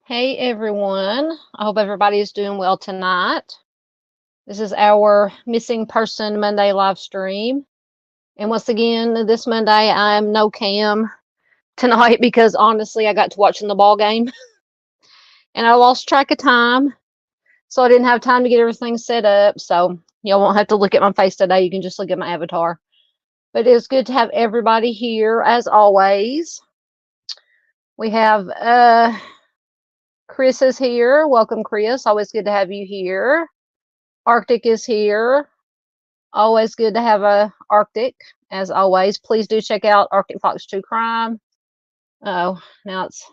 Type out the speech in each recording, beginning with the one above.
Hey everyone, I hope everybody is doing well tonight. This is our Missing Person Monday live stream. And once again, this Monday I'm no cam tonight because honestly I got to watching the ball game and I lost track of time. So I didn't have time to get everything set up. So y'all won't have to look at my face today. You can just look at my avatar. But it's good to have everybody here as always. We have Chris is here. Welcome, Chris. Always good to have you here. Arctic is here. Always good to have a Arctic, as always. Please do check out Arctic Fox True Crime. Oh, now it's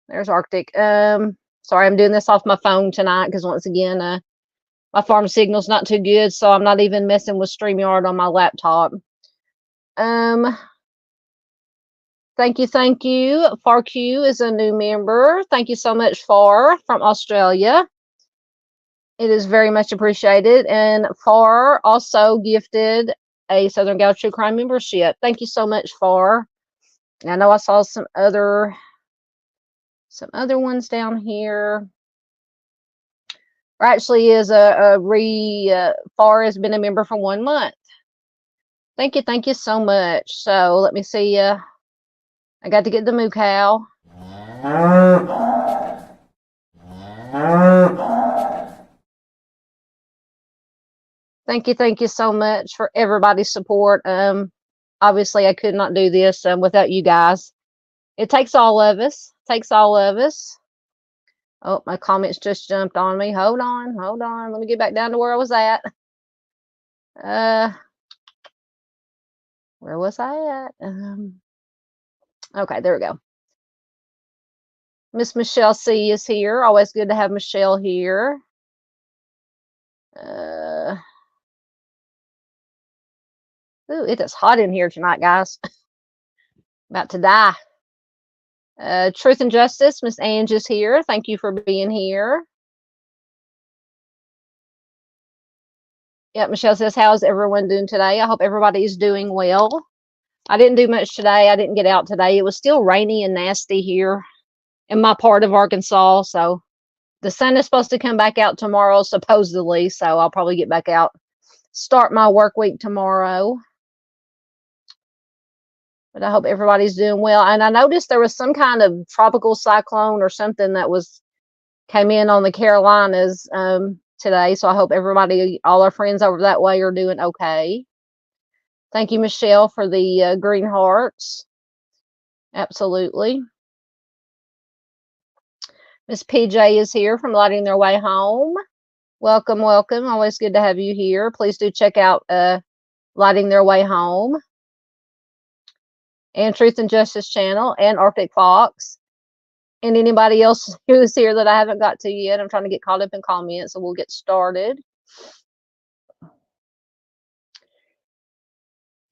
there's Arctic. Sorry, I'm doing this off my phone tonight because once again, my farm signal's not too good, so I'm not even messing with StreamYard on my laptop. Thank you. FarQ is a new member. Thank you so much, Far from Australia. It is very much appreciated. And Far also gifted a Southern Gal True Crime membership. Thank you so much, Far. I know I saw some other ones down here. Or actually is Far has been a member for 1 month. Thank you so much. So let me see. I got to get the moo cow. Thank you so much for everybody's support. Obviously I could not do this without you guys. It takes all of us. Oh, my comments just jumped on me. Hold on. Let me get back down to where I was at. Where was I at? Okay, there we go. Miss Michelle C is here. Always good to have Michelle here. Ooh, it is hot in here tonight, guys. About to die. Truth and Justice, Miss Ange is here. Thank you for being here. Yeah, Michelle says, how's everyone doing today? I hope everybody is doing well. I didn't do much today. I didn't get out today. It was still rainy and nasty here in my part of Arkansas. So the sun is supposed to come back out tomorrow, supposedly. So I'll probably get back out, start my work week tomorrow. But I hope everybody's doing well. And I noticed there was some kind of tropical cyclone or something that came in on the Carolinas today. So I hope everybody, all our friends over that way are doing okay. Thank you, Michelle, for the green hearts. Absolutely. Miss PJ is here from Lighting Their Way Home. Welcome. Always good to have you here. Please do check out Lighting Their Way Home and Truth and Justice channel and Arctic Fox and anybody else who's here that I haven't got to yet. I'm trying to get caught up in comments, so we'll get started.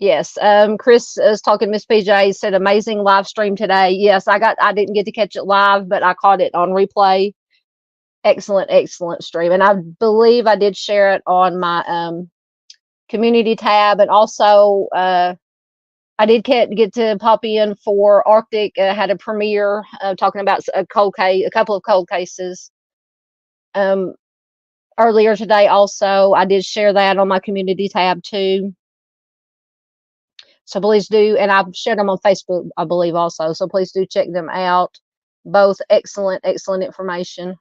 Yes, Chris is talking. Miss PJ said amazing live stream today. Yes, I didn't get to catch it live, but I caught it on replay. Excellent stream. And I believe I did share it on my community tab. And also I did get to pop in for Arctic. Had a premiere talking about a couple of cold cases earlier today. Also, I did share that on my community tab too. So please do, and I've shared them on Facebook, I believe, also. So please do check them out. Both excellent information.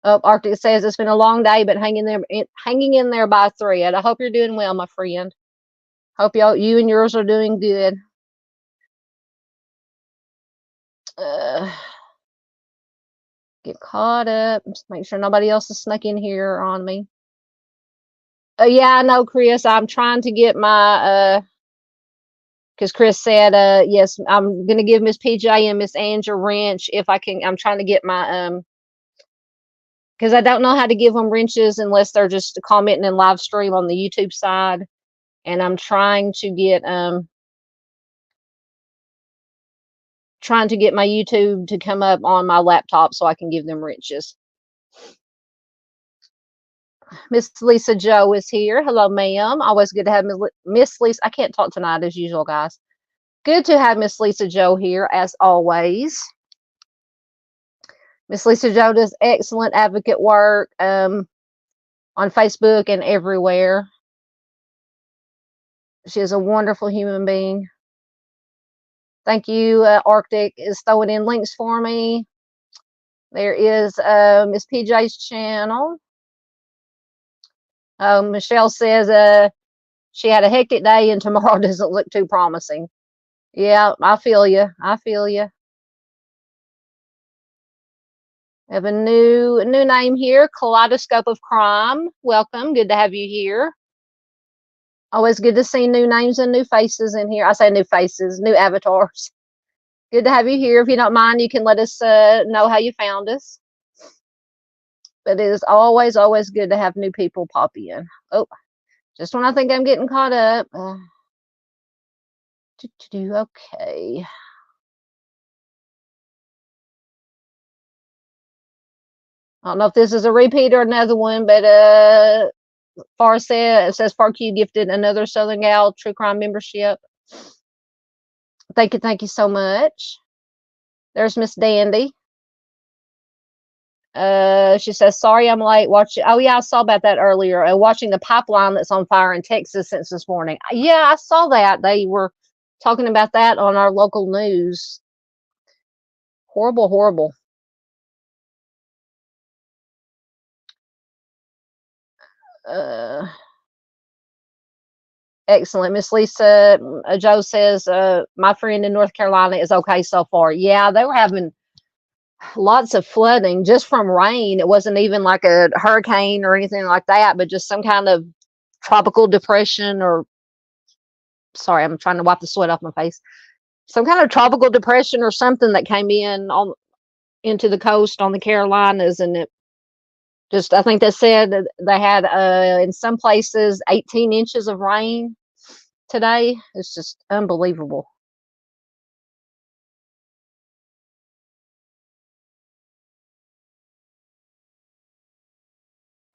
Oh, Arctic says it's been a long day, but hanging in there by 3. And I hope you're doing well, my friend. Hope you and yours are doing good. Get caught up. Just make sure nobody else is snuck in here on me. Yeah, I know, Chris. I'm trying to get my because Chris said, yes, I'm gonna give Miss PJ and Miss Ange a wrench if I can. I'm trying to get my because I don't know how to give them wrenches unless they're just commenting in live stream on the YouTube side, and I'm trying to get my YouTube to come up on my laptop so I can give them wrenches. Miss Lisa Joe is here. Hello, ma'am. Always good to have Miss Lisa. I can't talk tonight as usual, guys. Good to have Miss Lisa Joe here, as always. Miss Lisa Joe does excellent advocate work on Facebook and everywhere. She is a wonderful human being. Thank you. Arctic is throwing in links for me. There is Miss PJ's channel. Michelle says she had a hectic day and tomorrow doesn't look too promising. Yeah, I feel you. I feel you. I have a new name here, Kaleidoscope of Crime. Welcome. Good to have you here. Always good to see new names and new faces in here. I say new faces, new avatars. Good to have you here. If you don't mind, you can let us know how you found us. But it is always, always good to have new people pop in. Oh, just when I think I'm getting caught up. Okay. I don't know if this is a repeat or another one, but Far said, it says FarQ gifted another Southern Gal True Crime membership. Thank you so much. There's Miss Dandy. She says, sorry I'm late watching. Oh yeah, I saw about that earlier. Watching the pipeline that's on fire in Texas since this morning. Yeah, I saw that. They were talking about that on our local news. Horrible, horrible. Excellent. Miss Lisa Joe says, my friend in North Carolina is okay so far. Yeah, they were having lots of flooding just from rain. It wasn't even like a hurricane or anything like that, but just some kind of tropical depression, or sorry, I'm trying to wipe the sweat off my face. Some kind of tropical depression or something that came in into the coast on the Carolinas, and it just, I think they said that they had in some places 18 inches of rain today. It's just unbelievable.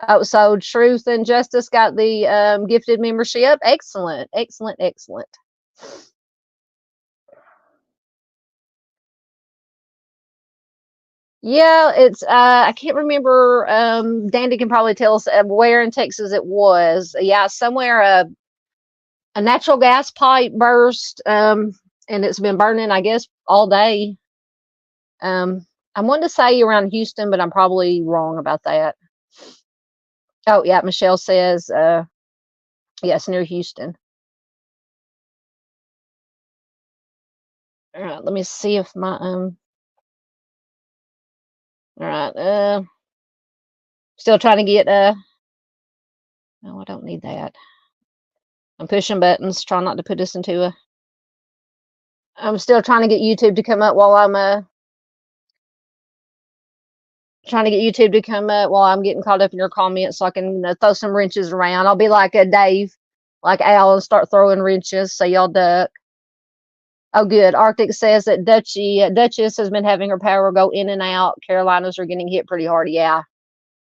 Oh, so Truth and Justice got the gifted membership. Excellent, excellent, excellent. Yeah, it's I can't remember. Dandy can probably tell us where in Texas it was. Yeah, somewhere a natural gas pipe burst, and it's been burning, I guess, all day. I wanted to say around Houston, but I'm probably wrong about that. Oh yeah, Michelle says yes, near Houston. All right, let me see if my all right, still trying to get no, I don't need that. I'm pushing buttons, trying not to put us into a. I'm still trying to get YouTube to come up while I'm trying to get YouTube to come up while I'm getting caught up in your comments, so I can throw some wrenches around. I'll be like a Dave, like Al, and start throwing wrenches. So y'all duck. Oh, good. Arctic says that Duchess has been having her power go in and out. Carolinas are getting hit pretty hard. Yeah.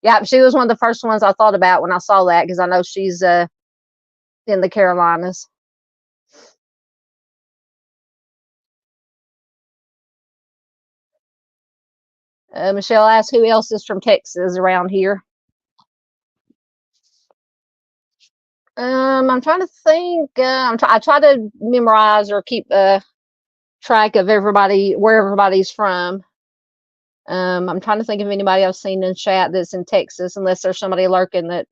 Yeah, she was one of the first ones I thought about when I saw that, because I know she's in the Carolinas. Michelle asked who else is from Texas around here. I'm trying to think. I try to memorize or keep track of everybody, where everybody's from. I'm trying to think of anybody I've seen in chat that's in Texas, unless there's somebody lurking that.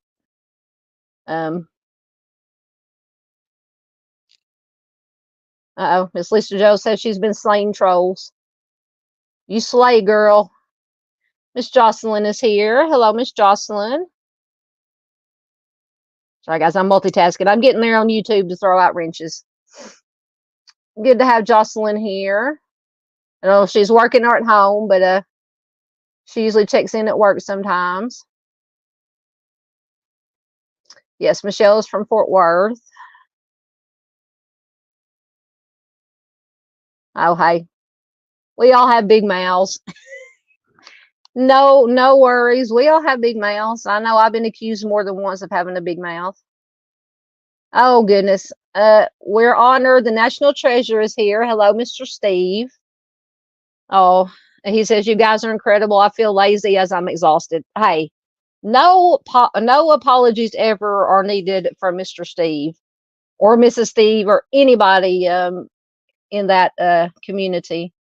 Uh-oh, Miss Lisa Joe says she's been slaying trolls. You slay, girl. Miss Jocelyn is here. Hello, Miss Jocelyn. Sorry, guys, I'm multitasking. I'm getting there on YouTube to throw out wrenches. Good to have Jocelyn here. I don't know if she's working or at home, but she usually checks in at work sometimes. Yes, Michelle is from Fort Worth. Oh, hey. We all have big mouths. No worries. We all have big mouths. I know I've been accused more than once of having a big mouth. Oh, goodness. we're honored. The national treasure is here. Hello, Mr. Steve. Oh, he says, you guys are incredible. I feel lazy as I'm exhausted. Hey, no apologies ever are needed from Mr. Steve or Mrs. Steve or anybody in that community.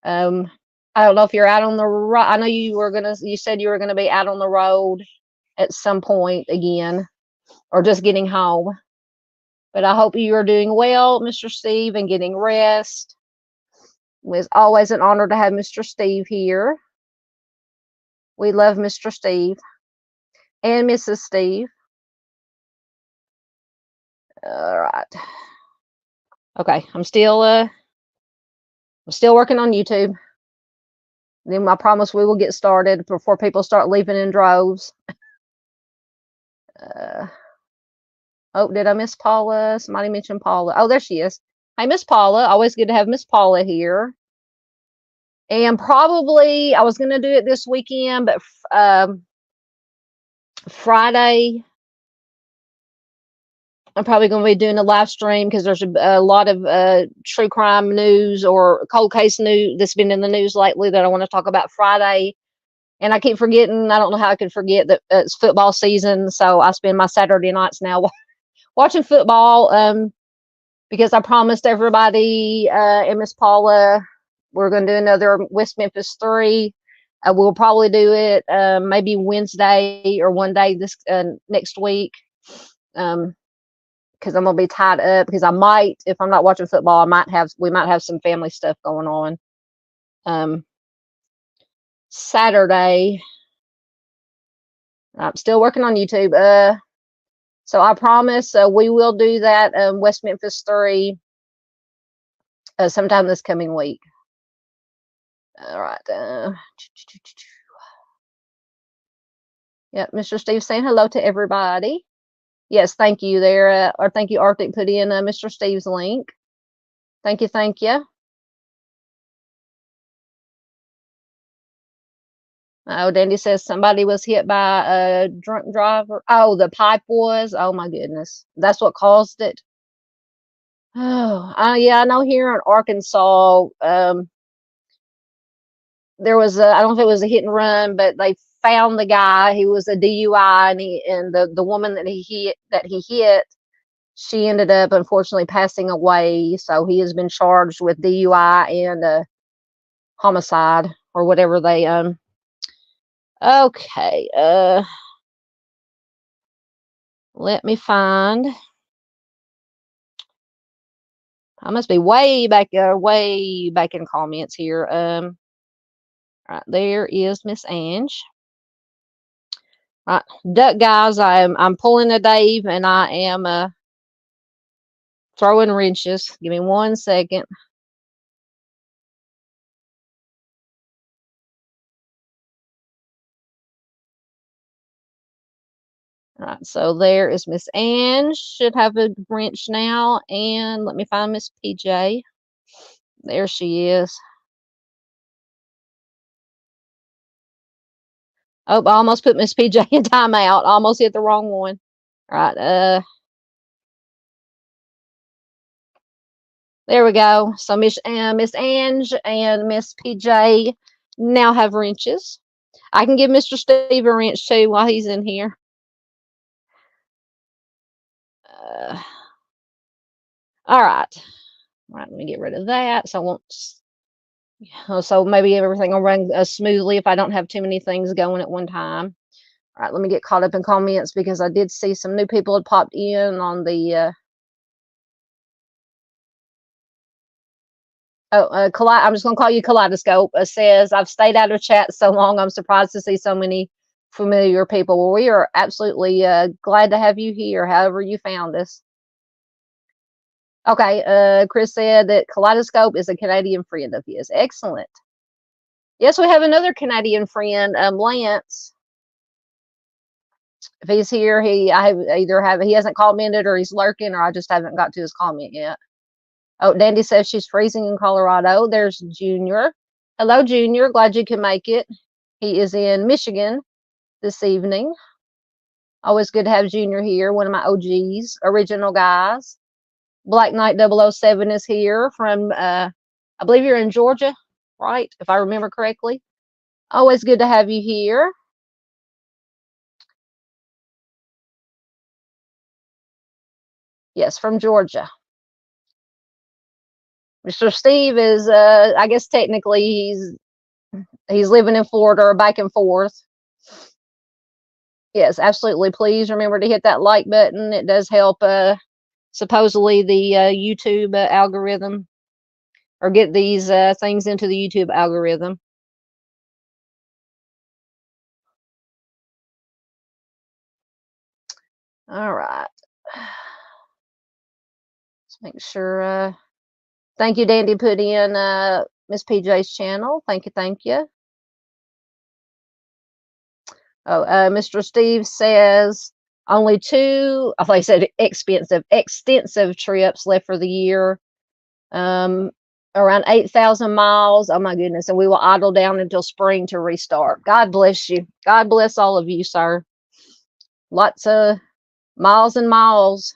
I don't know if you're out on the road. I know you said you were gonna be out on the road at some point again, or just getting home. But I hope you are doing well, Mr. Steve, and getting rest. It's always an honor to have Mr. Steve here. We love Mr. Steve and Mrs. Steve. All right. Okay, I'm still working on YouTube. Then I promise we will get started before people start leaving in droves. Oh, did I miss Paula? Somebody mentioned Paula. Oh, there she is. Hey, Miss Paula. Always good to have Miss Paula here. And probably I was going to do it this weekend, but Friday I'm probably going to be doing a live stream because there's a lot of true crime news or cold case news that's been in the news lately that I want to talk about Friday. And I keep forgetting. I don't know how I could forget that it's football season. So I spend my Saturday nights now watching football because I promised everybody and Miss Paula we're going to do another West Memphis 3. We'll probably do it maybe Wednesday or one day this next week. Because I'm gonna be tied up because I might, if I'm not watching football, we might have some family stuff going on. Saturday, I'm still working on YouTube. So I promise we will do that West Memphis 3 sometime this coming week. All right. Yeah, Mr. Steve saying hello to everybody. Yes, thank you there, or thank you, Arctic, put in Mr. Steve's link. Thank you, thank you. Oh, Dandy says somebody was hit by a drunk driver. Oh, the pipe was. Oh my goodness, that's what caused it. Oh, yeah, I know here in Arkansas, there was I don't know if it was a hit and run, but they found the guy. He was a DUI, and the woman that he hit, she ended up unfortunately passing away. So he has been charged with DUI and homicide or whatever they Okay, let me find. I must be way back in comments here. Right there is Miss Ange. Right, duck guys, I'm pulling a Dave and I am throwing wrenches. Give me 1 second. All right, so there is Miss Ange. Should have a wrench now. And let me find Miss PJ. There she is. Oh, I almost put Miss PJ in timeout. Almost hit the wrong one. All right, there we go. So Miss Ange and Miss PJ now have wrenches. I can give Mr. Steve a wrench too while he's in here. All right. All right, let me get rid of that. So I won't. So maybe everything will run smoothly if I don't have too many things going at one time. All right, let me get caught up in comments because I did see some new people had popped in on the. I'm just going to call you Kaleidoscope. Says, I've stayed out of chat so long, I'm surprised to see so many familiar people. Well, we are absolutely glad to have you here, however you found us. Okay, Chris said that Kaleidoscope is a Canadian friend of his. Excellent. Yes, we have another Canadian friend, Lance. If he's here, he hasn't commented or he's lurking, or I just haven't got to his comment yet. Oh, Dandy says she's freezing in Colorado. There's Junior. Hello, Junior. Glad you can make it. He is in Michigan this evening. Always good to have Junior here, one of my OGs, original guys. Black Knight 007 is here from, I believe you're in Georgia, right? If I remember correctly. Always good to have you here. Yes, from Georgia. Mr. Steve is, I guess technically he's living in Florida or back and forth. Yes, absolutely. Please remember to hit that like button. It does help, supposedly the YouTube algorithm, or get these things into the YouTube algorithm. All right. Let's make sure. Thank you, Dandy, put in Miss PJ's channel. Thank you, thank you. Oh, Mr. Steve says only two, I thought he said extensive trips left for the year. Around 8,000 miles. Oh my goodness. And we will idle down until spring to restart. God bless you. God bless all of you, sir. Lots of miles and miles.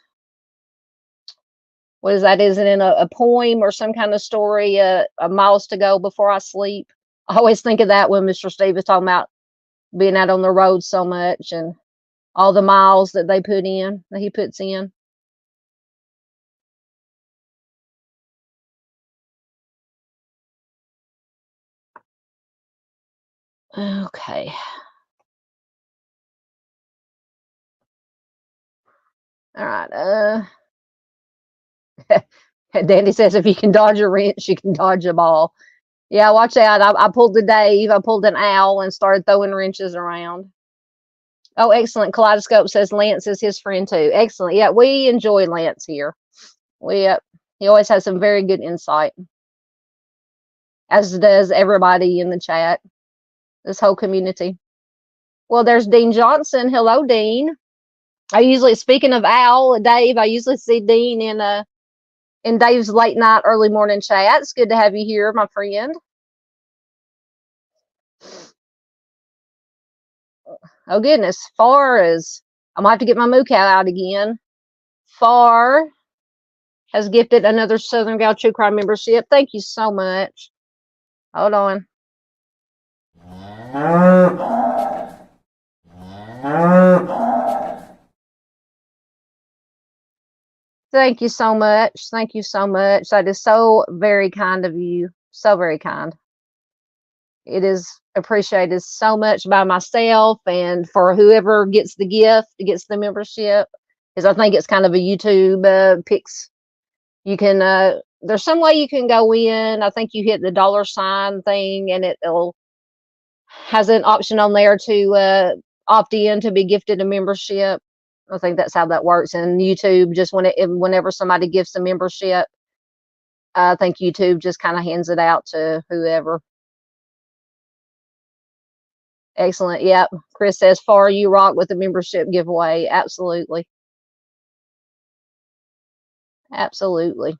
What is that? Is it in a poem or some kind of story? A miles to go before I sleep. I always think of that when Mr. Steve is talking about being out on the road so much and all the miles that they put in, that he puts in. Okay. All right. Dandy says if you can dodge a wrench, you can dodge a ball. Yeah, watch out. I pulled the Dave. I pulled an owl and started throwing wrenches around. Oh, excellent. Kaleidoscope says Lance is his friend too. Excellent. Yeah, we enjoy Lance here. He always has some very good insight, as does everybody in the chat, this whole community. Well, there's Dean Johnson. Hello, Dean. Speaking of Owl, Dave, I usually see Dean in Dave's late night, early morning chat. It's good to have you here, my friend. Oh goodness, Far is, I'm gonna have to get my moo cow out again. Far has gifted another Southern Gal True Crime membership. Thank you so much. Hold on. Thank you so much. Thank you so much. That is so very kind of you. So very kind. It is appreciated so much by myself and for whoever gets the gift, gets the membership. Because I think it's kind of a YouTube picks. You can, there's some way you can go in. I think you hit the $ thing and it'll has an option on there to opt in to be gifted a membership. I think that's how that works. And YouTube, just whenever somebody gives a membership, I think YouTube just kind of hands it out to whoever. Excellent. Yep. Chris says, Far you rock with the membership giveaway. Absolutely. Absolutely.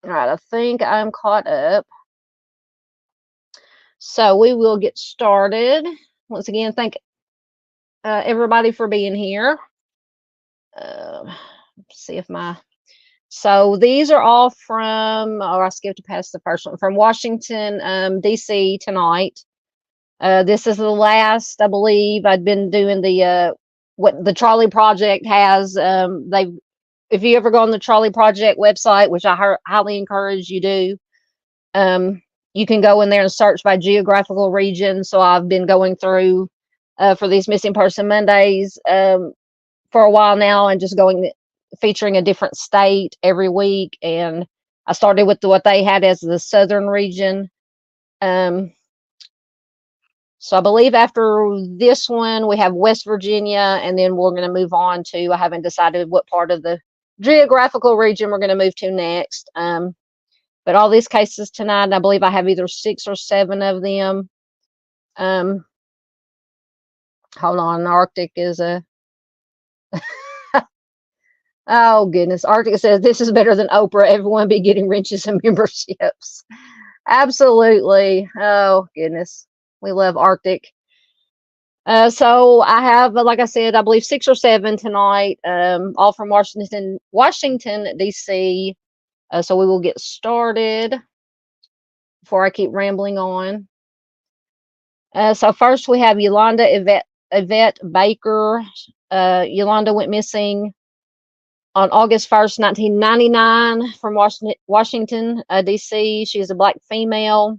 All right. I think I'm caught up. So we will get started. Once again, thank everybody for being here. Let's see if so these are all from, I skipped past the first one, from Washington, D.C. tonight. This is the last, I believe. I'd been doing the what the Charley Project has. If you ever go on the Charley Project website, which I highly encourage you do, you can go in there and search by geographical region. So I've been going through for these Missing Person Mondays for a while now, and just featuring a different state every week. And I started with what they had as the southern region. So I believe after this one, we have West Virginia, and then we're going to move on to, I haven't decided what part of the geographical region we're going to move to next. But all these cases tonight, I believe I have either 6 or 7 of them. Hold on, Arctic is a... Oh, goodness. Arctic says, this is better than Oprah. Everyone be getting wrenches and memberships. Absolutely. Oh, goodness. We love Arctic. So I have, like I said, I believe 6 or 7 tonight, all from Washington, D.C. So we will get started before I keep rambling on. So first we have Yvette Baker. Yolanda went missing on August 1st, 1999 from Washington, D.C. She is a black female.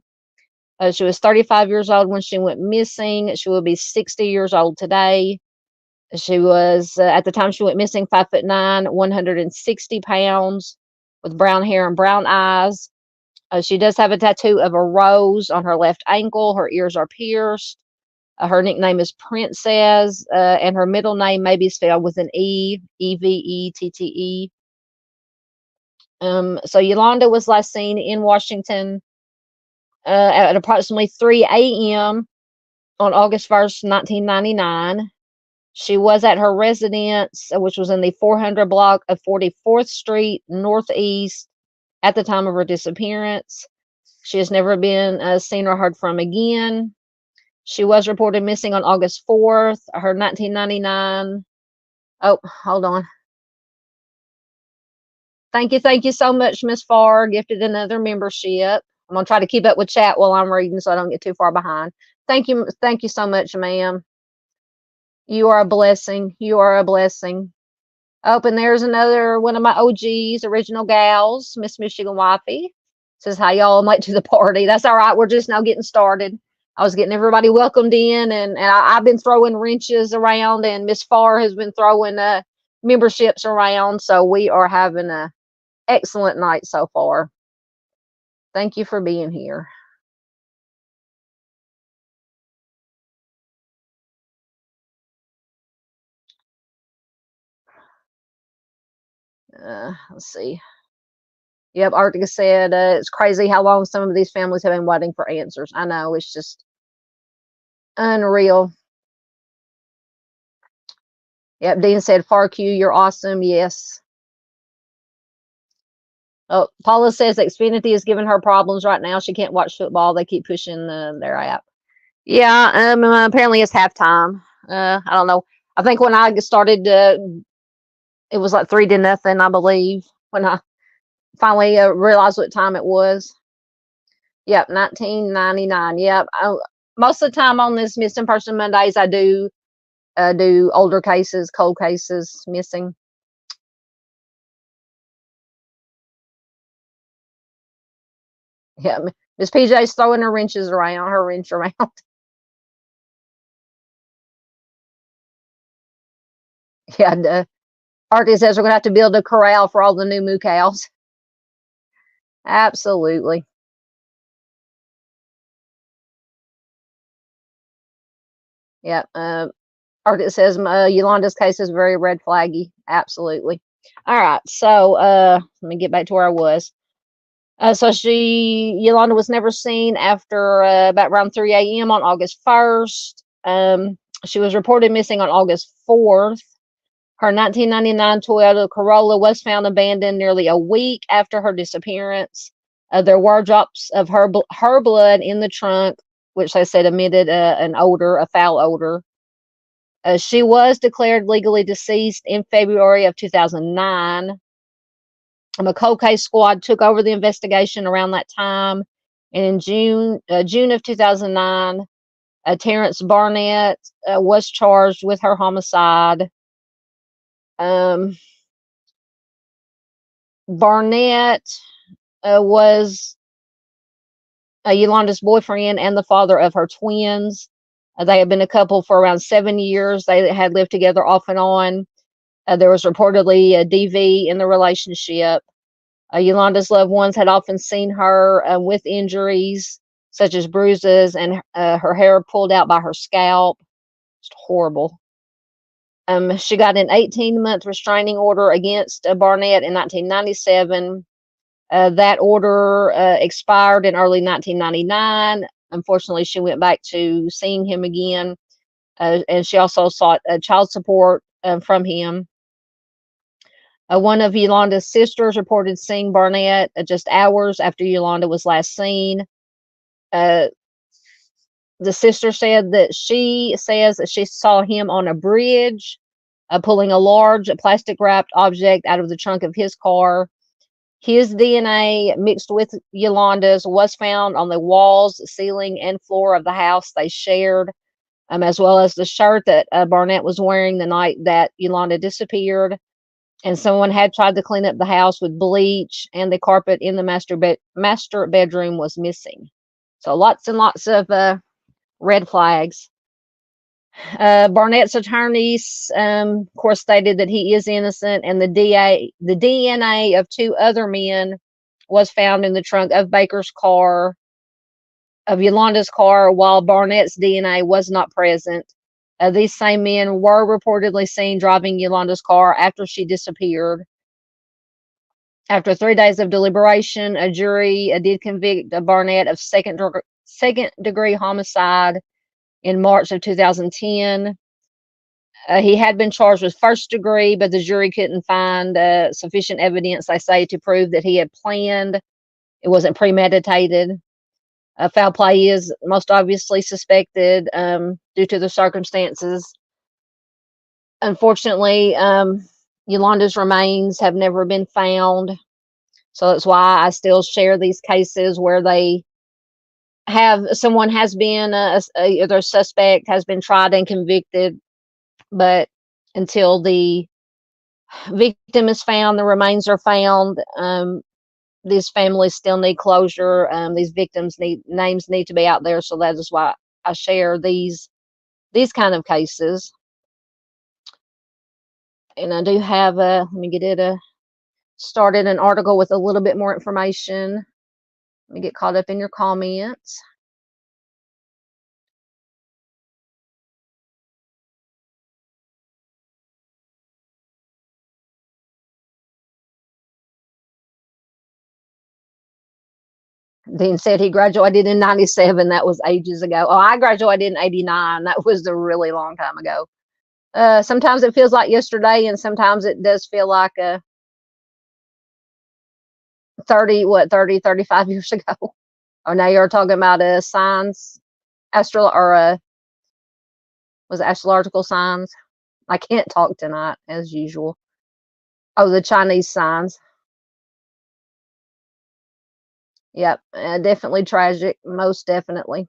She was 35 years old when she went missing. She will be 60 years old today. She was, at the time she went missing, 5'9", 160 pounds, with brown hair and brown eyes. She does have a tattoo of a rose on her left ankle. Her ears are pierced. Her nickname is Princess, and her middle name may be spelled with an E, Evette. So Yolanda was last seen in Washington at approximately 3 a.m. on August 1st, 1999. She was at her residence, which was in the 400 block of 44th Street Northeast at the time of her disappearance. She has never been seen or heard from again. She was reported missing on August 4th. Her 1999. Oh, hold on. Thank you so much, Miss Farr. Gifted another membership. I'm gonna try to keep up with chat while I'm reading, so I don't get too far behind. Thank you so much, ma'am. You are a blessing. You are a blessing. Oh, and there's another one of my OGs, original gals, Miss Michigan Wifey. Says, hi, y'all. I'm late to the party. That's all right. We're just now getting started. I was getting everybody welcomed in, and I've been throwing wrenches around, and Miss Farr has been throwing memberships around. So we are having a excellent night so far. Thank you for being here. Let's see. Yep, Arctica said it's crazy how long some of these families have been waiting for answers. I know, it's just unreal. Yep, Dean said, Farq, you're awesome. Yes. Oh, Paula says Xfinity is giving her problems right now. She can't watch football. They keep pushing their app. Yeah, apparently it's halftime. I don't know. I think when I started, it was like 3-0, I believe, when I finally realized what time it was. Yep, 1999. Yep. Most of the time on this Missing Person Mondays, I do older cases, cold cases, missing. Yeah, Miss PJ's throwing her wrench around. Yeah, Artie says we're gonna have to build a corral for all the new moo cows. Absolutely. Yeah. Artie says Yolanda's case is very red flaggy. Absolutely. All right. So let me get back to where I was. So Yolanda was never seen after about around 3 a.m. on August 1st. She was reported missing on August 4th. Her 1999 Toyota Corolla was found abandoned nearly a week after her disappearance. There were drops of her blood in the trunk, which they said emitted a foul odor. She was declared legally deceased in February of 2009. A cold case squad took over the investigation around that time. And in June of 2009, Terrence Barnett was charged with her homicide. Barnett was Yolanda's boyfriend and the father of her twins. They had been a couple for around 7 years. They had lived together off and on. There was reportedly a DV in the relationship. Yolanda's loved ones had often seen her with injuries such as bruises and her hair pulled out by her scalp. It's horrible. She got an 18-month restraining order against Barnett in 1997. That order expired in early 1999. Unfortunately, she went back to seeing him again, and she also sought child support from him. One of Yolanda's sisters reported seeing Barnett just hours after Yolanda was last seen. Uh, the sister said that she says that she saw him on a bridge, pulling a large plastic wrapped object out of the trunk of his car. His DNA mixed with Yolonda's was found on the walls, ceiling, and floor of the house they shared, as well as the shirt that Barnett was wearing the night that Yolanda disappeared. And someone had tried to clean up the house with bleach, and the carpet in the master bedroom was missing. So lots and lots of red flags. Barnett's attorneys, of course, stated that he is innocent, and the DNA of two other men was found in the trunk of Baker's car, of Yolanda's car, while Barnett's DNA was not present. These same men were reportedly seen driving Yolanda's car after she disappeared. After 3 days of deliberation, a jury did convict Barnett of second-degree homicide in March of 2010. He had been charged with first degree, but the jury couldn't find sufficient evidence, they say, to prove that he had planned. It wasn't premeditated. Foul play is most obviously suspected due to the circumstances. Unfortunately, Yolanda's remains have never been found. So that's why I still share these cases where they have someone has been either suspect has been tried and convicted, but until the victim is found, the remains are found. These families still need closure. These victims names need to be out there. So that is why I share these kind of cases. And I do have let me get it started an article with a little bit more information. Let me get caught up in your comments. Dean said he graduated in 97. That was ages ago. Oh, I graduated in 89. That was a really long time ago. Sometimes it feels like yesterday, and sometimes it does feel like 35 years ago. Oh, now you're talking about signs, was it astrological signs? I can't talk tonight as usual. Oh, the Chinese signs. Yep, definitely tragic, most definitely.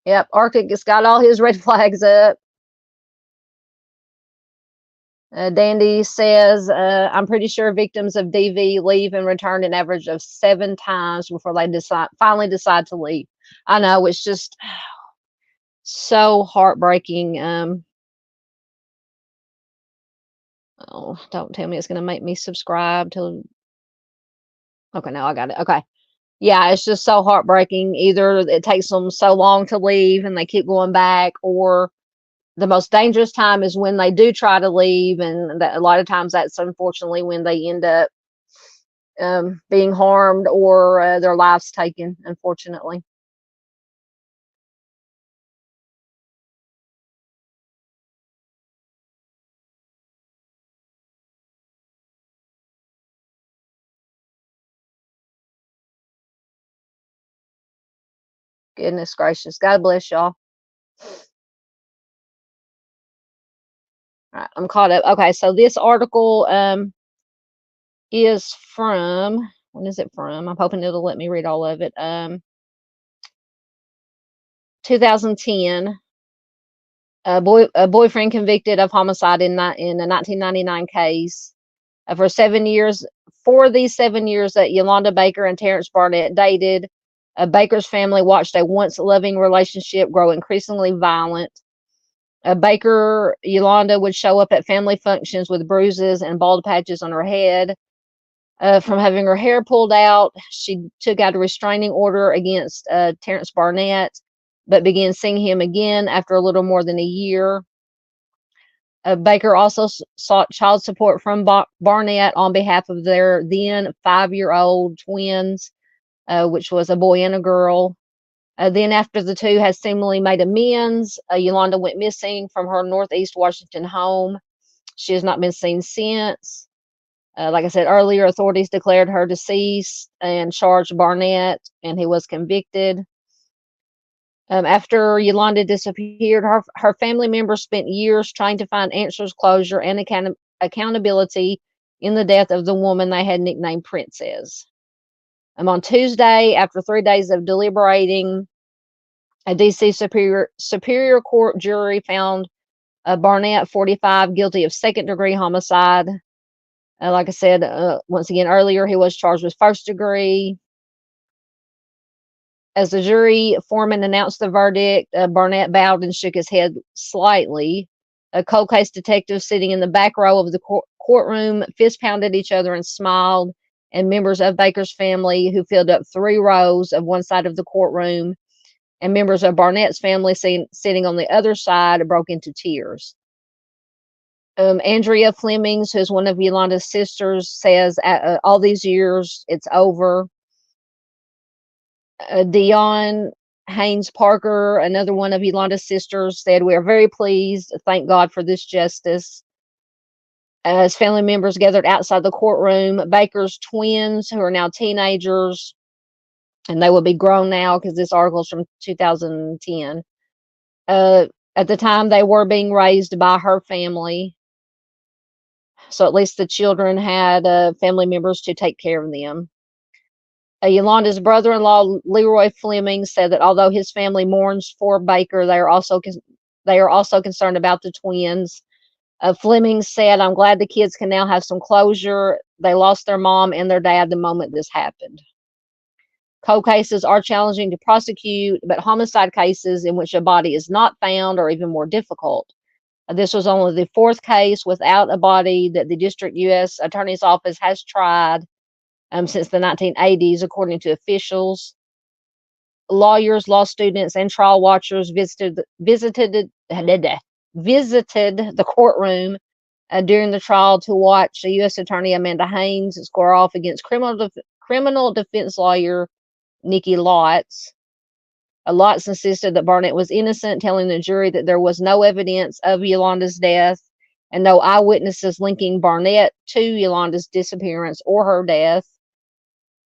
Yep, Arctic has got all his red flags up. Dandy says, I'm pretty sure victims of DV leave and return an average of 7 times before they finally decide to leave. I know, it's just so heartbreaking. Oh, don't tell me it's going to make me subscribe to. Okay, now I got it. Okay. Yeah, it's just so heartbreaking. Either it takes them so long to leave and they keep going back, or the most dangerous time is when they do try to leave, and that a lot of times that's unfortunately when they end up being harmed or their lives taken, unfortunately. Goodness gracious. God bless y'all. All right, I'm caught up. Okay, so this article is from, when is it from? I'm hoping it'll let me read all of it. 2010. A boyfriend convicted of homicide in a 1999 case. For 7 years, for these 7 years that Yolanda Baker and Terrence Barnett dated, Baker's family watched a once loving relationship grow increasingly violent. Baker Yolanda would show up at family functions with bruises and bald patches on her head. From having her hair pulled out, she took out a restraining order against Terrence Barnett, but began seeing him again after a little more than a year. Baker also sought child support from Barnett on behalf of their then 5-year-old twins, which was a boy and a girl. Then, after the two had seemingly made amends, Yolanda went missing from her Northeast Washington home. She has not been seen since. Like I said earlier, authorities declared her deceased and charged Barnett, and he was convicted. After Yolanda disappeared, her family members spent years trying to find answers, closure, and accountability in the death of the woman they had nicknamed Princess. On Tuesday, after 3 days of deliberating, a DC Superior Court jury found Barnett, 45, guilty of second-degree homicide. Like I said, once again earlier, he was charged with first degree. As the jury foreman announced the verdict, Barnett bowed and shook his head slightly. Cold case detectives sitting in the back row of the courtroom fist pounded each other and smiled, and members of Baker's family, who filled up 3 rows of one side of the courtroom, and members of Barnett's family sitting on the other side, broke into tears. Andrea Flemings, who's one of Yolanda's sisters, says, all these years, it's over. Dion Haynes Parker, another one of Yolanda's sisters, said, we are very pleased. Thank God for this justice. As family members gathered outside the courtroom, Baker's twins, who are now teenagers, and they will be grown now because this article is from 2010. At the time, they were being raised by her family. So at least the children had family members to take care of them. Yolanda's brother-in-law, Leroy Fleming, said that although his family mourns for Baker, they are also concerned about the twins. Fleming said, I'm glad the kids can now have some closure. They lost their mom and their dad the moment this happened. Cold cases are challenging to prosecute, but homicide cases in which a body is not found are even more difficult. This was only the 4th case without a body that the district U.S. Attorney's Office has tried since the 1980s, according to officials. Lawyers, law students, and trial watchers visited the courtroom during the trial to watch U.S. Attorney Amanda Haynes square off against criminal defense lawyer Nikki Lotz. Lotz insisted that Barnett was innocent, telling the jury that there was no evidence of Yolanda's death and no eyewitnesses linking Barnett to Yolanda's disappearance or her death.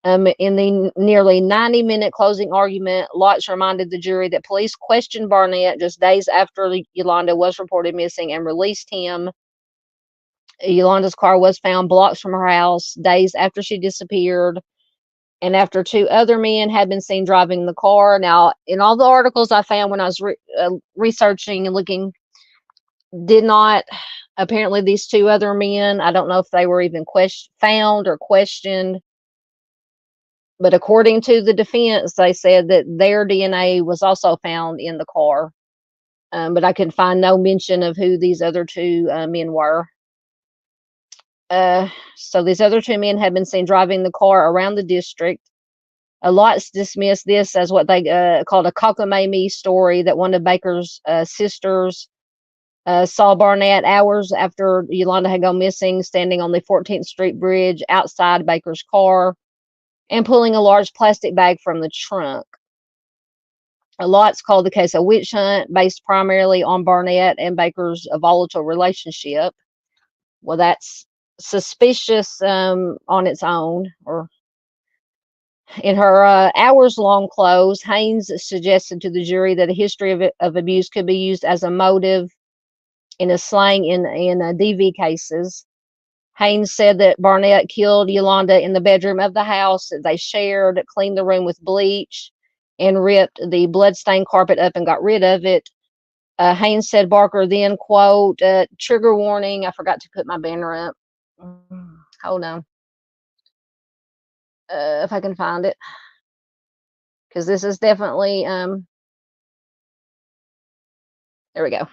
In the nearly 90-minute closing argument, Lotz reminded the jury that police questioned Barnett just days after Yolanda was reported missing and released him. Yolanda's car was found blocks from her house days after she disappeared, and after 2 other men had been seen driving the car. Now, in all the articles I found when I was researching and looking, apparently these 2 other men, I don't know if they were even found or questioned, but according to the defense, they said that their DNA was also found in the car, but I could find no mention of who these other 2 men were. So these other 2 men had been seen driving the car around the district. Lots dismissed this as what they called a cockamamie story, that one of Baker's sisters saw Barnett hours after Yolanda had gone missing, standing on the 14th Street Bridge outside Baker's car and pulling a large plastic bag from the trunk. Lots called the case a witch hunt based primarily on Barnett and Baker's volatile relationship. Well, that's suspicious on its own. Or in her hours-long close, Haynes suggested to the jury that a history of abuse could be used as a motive in a slang in DV cases. Haynes said that Barnett killed Yolanda in the bedroom of the house that they shared, cleaned the room with bleach, and ripped the bloodstained carpet up and got rid of it. Haynes said Barker then, quote, trigger warning, I forgot to put my banner up. Hold on. If I can find it. Because this is definitely, there we go.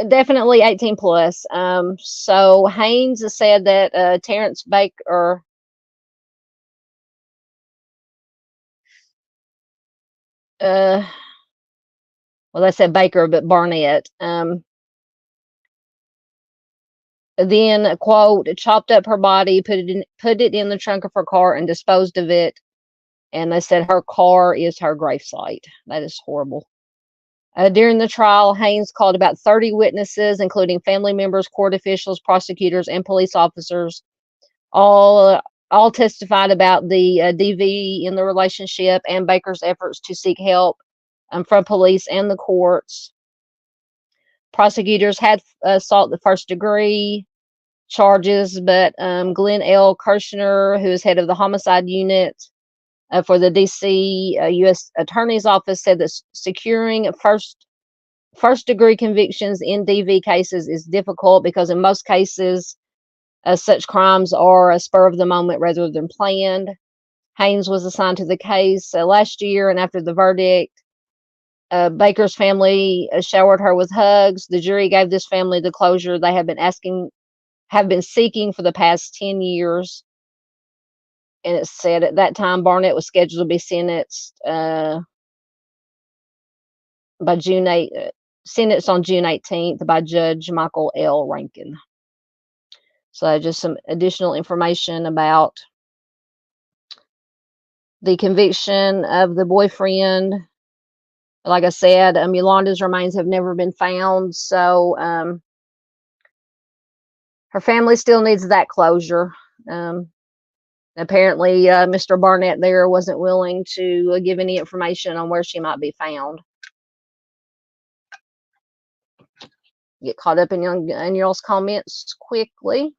Definitely 18 plus. So Haynes said that Terrence Baker, well, they said Baker, but Barnett, then, quote, chopped up her body, put it in the trunk of her car and disposed of it. And they said her car is her gravesite. That is horrible. During the trial, Haynes called about 30 witnesses, including family members, court officials, prosecutors, and police officers. All testified about the DV in the relationship and Baker's efforts to seek help from police and the courts. Prosecutors had sought the first-degree charges, but Glenn L. Kirshner, who is head of the homicide unit for the D.C. U.S. Attorney's Office, said that securing first-degree convictions in DV cases is difficult because in most cases, such crimes are a spur of the moment rather than planned. Haynes was assigned to the case last year, and after the verdict, Baker's family showered her with hugs. The jury gave this family the closure they have been seeking for the past 10 years. And it said at that time Barnett was scheduled to be sentenced by June 8, sentenced on June 18th by Judge Michael L. Rankin. So just some additional information about the conviction of the boyfriend. Like I said, Yolonda's remains have never been found, so her family still needs that closure. Apparently, Mr. Barnett there wasn't willing to give any information on where she might be found. Get caught up in y'all's comments quickly.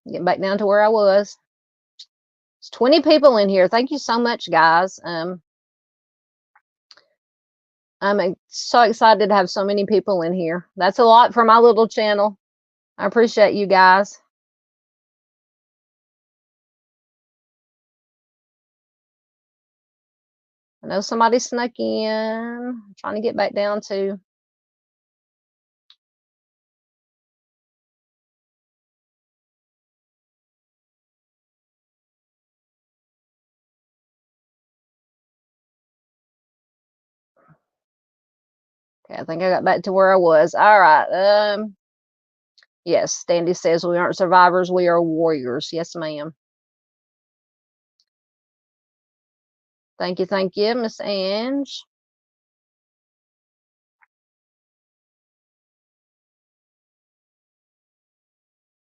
Getting back down to where I was. It's 20 people in here. Thank you so much, guys. I'm so excited to have so many people in here. That's a lot for my little channel. I appreciate you guys. I know somebody snuck in. I'm trying to get back down to. Okay, I think I got back to where I was. All right. Yes, Standy says we aren't survivors, we are warriors. Yes, ma'am. Thank you, Miss Ange.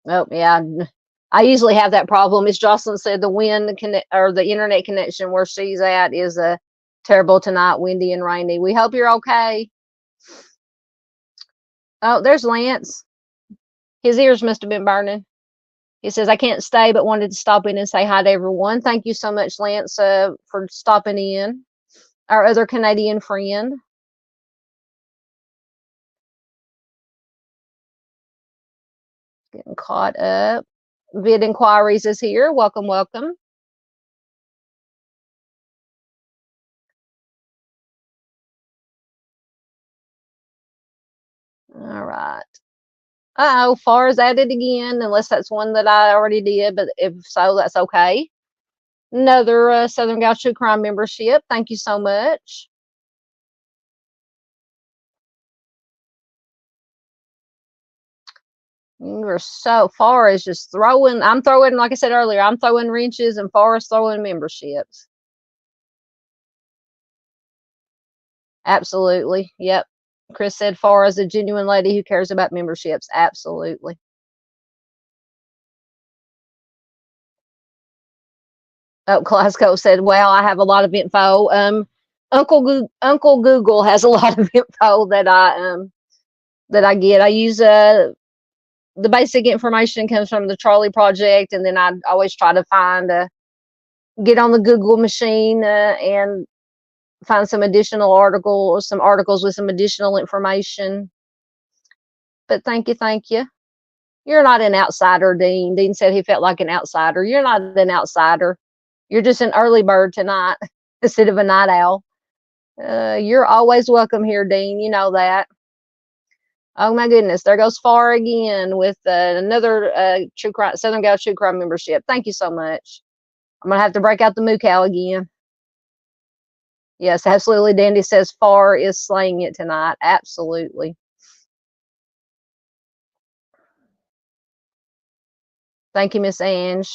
Oh, yeah. I usually have that problem. As Jocelyn said, the wind or the internet connection where she's at is terrible tonight, windy and rainy. We hope you're okay. Oh, there's Lance. His ears must have been burning. He says, I can't stay, but wanted to stop in and say hi to everyone. Thank you so much, Lance, for stopping in. Our other Canadian friend. Getting caught up. Vid Inquiries is here. Welcome, welcome. All right. Uh-oh, FAR is added again, unless that's one that I already did, but if so, that's okay. Another Southern Gal True Crime membership. Thank you so much. You're so FAR is just throwing. I'm throwing, like I said earlier, I'm throwing wrenches and FAR is throwing memberships. Absolutely. Yep. Chris said FAR is a genuine lady who cares about memberships. Absolutely. Oh, Glasgow said, well, I have a lot of info. Uncle Google has a lot of info that I get. I use the basic information comes from the Charley Project, and then I always try to find get on the Google machine and find some additional articles with some additional information. But thank you. You're not an outsider, Dean. Dean said he felt like an outsider. You're not an outsider. You're just an early bird tonight instead of a night owl. You're always welcome here, Dean. You know that. Oh my goodness, there goes FAR again with another True Crime, Southern Gal True Crime membership. Thank you so much. I'm gonna have to break out the moo cow again. Yes, absolutely. Dandy says FAR is slaying it tonight. Absolutely. Thank you, Miss Ange.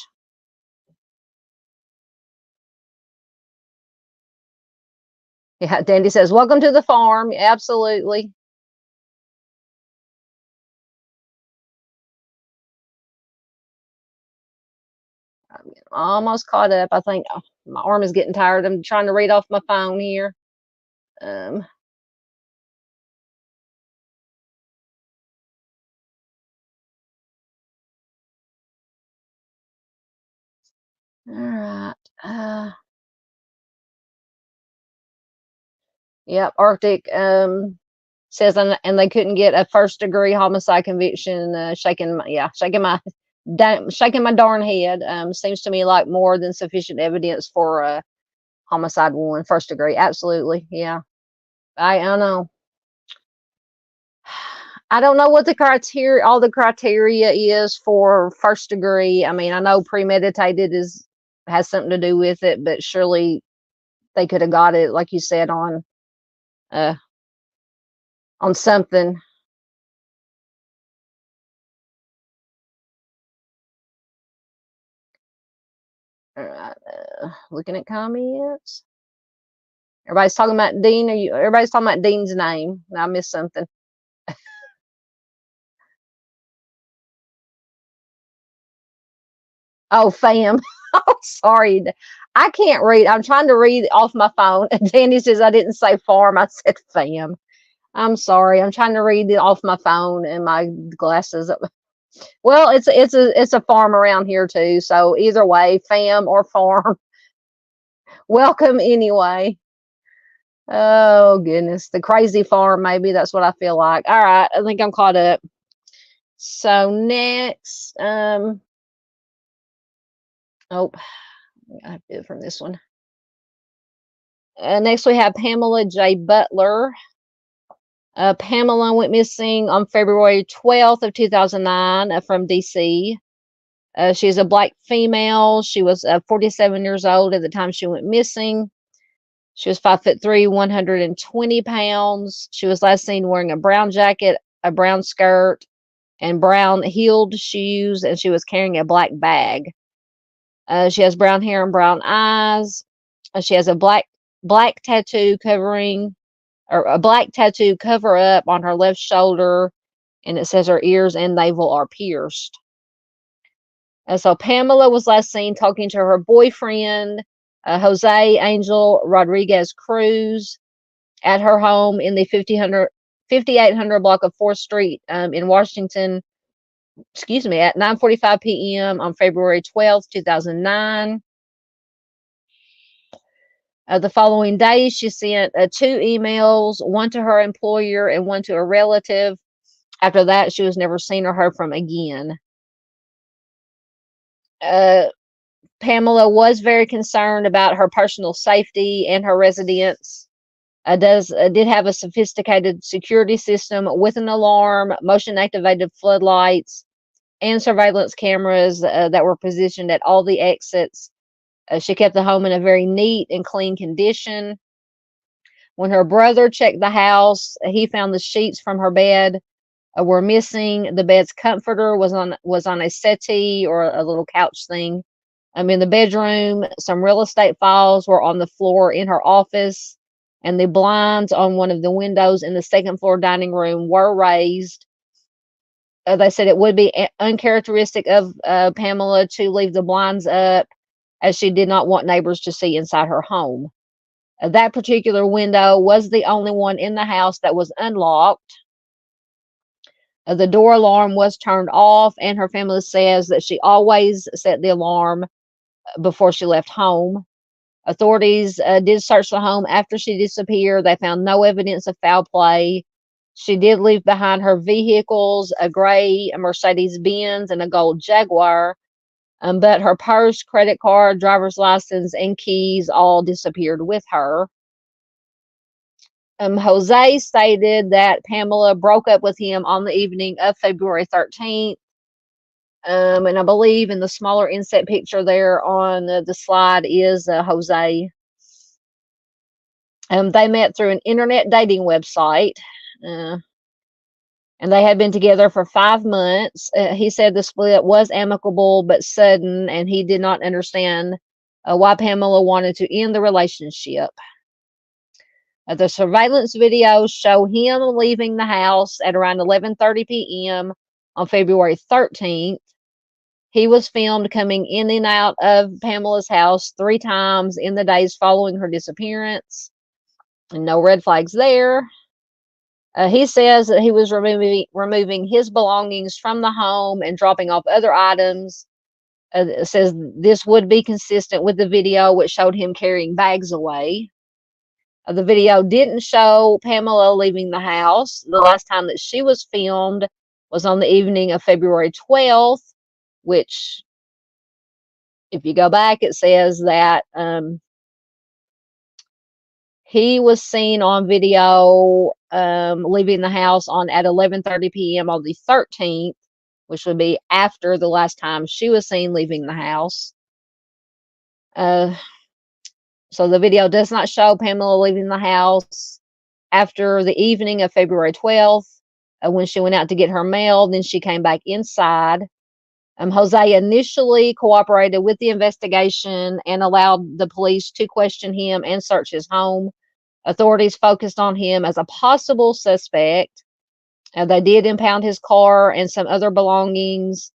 Yeah, Dandy says, welcome to the farm. Absolutely. I'm almost caught up. I think my arm is getting tired. I'm trying to read off my phone here. All right. Yep, Arctic says, and they couldn't get a first-degree homicide conviction. Shaking my darn head. Seems to me like more than sufficient evidence for homicide one, first degree. Absolutely, yeah. I know. I don't know what all the criteria is for first degree. I mean, I know premeditated has something to do with it, but surely they could have got it, like you said, uh on something. All right, looking at comments. Everybody's talking about Dean. Everybody's talking about Dean's name. I missed something. Oh, fam. Oh, sorry. I can't read. I'm trying to read off my phone. And Danny says I didn't say farm. I said fam. I'm sorry. I'm trying to read it off my phone and my glasses. Well, it's a farm around here too. So either way, fam or farm. Welcome anyway. Oh goodness, the crazy farm. Maybe that's what I feel like. All right, I think I'm caught up. So next, oh, I have to do it from this one. Next, we have Pamela J. Butler. Pamela went missing on February 12th of 2009 from DC. She's a black female. She was 47 years old at the time she went missing. She was 5'3", 120 pounds. She was last seen wearing a brown jacket, a brown skirt, and brown heeled shoes, and she was carrying a black bag. She has brown hair and brown eyes. She has a black tattoo covering, or a black tattoo cover up on her left shoulder, and it says her ears and navel are pierced. And so Pamela was last seen talking to her boyfriend, Jose Angel Rodriguez Cruz, at her home in the 5800 block of 4th Street in Washington, at 9:45 p.m. on February 12th, 2009. The following day, she sent 2 emails, one to her employer and one to a relative. After that, she was never seen or heard from again. Pamela was very concerned about her personal safety and her residence. Did have a sophisticated security system with an alarm, motion activated floodlights, and surveillance cameras that were positioned at all the exits. She kept the home in a very neat and clean condition. When her brother checked the house, he found the sheets from her bed were missing. The bed's comforter was on a settee or a little couch thing. In the bedroom, some real estate files were on the floor in her office, and the blinds on one of the windows in the second floor dining room were raised. They said it would be uncharacteristic of Pamela to leave the blinds up, as she did not want neighbors to see inside her home. That particular window was the only one in the house that was unlocked. The door alarm was turned off, and her family says that she always set the alarm before she left home. Authorities did search the home after she disappeared. They found no evidence of foul play. She did leave behind her vehicles, a gray Mercedes-Benz and a gold Jaguar, but her purse, credit card, driver's license, and keys all disappeared with her. Jose stated that Pamela broke up with him on the evening of February 13th. And I believe in the smaller inset picture there on the slide is Jose. They met through an internet dating website. and they had been together for 5 months. He said the split was amicable but sudden, and he did not understand why Pamela wanted to end the relationship. The surveillance videos show him leaving the house at around 11:30 p.m. on February 13th. He was filmed coming in and out of Pamela's house 3 times in the days following her disappearance. And no red flags there. He says that he was removing his belongings from the home and dropping off other items. It says this would be consistent with the video, which showed him carrying bags away. The video didn't show Pamela leaving the house. The last time that she was filmed was on the evening of February 12th, which, if you go back, it says that he was seen on video leaving the house at 11:30 p.m. on the 13th, which would be after the last time she was seen leaving the house. So the video does not show Pamela leaving the house after the evening of February 12th when she went out to get her mail. Then she came back inside. Jose initially cooperated with the investigation and allowed the police to question him and search his home. Authorities focused on him as a possible suspect. They did impound his car and some other belongings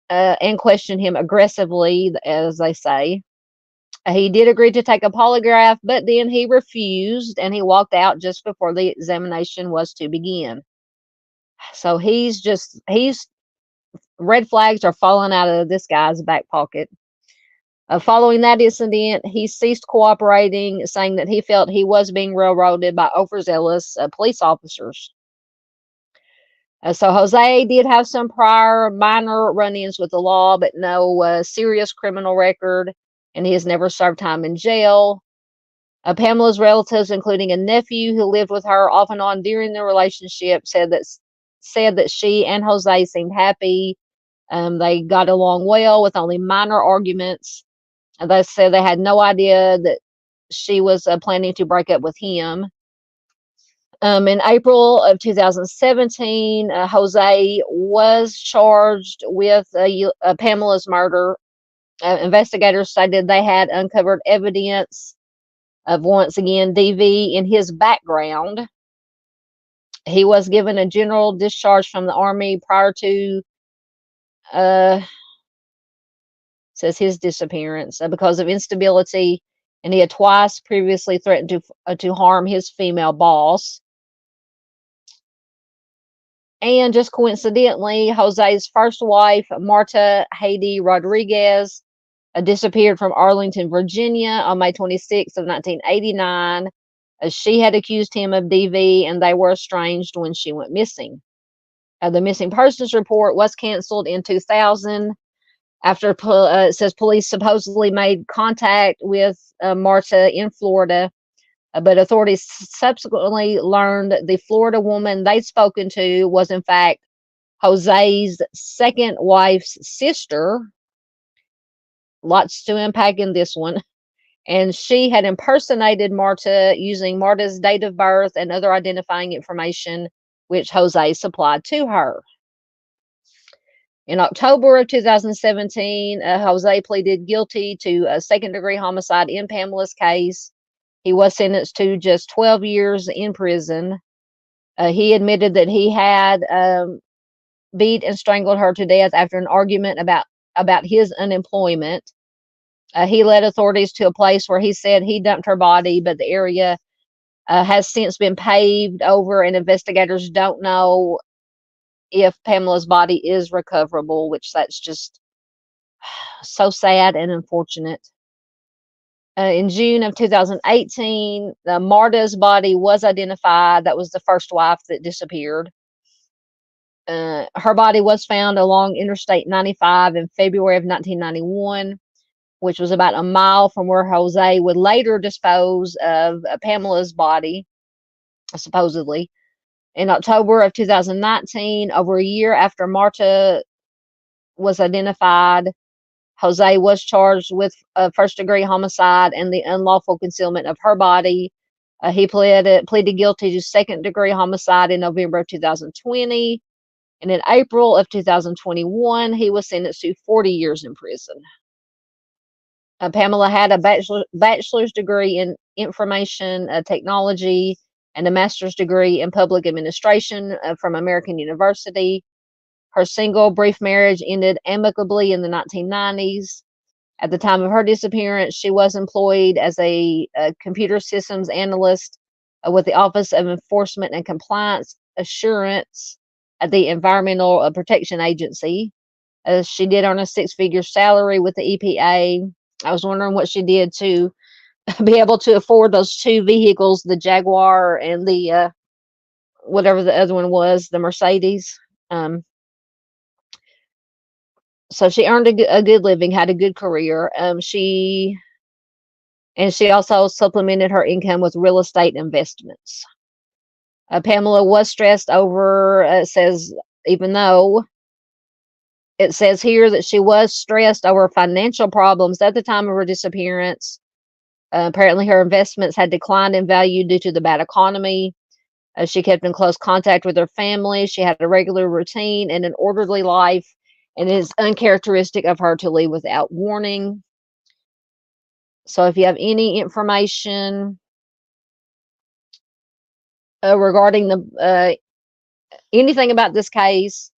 and question him aggressively, as they say. He did agree to take a polygraph, but then he refused and he walked out just before the examination was to begin. So he's red flags are falling out of this guy's back pocket. Following that incident, he ceased cooperating, saying that he felt he was being railroaded by overzealous police officers. So Jose did have some prior minor run-ins with the law, but no serious criminal record, and he has never served time in jail. Pamela's relatives, including a nephew who lived with her off and on during the relationship, said that she and Jose seemed happy. They got along well with only minor arguments. They said they had no idea that she was planning to break up with him. In April of 2017, Jose was charged with Pamela's murder. Investigators stated they had uncovered evidence of, once again, DV in his background. He was given a general discharge from the Army prior to says his disappearance because of instability, and he had twice previously threatened to harm his female boss. And just coincidentally, Jose's first wife, Marta Haiti Rodriguez, disappeared from Arlington, Virginia on May 26th of 1989. She had accused him of DV, and they were estranged when she went missing. The missing persons report was canceled in 2000 after it says police supposedly made contact with Marta in Florida, but authorities subsequently learned the Florida woman they'd spoken to was in fact Jose's second wife's sister. Lots to unpack in this one. And she had impersonated Marta using Marta's date of birth and other identifying information, which Jose supplied to her. In October of 2017, Jose pleaded guilty to a second-degree homicide in Pamela's case. He was sentenced to just 12 years in prison. He admitted that he had beat and strangled her to death after an argument about his unemployment. He led authorities to a place where he said he dumped her body, but the area has since been paved over, and investigators don't know if Pamela's body is recoverable, which that's just so sad and unfortunate. In June of 2018, Marta's body was identified. That was the first wife that disappeared. Her body was found along Interstate 95 in February of 1991, which was about a mile from where Jose would later dispose of Pamela's body, supposedly. In October of 2019, over a year after Marta was identified, Jose was charged with first-degree homicide and the unlawful concealment of her body. He pleaded guilty to second-degree homicide in November of 2020, and in April of 2021, he was sentenced to 40 years in prison. Pamela had a bachelor's degree in information technology and a master's degree in public administration from American University. Her single, brief marriage ended amicably in the 1990s. At the time of her disappearance, she was employed as a computer systems analyst with the Office of Enforcement and Compliance Assurance at the Environmental Protection Agency. She did earn a six-figure salary with the EPA. I was wondering what she did to be able to afford those two vehicles, the Jaguar and the whatever the other one was, the Mercedes. So she earned a good living, had a good career. She also supplemented her income with real estate investments. Pamela was stressed over, it says, even though it says here that she was stressed over financial problems at the time of her disappearance. Apparently, her investments had declined in value due to the bad economy. She kept in close contact with her family. She had a regular routine and an orderly life, and it is uncharacteristic of her to leave without warning. So if you have any information regarding anything about this case,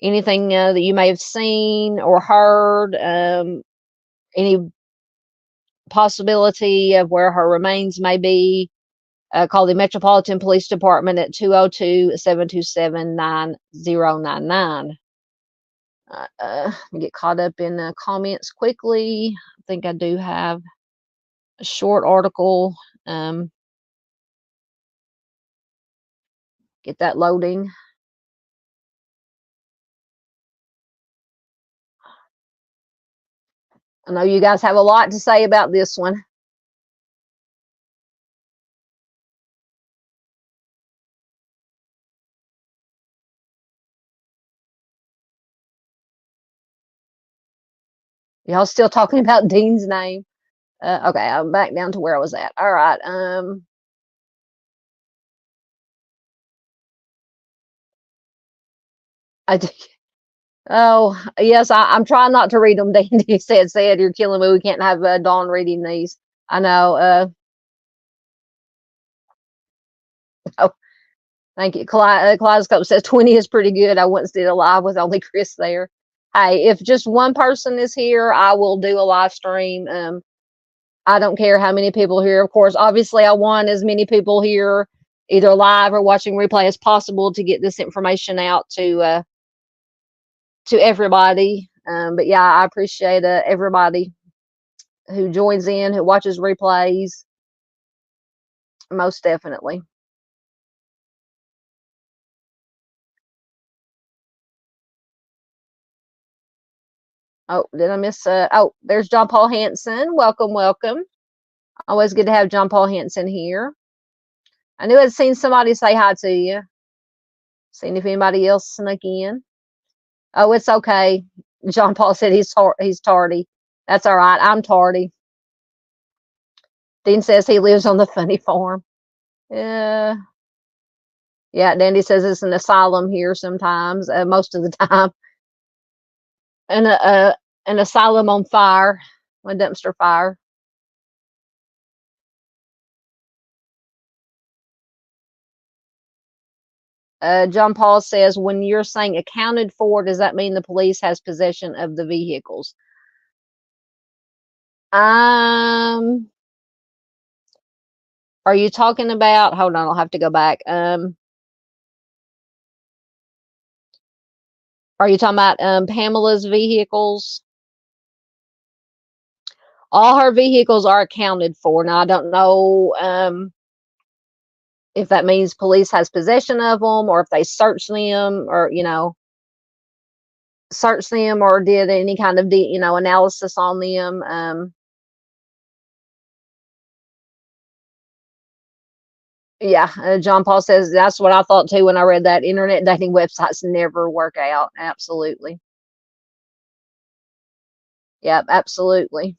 anything that you may have seen or heard, any possibility of where her remains may be, call the Metropolitan Police Department at 202-727-9099. Let me get caught up in the comments quickly. I think I do have a short article. Get that loading. I know you guys have a lot to say about this one. Y'all still talking about Dean's name? Okay, I'm back down to where I was at. All right. Oh, yes, I'm trying not to read them. Dandy said, you're killing me. We can't have Dawn reading these. I know. Oh, thank you. Kaleidoscope says 20 is pretty good. I once did a live with only Chris there. Hey, if just one person is here, I will do a live stream. I don't care how many people here. Of course, obviously, I want as many people here, either live or watching replay, as possible to get this information out to everybody. But yeah, I appreciate everybody who joins in, who watches replays. Most definitely. Oh, did I miss? Oh, there's John Paul Hansen. Welcome, welcome. Always good to have John Paul Hansen here. I knew I'd seen somebody say hi to you. Seen if anybody else snuck in. Oh, it's okay. John Paul said he's tardy. That's all right. I'm tardy. Dean says he lives on the funny farm. Yeah. Yeah, Dandy says it's an asylum here sometimes, most of the time. And an asylum on fire, a dumpster fire. John Paul says, when you're saying accounted for, does that mean the police has possession of the vehicles? Are you talking about, hold on, I'll have to go back. Are you talking about Pamela's vehicles? All her vehicles are accounted for. Now, I don't know if that means police has possession of them, or if they search them, or, search them, or did any kind of, analysis on them. Yeah, John Paul says that's what I thought too when I read that. Internet dating websites never work out. Absolutely. Yeah, absolutely.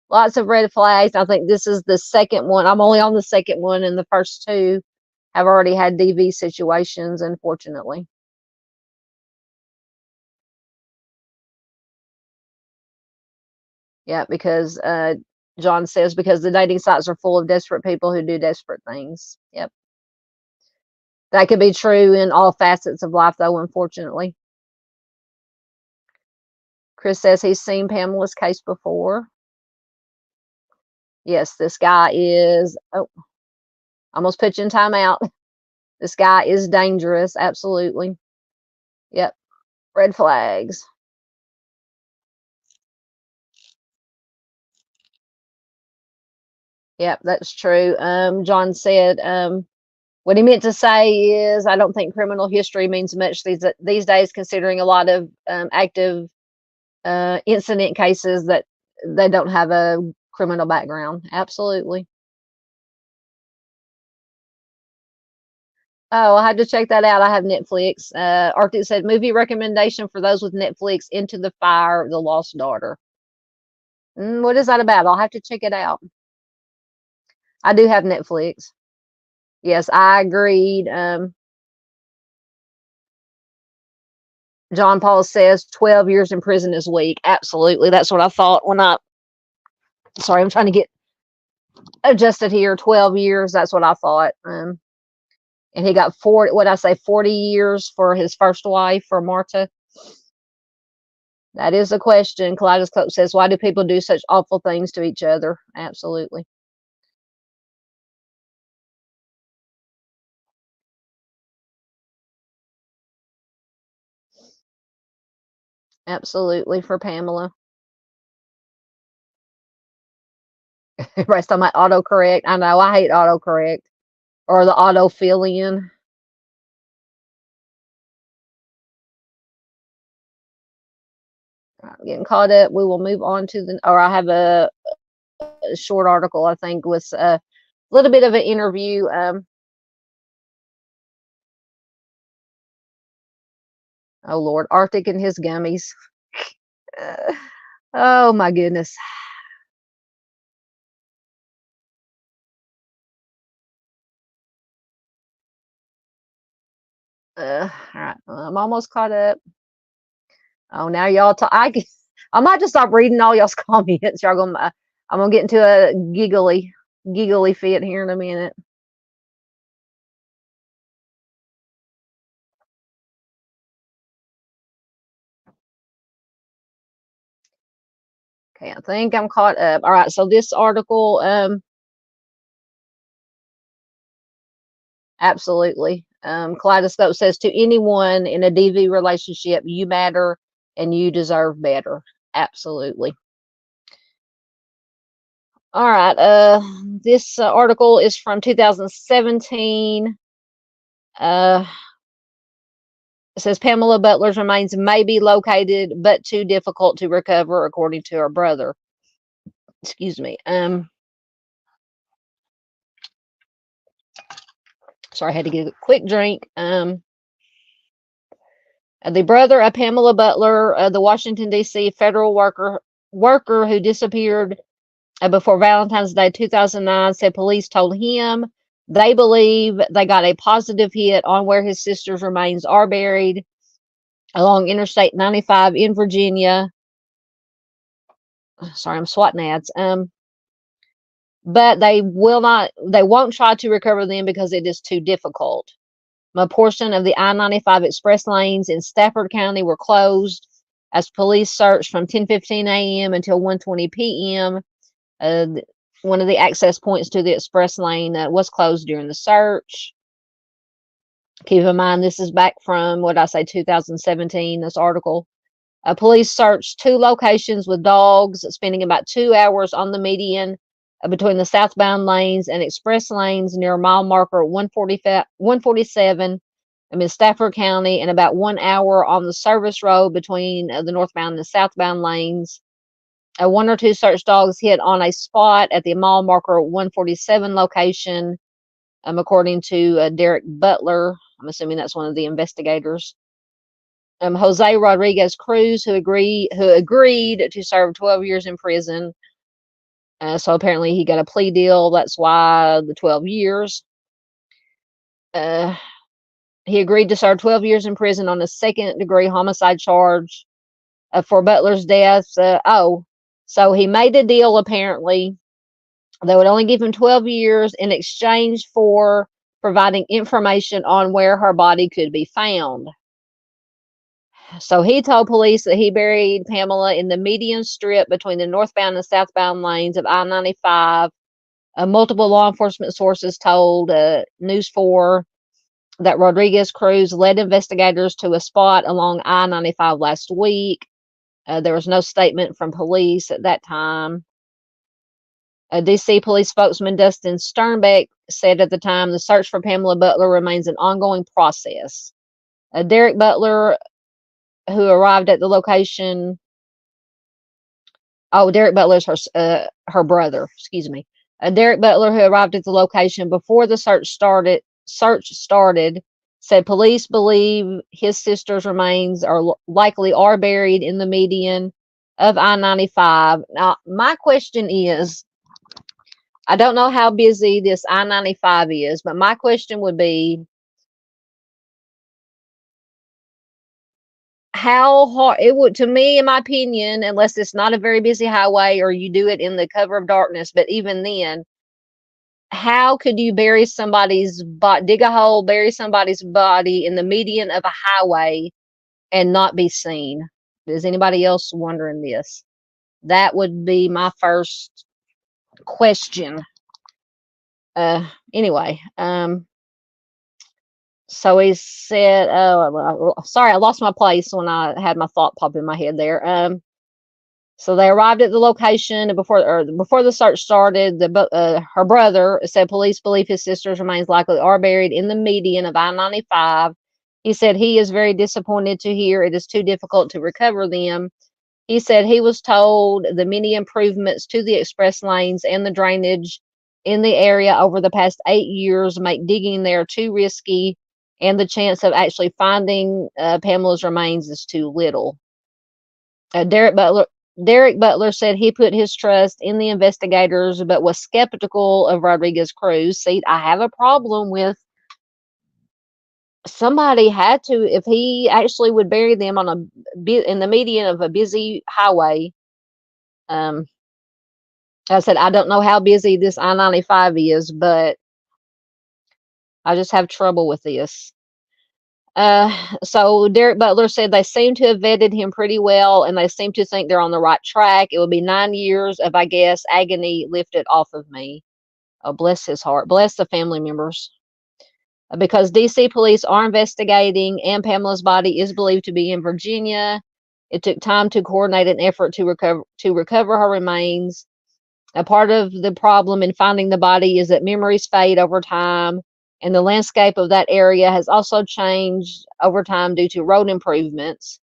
Lots of red flags. I think this is the second one. I'm only on the second one, and the first two have already had DV situations, unfortunately. Yeah, because John says because the dating sites are full of desperate people who do desperate things. Yep. That could be true in all facets of life, though, unfortunately. Chris says he's seen Pamela's case before. Yes, this guy is, oh, almost put you in timeout. This guy is dangerous, absolutely. Yep, red flags. Yep, that's true. John said, what he meant to say is, I don't think criminal history means much these days, considering a lot of active incident cases that they don't have a criminal background. Absolutely. Oh, I had to check that out. I have Netflix. Arctic said movie recommendation for those with Netflix: Into the Fire, The Lost Daughter. What is that about? I'll have to check it out. I do have Netflix. Yes, I agreed. John Paul says 12 years in prison is weak. Absolutely. That's what I thought when sorry, I'm trying to get adjusted here. 12 years. That's what I thought. And he got 40, what I say, 40 years for his first wife, for Marta. That is a question. Kaleidoscope says, why do people do such awful things to each other? Absolutely. Absolutely, for Pamela. Everybody's talking about autocorrect. I know, I hate autocorrect. Or the auto fill in. Right, getting caught up. We will move on to or I have a short article, I think, with a little bit of an interview. Oh Lord, Arctic and his gummies. Oh my goodness. All right, I'm almost caught up. Oh, now y'all talk. I might just stop reading all y'all's comments. Y'all gonna, I'm gonna get into a giggly fit here in a minute. Okay, I think I'm caught up. All right, so this article, absolutely. Kaleidoscope says to anyone in a DV relationship, you matter and you deserve better. Absolutely. All right. This article is from 2017. It says Pamela Butler's remains may be located, but too difficult to recover, according to her brother. Excuse me. Sorry, I had to get a quick drink. The brother of Pamela Butler, the Washington D.C. federal worker who disappeared before Valentine's Day 2009, said police told him they believe they got a positive hit on where his sister's remains are buried along Interstate 95 in Virginia. Sorry, I'm swatting ads. But they won't try to recover them because it is too difficult. A portion of the I-95 express lanes in Stafford County were closed as police searched from 10:15 a.m. until 1:20 p.m. One of the access points to the express lane was closed during the search. Keep in mind, this is back from, what I say, 2017, this article. Police searched 2 locations with dogs, spending about 2 hours on the median between the southbound lanes and express lanes near mile marker 147 in Stafford County, and about 1 hour on the service road between the northbound and the southbound lanes. 1 or 2 search dogs hit on a spot at the mile marker 147 location, according to Derek Butler. I'm assuming that's one of the investigators. Jose Rodriguez Cruz, who agreed to serve 12 years in prison. So apparently he got a plea deal. That's why the 12 years. He agreed to serve 12 years in prison on a second-degree homicide charge for Butler's death. So he made a deal, apparently. They would only give him 12 years in exchange for providing information on where her body could be found. So he told police that he buried Pamela in the median strip between the northbound and southbound lanes of I-95. Multiple law enforcement sources told News 4 that Rodriguez Cruz led investigators to a spot along I-95 last week. There was no statement from police at that time. DC police spokesman Dustin Sternbeck said at the time the search for Pamela Butler remains an ongoing process. Derek Butler, who arrived at the location. Oh, Derek Butler's her brother. Excuse me. Derek Butler, who arrived at the location before the search started, said police believe his sister's remains likely are buried in the median of I-95. Now, my question is, I don't know how busy this I-95 is, but my question would be, how hard it would, to me, in my opinion, unless it's not a very busy highway or you do it in the cover of darkness, but even then, how could you bury somebody's body, dig a hole, bury somebody's body in the median of a highway and not be seen? Is anybody else wondering this? That would be my first question. Anyway, so he said, sorry, I lost my place when I had my thought pop in my head there. So they arrived at the location before the search started. Her brother said police believe his sister's remains likely are buried in the median of I-95. He said he is very disappointed to hear it is too difficult to recover them. He said he was told the many improvements to the express lanes and the drainage in the area over the past 8 years make digging there too risky, and the chance of actually finding Pamela's remains is too little. Derek Butler said he put his trust in the investigators, but was skeptical of Rodriguez Cruz. See, I have a problem with somebody had to, if he actually would bury them in the median of a busy highway. I said, I don't know how busy this I-95 is, but I just have trouble with this. So Derek Butler said they seem to have vetted him pretty well, and they seem to think they're on the right track. It will be 9 years of, I guess, agony lifted off of me. Oh, bless his heart. Bless the family members. Because DC police are investigating, and Pamela's body is believed to be in Virginia. It took time to coordinate an effort to recover her remains. A part of the problem in finding the body is that memories fade over time, and the landscape of that area has also changed over time due to road improvements.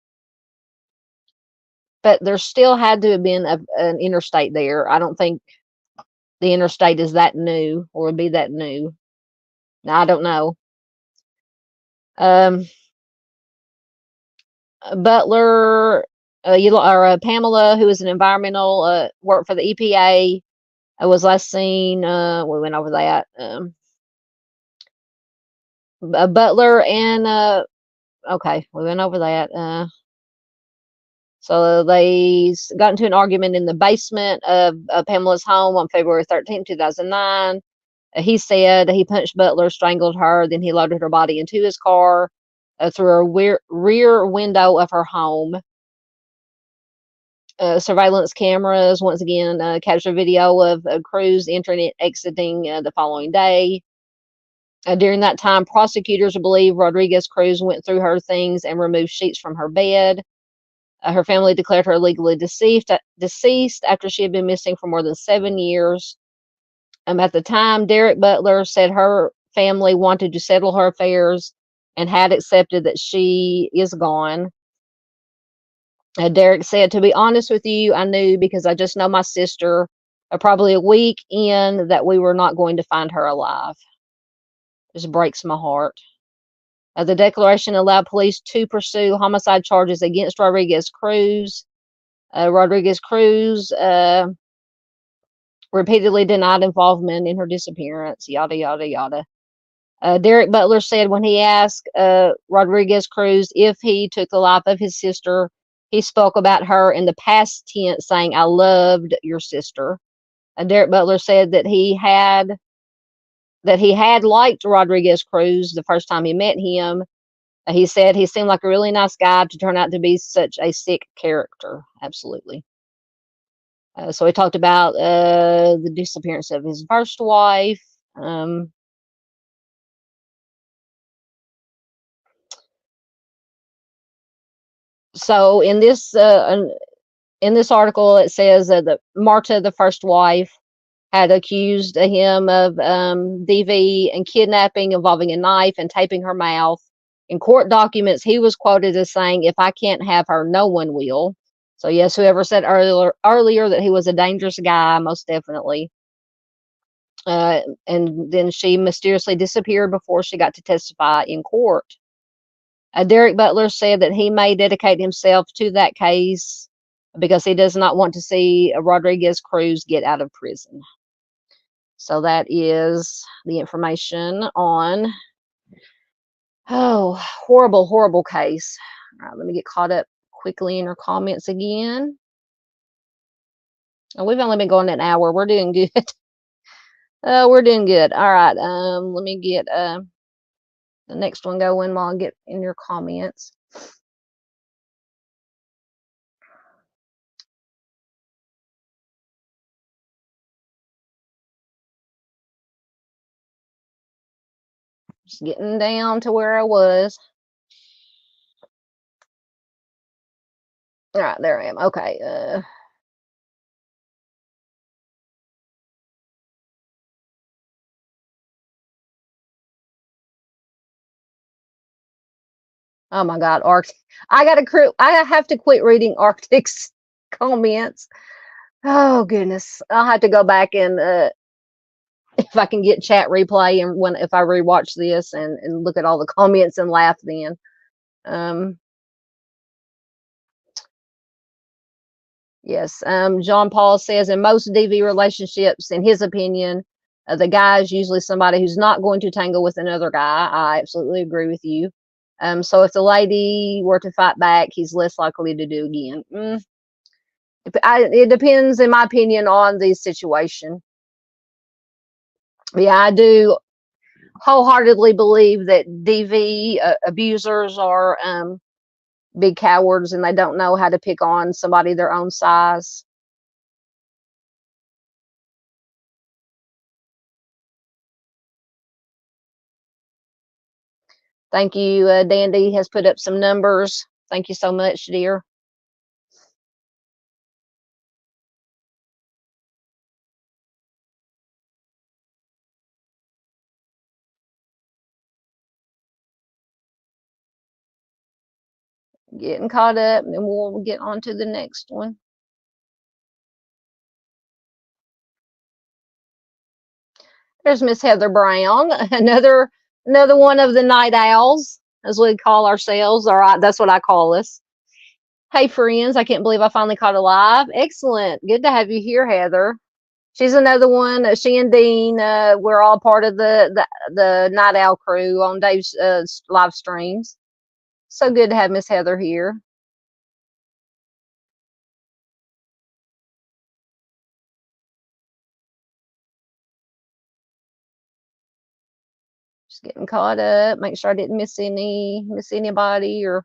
But there still had to have been an interstate there. I don't think the interstate is that new or would be that new. Now, I don't know. Butler, Pamela, who is an environmental, worked for the EPA, was last seen. We went over that. Butler and okay, we went over that. So they got into an argument in the basement of Pamela's home on February 13, 2009. He said he punched Butler, strangled her, then he loaded her body into his car through a rear window of her home. Surveillance cameras once again captured video of Cruz entering and exiting the following day. During that time, prosecutors believe Rodriguez Cruz went through her things and removed sheets from her bed. Her family declared her legally deceased after she had been missing for more than 7 years. At the time, Derek Butler said her family wanted to settle her affairs and had accepted that she is gone. Derek said, to be honest with you, I knew because I just know my sister, probably a week in, that we were not going to find her alive. Just breaks my heart. The declaration allowed police to pursue homicide charges against Rodriguez Cruz. Rodriguez Cruz repeatedly denied involvement in her disappearance, yada, yada, yada. Derek Butler said when he asked Rodriguez Cruz if he took the life of his sister, he spoke about her in the past tense, saying, I loved your sister. Derek Butler said that he had liked Rodriguez Cruz the first time he met him. He said he seemed like a really nice guy to turn out to be such a sick character. Absolutely. So he talked about the disappearance of his first wife. So in this article, it says that Marta, the first wife, had accused him of DV and kidnapping involving a knife and taping her mouth. In court documents, he was quoted as saying, "If I can't have her, no one will." So yes, whoever said earlier that he was a dangerous guy, most definitely. And then she mysteriously disappeared before she got to testify in court. Derek Butler said that he may dedicate himself to that case because he does not want to see Rodriguez Cruz get out of prison. So that is the information on, horrible, horrible case. All right, let me get caught up quickly in her comments again. Oh, we've only been going an hour. We're doing good. We're doing good. All right. Let me get the next one going while I get in your comments. Just getting down to where I was. All right, there I am. Okay. Oh my God, Arctic. I have to quit reading Arctic's comments. Oh goodness. I'll have to go back and if I can get chat replay and if I rewatch this and look at all the comments and laugh then. Yes. John Paul says in most DV relationships, in his opinion, the guy is usually somebody who's not going to tangle with another guy. I absolutely agree with you. So if the lady were to fight back, he's less likely to do again. It depends, in my opinion, on the situation. Yeah, I do wholeheartedly believe that DV abusers are big cowards and they don't know how to pick on somebody their own size. Thank you. Dandy has put up some numbers. Thank you so much, dear. Getting caught up, and we'll get on to the next one. There's Miss Heather Brown, another one of the night owls, as we call ourselves. All right, that's what I call us. Hey, friends, I can't believe I finally caught a live. Excellent. Good to have you here, Heather. She's another one. She and Dean, we're all part of the Night Owl crew on Dave's live streams. So good to have Miss Heather here. Just getting caught up. Make sure I didn't miss anybody or.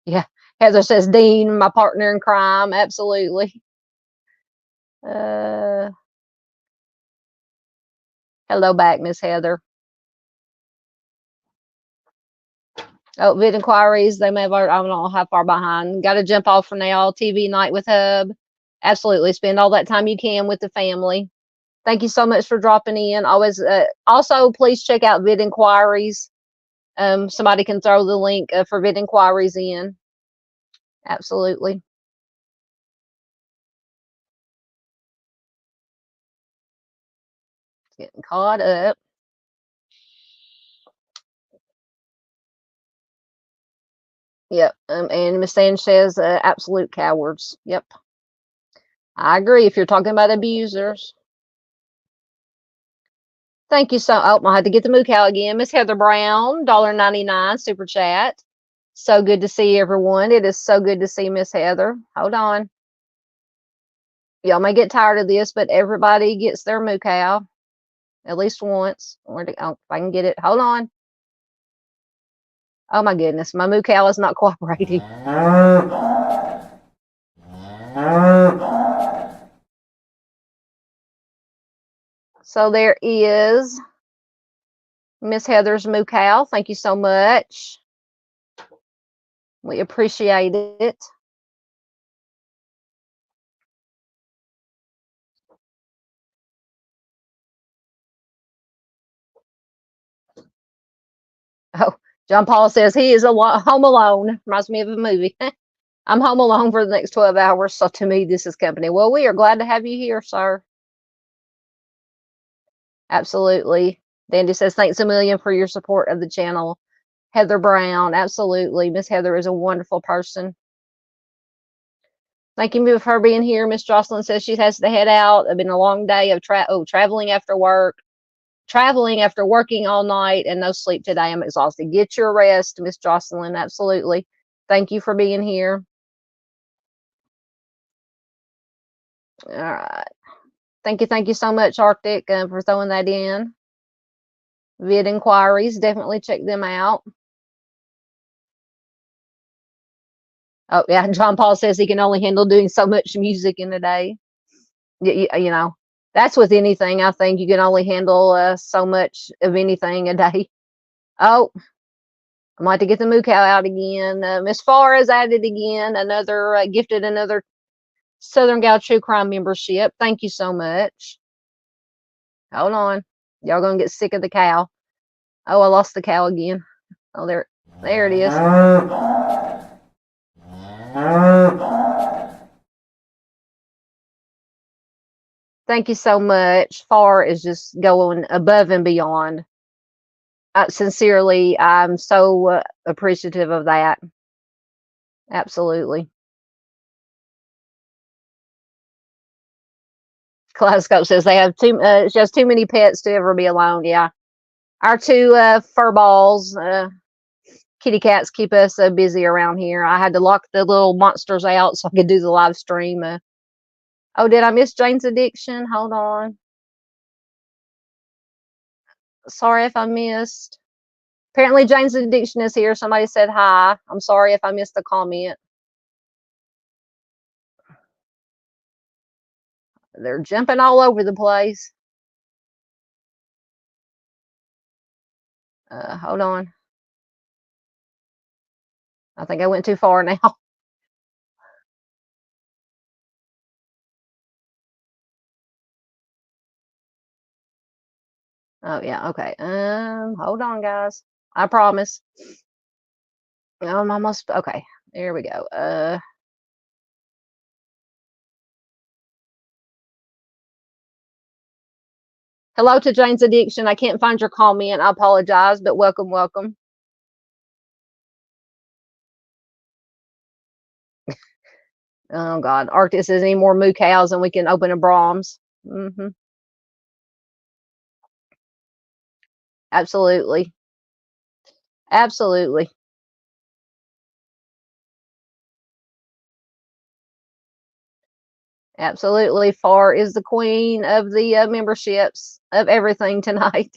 Yeah, Heather says Dean, my partner in crime. Absolutely. Uh, hello back, Miss Heather. Oh, vid inquiries. They may have. I don't know how far behind. Got to jump off for now. TV night with Hub. Absolutely. Spend all that time you can with the family. Thank you so much for dropping in. Always. Also, please check out vid inquiries. Somebody can throw the link for vid inquiries in. Absolutely. Getting caught up. Yep. And Miss Sanchez, absolute cowards. Yep. I agree. If you're talking about abusers. Thank you so. Oh, I had to get the moo cow again. Miss Heather Brown, $1.99 super chat. So good to see everyone. It is so good to see Miss Heather. Hold on. Y'all may get tired of this, but everybody gets their moo cow at least once. Oh, if I can get it. Hold on. Oh my goodness, my moo cow is not cooperating. So there is Miss Heather's moo cow. Thank you so much. We appreciate it. Oh, John Paul says he is home alone. Reminds me of a movie. I'm home alone for the next 12 hours. So to me, this is company. Well, we are glad to have you here, sir. Absolutely. Dandy says, thanks a million for your support of the channel. Heather Brown, absolutely. Miss Heather is a wonderful person. Thank you for being here. Miss Jocelyn says she has to head out. It's been a long day of traveling after work, traveling after working all night, and no sleep today. I'm exhausted. Get your rest, Miss Jocelyn. Absolutely. Thank you for being here. All right. Thank you so much, Arctic, for throwing that in. Vid inquiries, definitely check them out. Oh yeah, John Paul says he can only handle doing so much music in a day. You know, that's with anything. I think you can only handle so much of anything a day. Oh, I might have to get the moo cow out again. Miss Farr is added again. Another gifted another Southern Gal True Crime membership. Thank you so much. Hold on, y'all gonna get sick of the cow. Oh, I lost the cow again. Oh, there it is. Thank you so much. Far is just going above and beyond. Sincerely, I'm so appreciative of that. Absolutely. Kaleidoscope says they have just too many pets to ever be alone. Yeah. Our two fur balls, kitty cats keep us busy around here. I had to lock the little monsters out so I could do the live stream. Oh, did I miss Jane's addiction? Hold on. Sorry if I missed. Apparently Jane's addiction is here. Somebody said hi. I'm sorry if I missed the comment. They're jumping all over the place. Hold on. I think I went too far now. Oh yeah, okay. Hold on, guys. I promise. I'm almost okay. There we go. Hello to Jane's addiction. I can't find your comment. I apologize, but welcome, welcome. Oh God, Arctic says any more moo cows and we can open a Brahms. Absolutely, absolutely. Absolutely. Far is the queen of the memberships of everything tonight.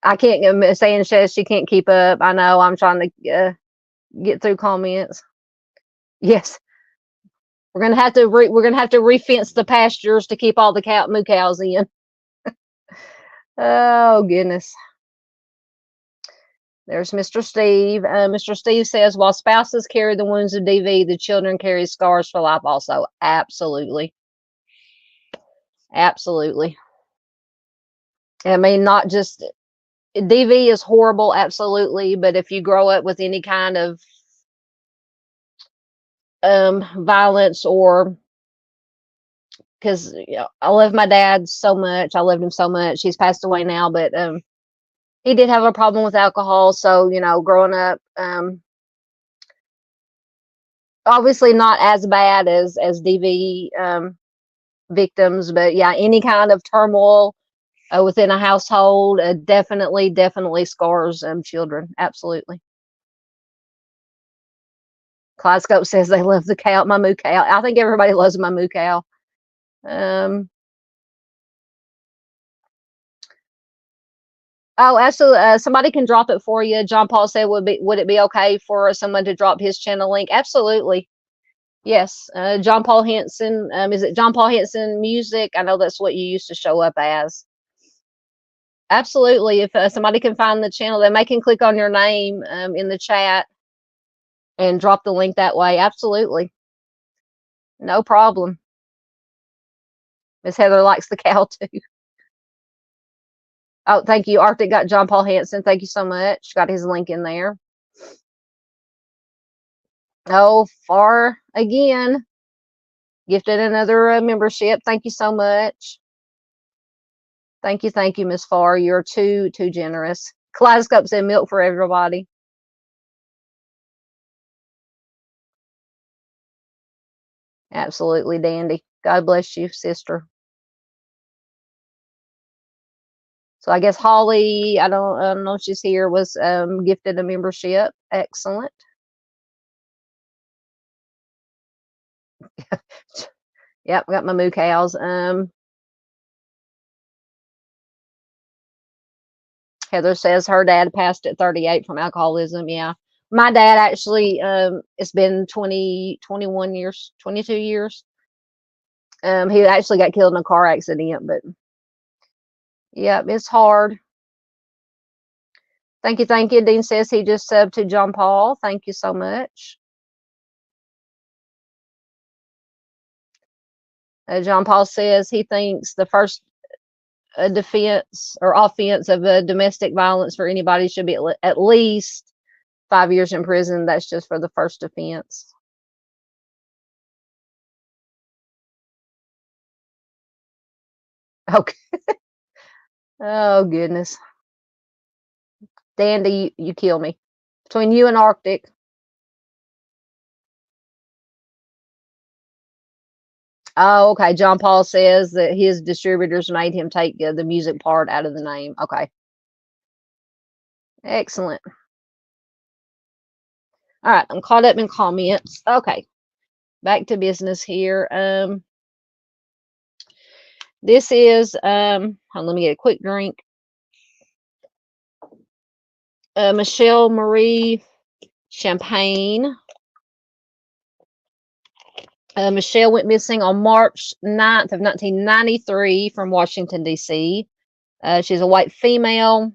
I can't saying she can't keep up. I know I'm trying to get through comments. Yes, we're gonna have to refence the pastures to keep all the moo cows in. Oh goodness. There's Mr. Steve. Mr. Steve says, while spouses carry the wounds of DV, the children carry scars for life also. Absolutely. Absolutely. I mean, not just DV is horrible, absolutely, but if you grow up with any kind of violence or because I love my dad so much. I loved him so much. He's passed away now, but he did have a problem with alcohol. So, growing up, obviously not as bad as DV victims, but yeah, any kind of turmoil within a household definitely scars children. Absolutely. Kaleidoscope says they love the cow, my moo cow. I think everybody loves my moo cow. Oh, absolutely. Somebody can drop it for you. John Paul said, would it be okay for someone to drop his channel link? Absolutely. Yes. John Paul Henson. Is it John Paul Henson Music? I know that's what you used to show up as. Absolutely. If somebody can find the channel, then they can click on your name in the chat and drop the link that way. Absolutely. No problem. Miss Heather likes the cow too. Oh, thank you. Arctic got John Paul Henson. Thank you so much. Got his link in there. Oh, Far again. Gifted another membership. Thank you so much. Thank you, Miss Far. You're too generous. Kaleidoscope said milk for everybody. Absolutely dandy. God bless you, sister. So I guess Holly, I don't know if she's here, was gifted a membership. Excellent. Yep, got my moo cows. Heather says her dad passed at 38 from alcoholism. Yeah. My dad actually, it's been 21 years, 22 years. He actually got killed in a car accident, but yeah, it's hard. Thank you. Dean says he just subbed to John Paul. Thank you so much. John Paul says he thinks the first defense or offense of domestic violence for anybody should be at least 5 years in prison. That's just for the first offense. Okay. Oh, goodness. Dandy, you kill me. Between you and Arctic. Oh, okay. John Paul says that his distributors made him take the music part out of the name. Okay. Excellent. All right. I'm caught up in comments. Okay. Back to business here. This is, let me get a quick drink. Michelle Marie Champagne. Michelle went missing on March 9th of 1993 from Washington, D.C. She's a white female,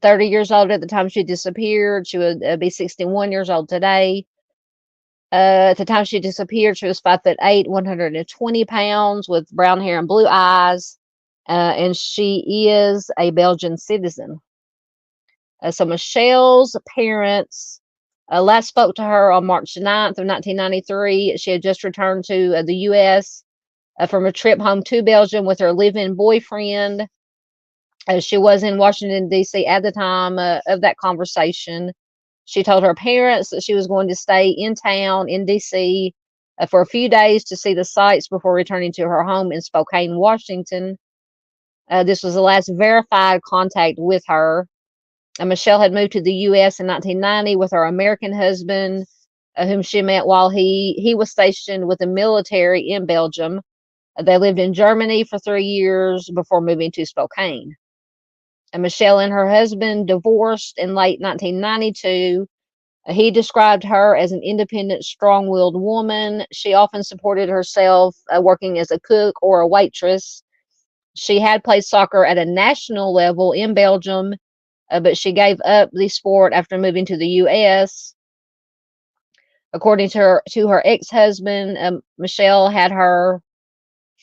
30 years old at the time she disappeared. She would be 61 years old today. At the time she disappeared, she was 5'8", 120 pounds, with brown hair and blue eyes, and she is a Belgian citizen. So Michelle's parents last spoke to her on March 9th of 1993. She had just returned to the U.S. From a trip home to Belgium with her live-in boyfriend. She was in Washington, D.C. at the time of that conversation. She told her parents that she was going to stay in town in D.C. For a few days to see the sights before returning to her home in Spokane, Washington. This was the last verified contact with her. Michelle had moved to the U.S. in 1990 with her American husband, whom she met while he was stationed with the military in Belgium. They lived in Germany for 3 years before moving to Spokane. Michelle and her husband divorced in late 1992. He described her as an independent, strong-willed woman. She often supported herself working as a cook or a waitress. She had played soccer at a national level in Belgium, but she gave up the sport after moving to the U.S. According to her ex-husband, Michelle had her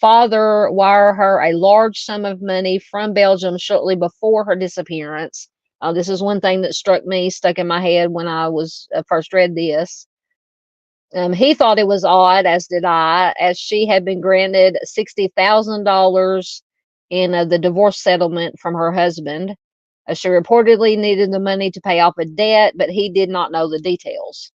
father wire her a large sum of money from Belgium shortly before her disappearance. This is one thing that stuck in my head when I was first read this. He thought it was odd, as did I, as she had been granted $60,000 in the divorce settlement from her husband. She reportedly needed the money to pay off a debt, but he did not know the details.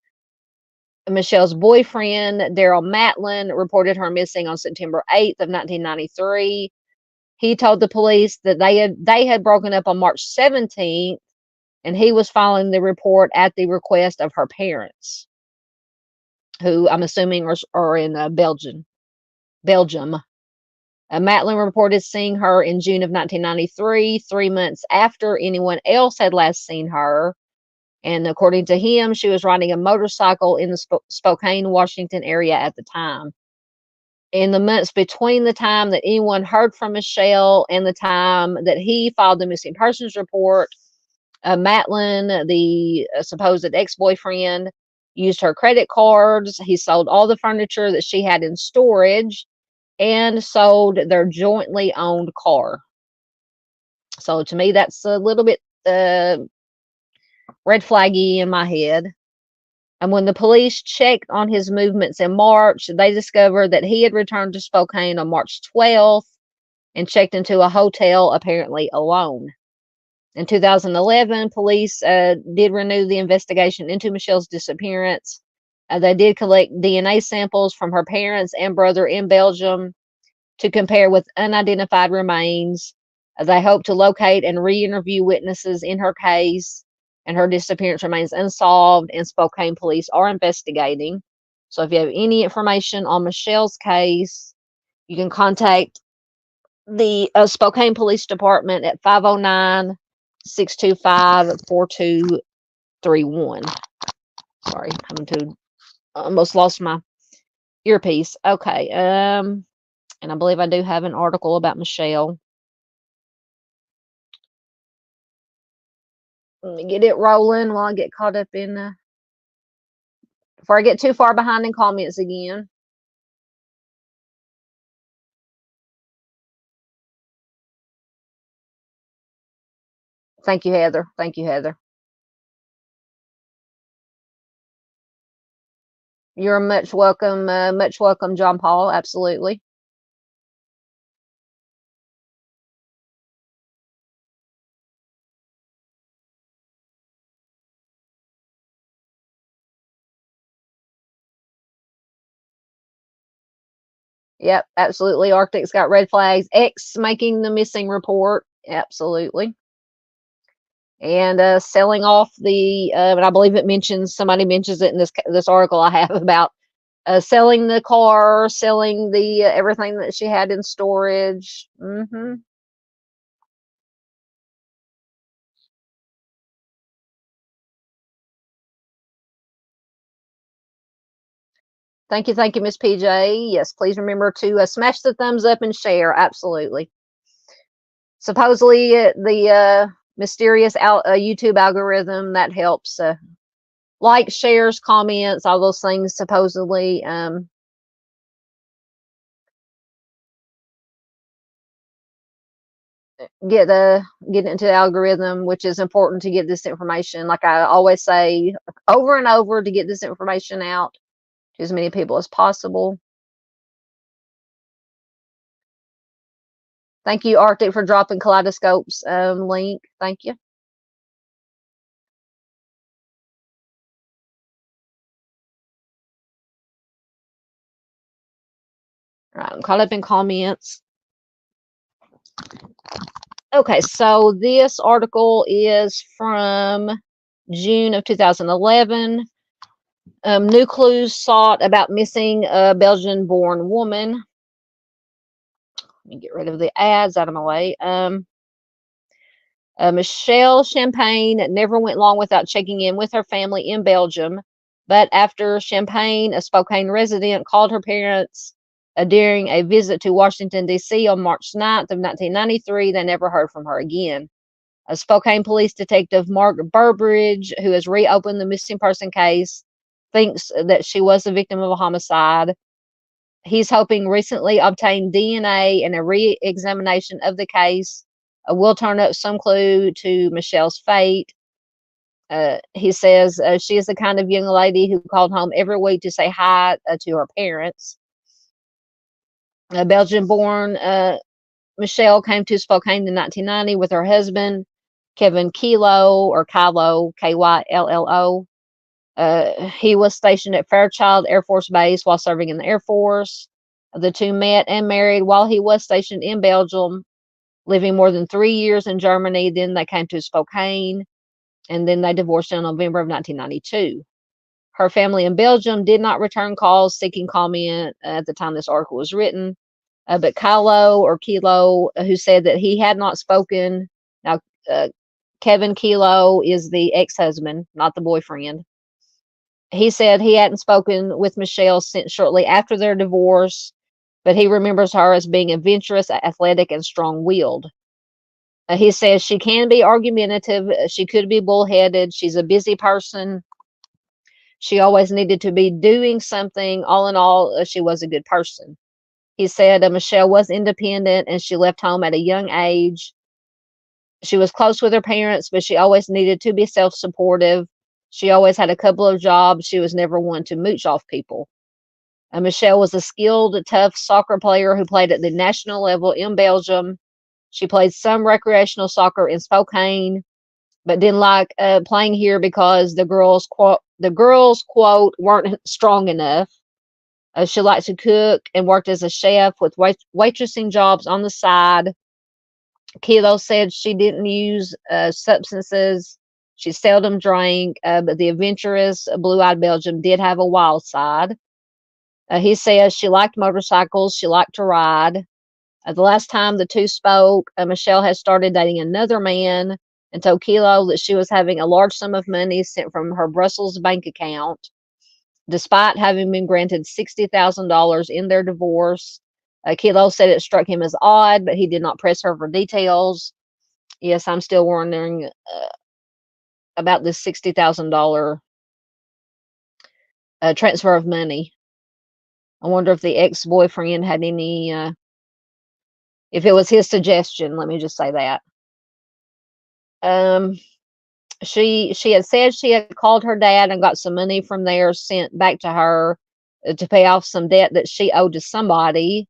Michelle's boyfriend, Daryl Matlin, reported her missing on September 8th of 1993. He told the police that they had broken up on March 17th, and he was filing the report at the request of her parents, who I'm assuming are in Belgium. Matlin reported seeing her in June of 1993, 3 months after anyone else had last seen her. And according to him, she was riding a motorcycle in the Spokane, Washington area at the time. In the months between the time that anyone heard from Michelle and the time that he filed the missing persons report, Matlin, the supposed ex-boyfriend, used her credit cards. He sold all the furniture that she had in storage and sold their jointly owned car. So to me, that's a little bit red flaggy in my head. And when the police checked on his movements in March, they discovered that he had returned to Spokane on March 12th and checked into a hotel, apparently alone. In 2011, police did renew the investigation into Michelle's disappearance. They did collect DNA samples from her parents and brother in Belgium to compare with unidentified remains. They hope to locate and re-interview witnesses in her case, and her disappearance remains unsolved, and Spokane police are investigating. So if you have any information on Michelle's case, you can contact the Spokane Police Department at 509-625-4231. Sorry, almost lost my earpiece. Okay, and I believe I do have an article about Michelle. Let me get it rolling while I get caught up in, before I get too far behind in comments again. Thank you, Heather. Thank you, Heather. You're much welcome, John Paul. Absolutely. Yep, absolutely. Arctic's got red flags. X making the missing report. Absolutely. And selling off the, and I believe somebody mentions it in this article I have about selling the car, selling the everything that she had in storage. Thank you, Miss PJ. Yes, please remember to smash the thumbs up and share. Absolutely. Supposedly, the mysterious YouTube algorithm that helps like, shares, comments, all those things. Supposedly, get into the algorithm, which is important to get this information. Like I always say, over and over, to get this information out to as many people as possible. Thank you, Arctic, for dropping Kaleidoscope's link. Thank you. All right, I'm caught up in comments. Okay, so this article is from June of 2011. New clues sought about missing a Belgian-born woman. Let me get rid of the ads out of my way. Michaelle Champagne never went long without checking in with her family in Belgium, but after Champagne, a Spokane resident, called her parents during a visit to Washington, D.C. on March 9th of 1993, they never heard from her again. A Spokane police detective, Mark Burbridge, who has reopened the missing person case, thinks that she was the victim of a homicide. He's hoping recently obtained DNA and a re-examination of the case will turn up some clue to Michelle's fate. He says she is the kind of young lady who called home every week to say hi to her parents. Belgian-born Michelle came to Spokane in 1990 with her husband, Kevin Kilo, or Kylo, Kyllo. He was stationed at Fairchild Air Force Base while serving in the Air Force. The two met and married while he was stationed in Belgium, living more than 3 years in Germany. Then they came to Spokane, and then they divorced in November of 1992. Her family in Belgium did not return calls seeking comment at the time this article was written. But Kylo, or Kilo, who said that he had not spoken. Now, Kevin Kilo is the ex-husband, not the boyfriend. He said he hadn't spoken with Michelle since shortly after their divorce, but he remembers her as being adventurous, athletic, and strong-willed. He says she can be argumentative. She could be bullheaded. She's a busy person. She always needed to be doing something. All in all, she was a good person. He said Michelle was independent and she left home at a young age. She was close with her parents, but she always needed to be self-supportive. She always had a couple of jobs. She was never one to mooch off people. Michelle was a skilled, tough soccer player who played at the national level in Belgium. She played some recreational soccer in Spokane, but didn't like playing here because the girls quote weren't strong enough. She liked to cook and worked as a chef with waitressing jobs on the side. Kilo said she didn't use substances. She seldom drank, but the adventurous, blue-eyed Belgium did have a wild side. He says she liked motorcycles. She liked to ride. The last time the two spoke, Michelle had started dating another man and told Kilo that she was having a large sum of money sent from her Brussels bank account. Despite having been granted $60,000 in their divorce, Kilo said it struck him as odd, but he did not press her for details. Yes, I'm still wondering about this $60,000 transfer of money. I wonder if the ex-boyfriend had any, if it was his suggestion. Let me just say that. She had said she had called her dad and got some money from there sent back to her to pay off some debt that she owed to somebody.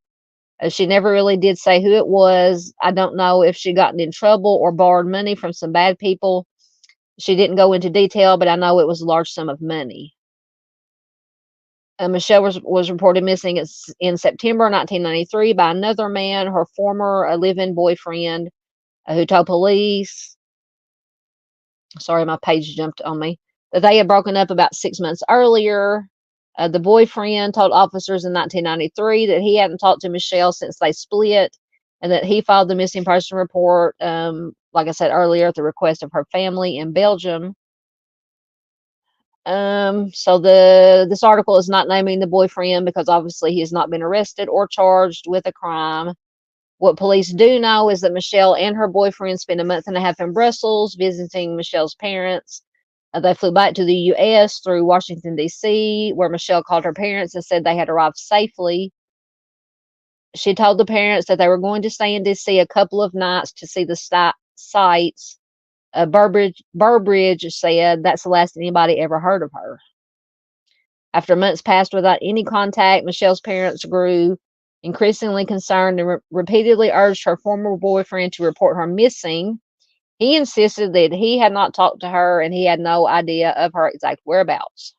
She never really did say who it was. I don't know if she got in trouble or borrowed money from some bad people. She didn't go into detail, but I know it was a large sum of money. Michelle was reported missing in September 1993 by another man, her former live-in boyfriend, who told police. Sorry, my page jumped on me. That they had broken up about 6 months earlier. The boyfriend told officers in 1993 that he hadn't talked to Michelle since they split, and that he filed the missing person report, like I said earlier, at the request of her family in Belgium. So this article is not naming the boyfriend because obviously he has not been arrested or charged with a crime. What police do know is that Michelle and her boyfriend spent a month and a half in Brussels visiting Michelle's parents. They flew back to the U.S. through Washington, D.C., where Michelle called her parents and said they had arrived safely. She told the parents that they were going to stay in D.C. a couple of nights to see the sights. Burbridge said that's the last anybody ever heard of her. After months passed without any contact, Michelle's parents grew increasingly concerned and repeatedly urged her former boyfriend to report her missing. He insisted that he had not talked to her and he had no idea of her exact whereabouts.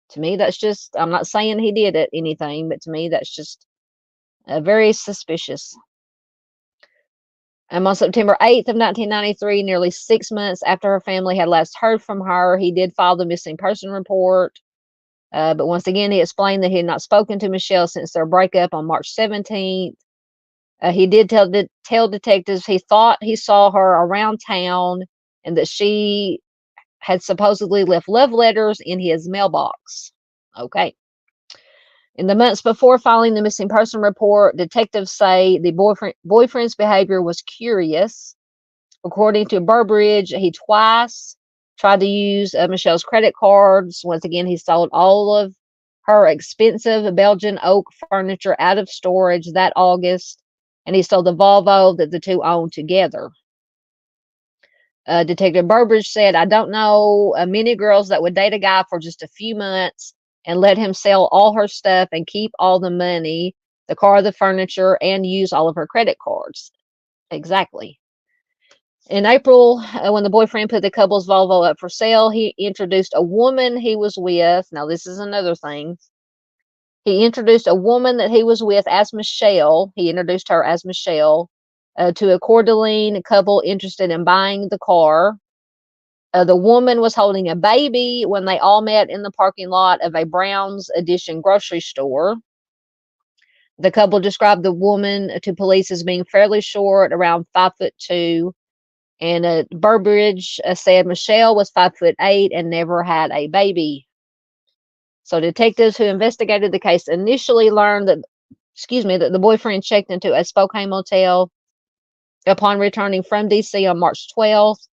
To me, that's just, I'm not saying he did anything, but to me, that's just very suspicious. On September 8th of 1993, nearly 6 months after her family had last heard from her, he did file the missing person report. But once again, he explained that he had not spoken to Michelle since their breakup on March 17th. He did tell detectives he thought he saw her around town and that she had supposedly left love letters in his mailbox. Okay. In the months before filing the missing person report, detectives say the boyfriend's behavior was curious. According to Burbridge, he twice tried to use Michelle's credit cards. Once again, he sold all of her expensive Belgian oak furniture out of storage that August, and he sold the Volvo that the two owned together. Detective Burbridge said, I don't know many girls that would date a guy for just a few months and let him sell all her stuff and keep all the money, the car, the furniture, and use all of her credit cards. Exactly. In April, when the boyfriend put the couple's Volvo up for sale, he introduced a woman he was with. Now, this is another thing. He introduced a woman that he was with as Michelle. He introduced her as Michelle to a Coeur d'Alene couple interested in buying the car. The woman was holding a baby when they all met in the parking lot of a Brown's Edition grocery store. The couple described the woman to police as being fairly short, around 5'2", and Burbridge said Michelle was 5'8" and never had a baby. So detectives who investigated the case initially learned that, that the boyfriend checked into a Spokane motel upon returning from DC on March 12th.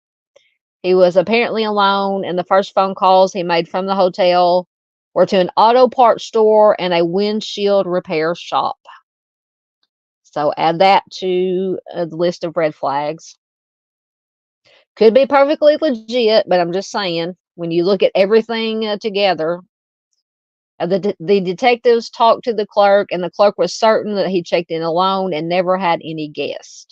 He was apparently alone, and the first phone calls he made from the hotel were to an auto parts store and a windshield repair shop. So add that to the list of red flags. Could be perfectly legit, but I'm just saying, when you look at everything together, the detectives talked to the clerk, and the clerk was certain that he checked in alone and never had any guests.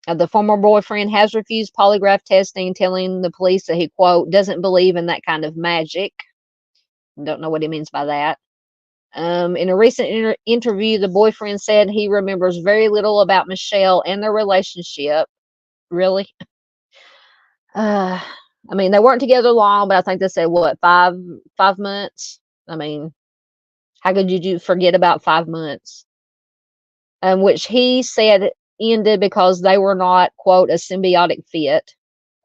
The former boyfriend has refused polygraph testing, telling the police that he, quote, doesn't believe in that kind of magic. Don't know what he means by that. In a recent interview, the boyfriend said he remembers very little about Michelle and their relationship. Really? I mean, they weren't together long, but I think they said, what, 5 months? I mean, how could you forget about 5 months? Which he said ended because they were not, quote, a symbiotic fit.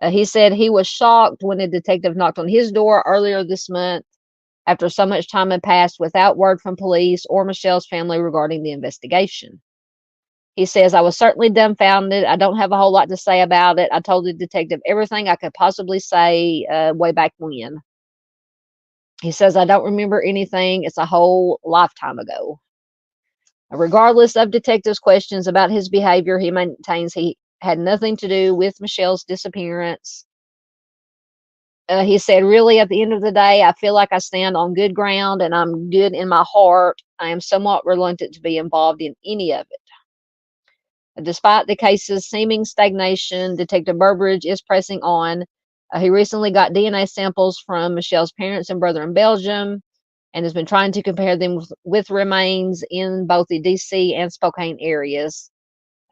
He said he was shocked when a detective knocked on his door earlier this month after so much time had passed without word from police or Michelle's family regarding the investigation. He says, I was certainly dumbfounded. I don't have a whole lot to say about it. I told the detective everything I could possibly say way back when. He says, I don't remember anything. It's a whole lifetime ago. Regardless of detectives' questions about his behavior, he maintains he had nothing to do with Michelle's disappearance. He said, really, at the end of the day, I feel like I stand on good ground and I'm good in my heart. I am somewhat reluctant to be involved in any of it. Despite the case's seeming stagnation, Detective Burbridge is pressing on. He recently got DNA samples from Michelle's parents and brother in Belgium and has been trying to compare them with remains in both the DC and Spokane areas.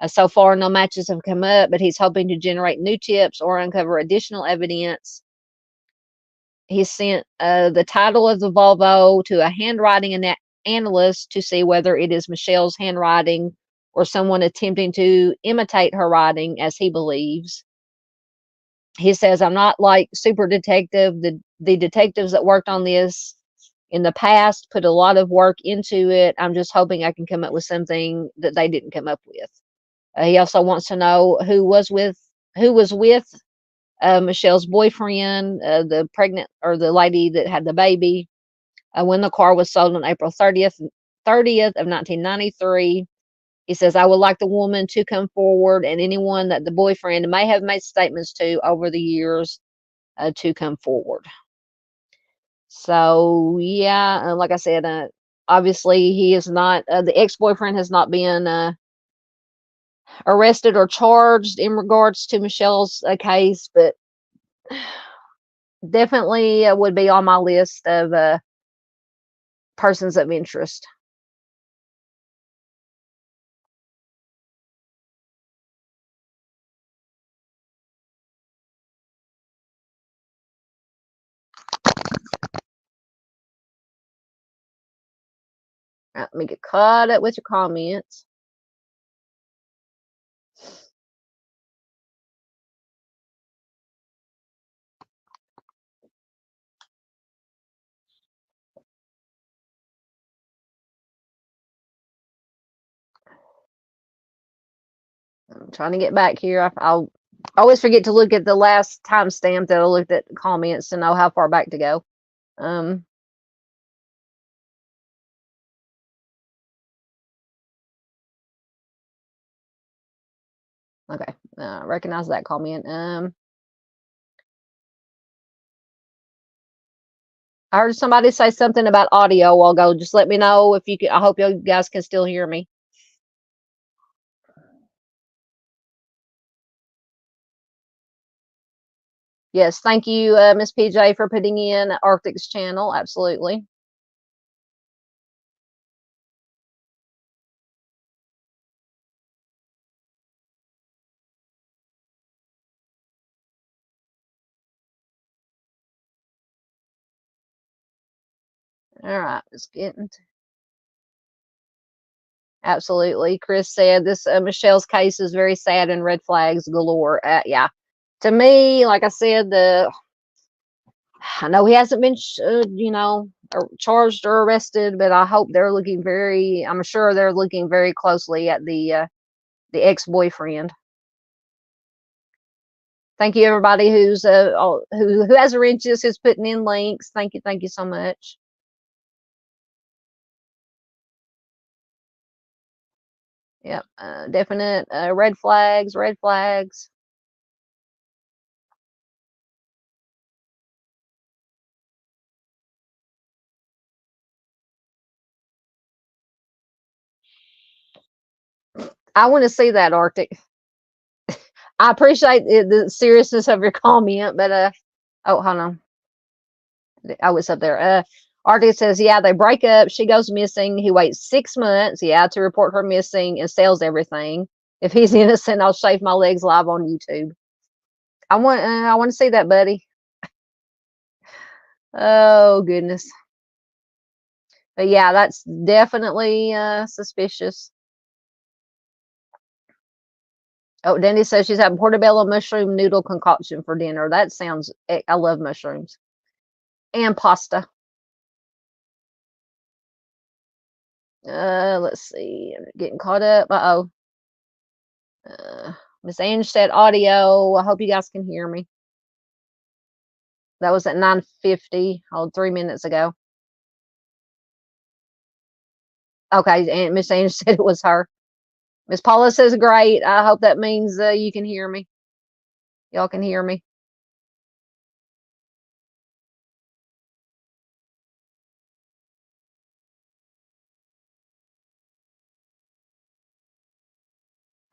So far, no matches have come up, but he's hoping to generate new tips or uncover additional evidence. He sent the title of the Volvo to a handwriting analyst to see whether it is Michelle's handwriting or someone attempting to imitate her writing, as he believes. He says, I'm not like super detective. The detectives that worked on this in the past put a lot of work into it. I'm just hoping I can come up with something that they didn't come up with. He also wants to know who was with Michelle's boyfriend, the pregnant or the lady that had the baby, when the car was sold on April 30th of 1993. He says, I would like the woman to come forward and anyone that the boyfriend may have made statements to over the years to come forward. So, yeah, like I said, obviously he is not, the ex-boyfriend has not been arrested or charged in regards to Michelle's case, but definitely would be on my list of persons of interest. Let me get caught up with your comments. I'm trying to get back here. I'll always forget to look at the last timestamp that I looked at comments to know how far back to go. Okay. Recognize that comment. I heard somebody say something about audio a while ago. Just let me know if you can. I hope you guys can still hear me. Yes, thank you, Miss PJ, for putting in Arctic's channel. Absolutely. All right, let's get into. Absolutely. Chris said this Michelle's case is very sad and red flags galore. Yeah. To me, like I said, I know he hasn't been, charged or arrested, but I hope they're looking very. I'm sure they're looking very closely at the ex-boyfriend. Thank you, everybody who has wrenches, who's putting in links. Thank you so much. Yep, definite red flags, red flags. I want to see that, Arctic. I appreciate the seriousness of your comment, but oh, hold on. Oh, it's up there. Arctic says, yeah, they break up. She goes missing. He waits 6 months, yeah, to report her missing and sells everything. If he's innocent, I'll shave my legs live on YouTube. I want to see that, buddy. Oh goodness. But yeah, that's definitely suspicious. Oh, Danny says she's having portobello mushroom noodle concoction for dinner. That sounds. I love mushrooms and pasta. Let's see. I'm getting caught up. Uh-oh. Miss Ange said audio. I hope you guys can hear me. That was at 9:50. 3 minutes ago. Okay, and Miss Ange said it was her. Miss Paula says great. I hope that means you can hear me. Y'all can hear me.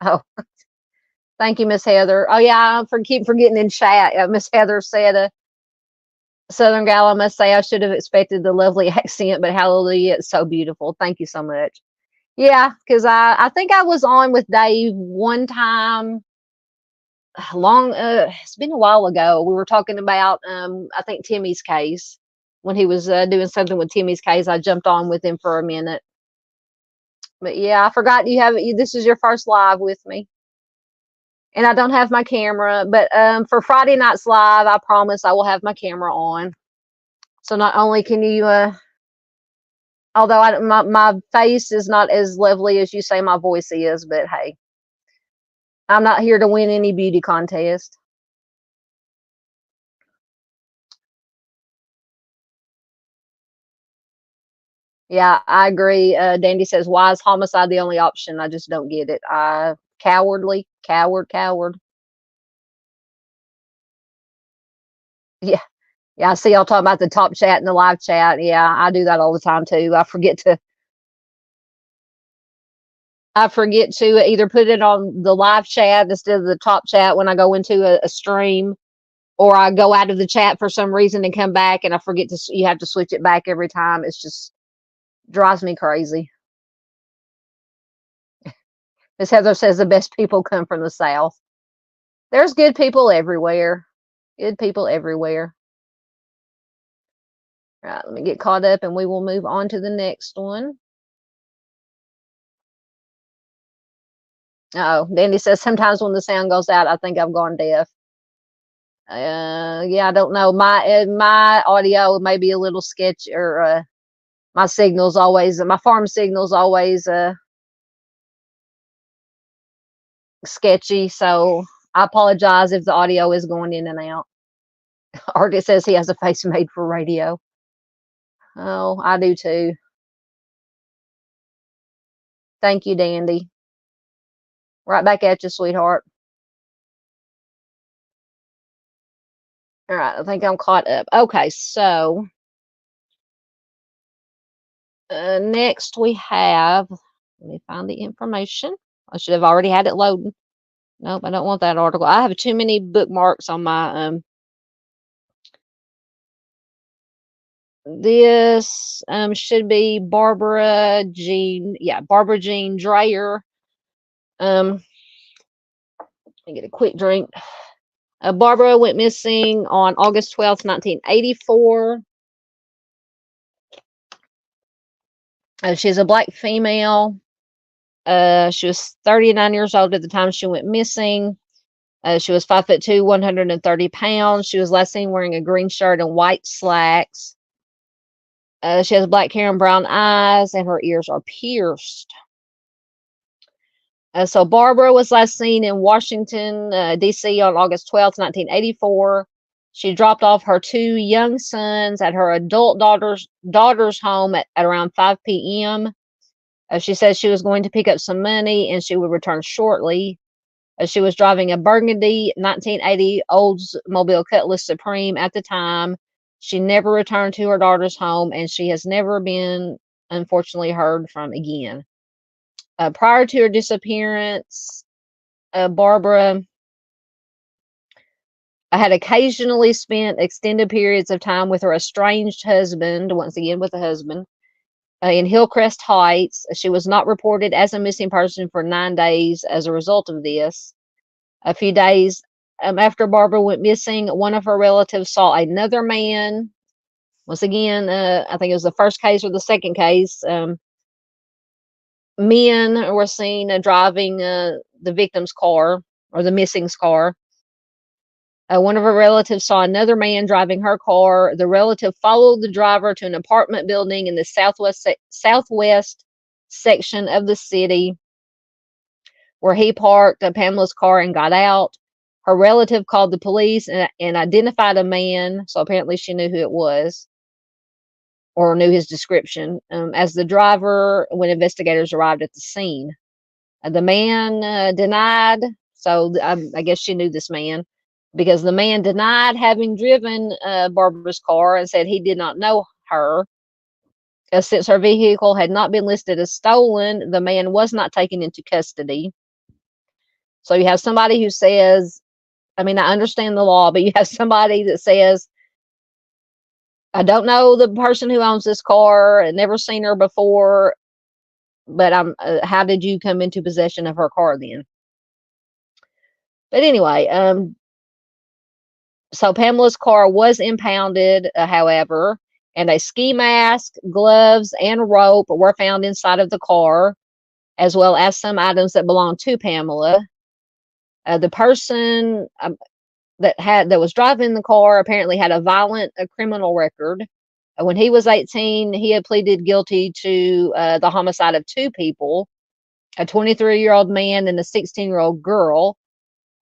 Oh, thank you, Miss Heather. Oh yeah, keep forgetting in chat. Miss Heather said, "Southern gal, I must say, I should have expected the lovely accent, but hallelujah, it's so beautiful. Thank you so much." Yeah, because I think I was on with Dave one time. It's been a while ago. We were talking about I think Timmy's case when he was doing something with Timmy's case. I jumped on with him for a minute. But yeah, I forgot this is your first live with me. And I don't have my camera, but for Friday night's live, I promise I will have my camera on. So not only can you although my face is not as lovely as you say my voice is, but hey, I'm not here to win any beauty contest. Yeah, I agree. Dandy says, why is homicide the only option? I just don't get it. Cowardly, coward. Yeah. Yeah, I see y'all talking about the top chat and the live chat. Yeah, I do that all the time too. I forget to either put it on the live chat instead of the top chat when I go into a stream, or I go out of the chat for some reason and come back and I forget you have to switch it back every time. It's just drives me crazy. Miss Heather says the best people come from the South. There's good people everywhere. Good people everywhere. All right, let me get caught up and we will move on to the next one. Oh, Danny says sometimes when the sound goes out, I think I've gone deaf. Yeah, I don't know. My audio may be a little sketchy, or my farm signal's always sketchy. So I apologize if the audio is going in and out. Artist says he has a face made for radio. Oh, I do too. Thank you, Dandy. Right back at you, sweetheart. All right, I think I'm caught up. Okay, so next we have, let me find the information. I should have already had it loading. Nope, I don't want that article. I have too many bookmarks on my this should be Barbara Jean, yeah, Barbara Jean Dreyer. Let me get a quick drink. Barbara went missing on August 12th, 1984. She's a black female. She was 39 years old at the time she went missing. She was 5'2", 130 pounds. She was last seen wearing a green shirt and white slacks. She has black hair and brown eyes, and her ears are pierced. So Barbara was last seen in Washington, D.C. on August 12th, 1984. She dropped off her two young sons at her adult daughter's home at around 5 p.m. She said she was going to pick up some money and she would return shortly. She was driving a burgundy 1980 Oldsmobile Cutlass Supreme at the time. She never returned to her daughter's home, and she has never been, unfortunately, heard from again. Prior to her disappearance, Barbara had occasionally spent extended periods of time with her estranged husband, once again with a husband, in Hillcrest Heights. She was not reported as a missing person for 9 days as a result of this. A few days after Barbara went missing, one of her relatives saw another man. Once again, I think it was the first case or the second case. Men were seen driving the victim's car or the missing's car. One of her relatives saw another man driving her car. The relative followed the driver to an apartment building in the southwest section of the city, where he parked Pamela's car and got out. Her relative called the police and identified a man, so apparently she knew who it was or knew his description, as the driver when investigators arrived at the scene. The man denied, so I guess she knew this man, because the man denied having driven Barbara's car and said he did not know her. Since her vehicle had not been listed as stolen, the man was not taken into custody. So you have somebody who says, I mean, I understand the law, but you have somebody that says, I don't know the person who owns this car, I've never seen her before, but how did you come into possession of her car then? But anyway, so Pamela's car was impounded, however, and a ski mask, gloves, and rope were found inside of the car, as well as some items that belonged to Pamela. The person that was driving the car apparently had a violent criminal record. When he was 18, he had pleaded guilty to the homicide of two people, a 23-year-old man and a 16-year-old girl.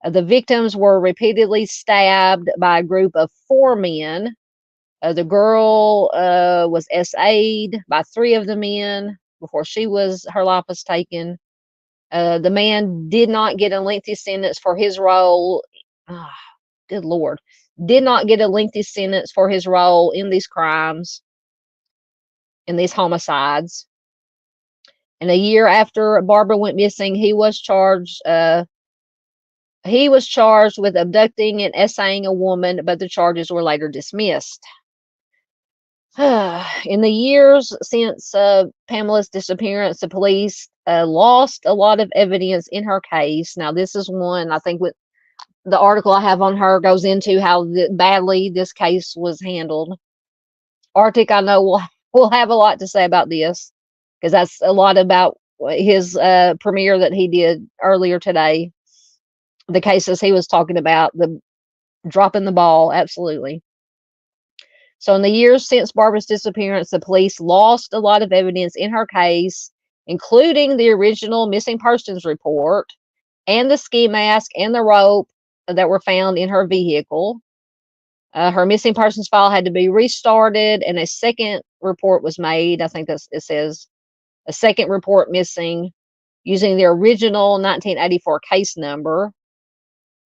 The victims were repeatedly stabbed by a group of 4 men. The girl was SA'd by 3 of the men before her life was taken. The man did not get a lengthy sentence for his role. Good Lord. Did not get a lengthy sentence for his role in these crimes, in these homicides. And a year after Barbara went missing, he was charged with abducting and essaying a woman, but the charges were later dismissed. In the years since Pamela's disappearance, the police lost a lot of evidence in her case. Now, this is one, I think, with the article I have on her goes into how badly this case was handled. Arctic, I know, will have a lot to say about this, because that's a lot about his premiere that he did earlier today. The cases he was talking about, the dropping the ball, absolutely. So in the years since Barbara's disappearance, the police lost a lot of evidence in her case, including the original missing persons report and the ski mask and the rope that were found in her vehicle. Her missing persons file had to be restarted, and a second report was made. I think it says a second report missing using the original 1984 case number.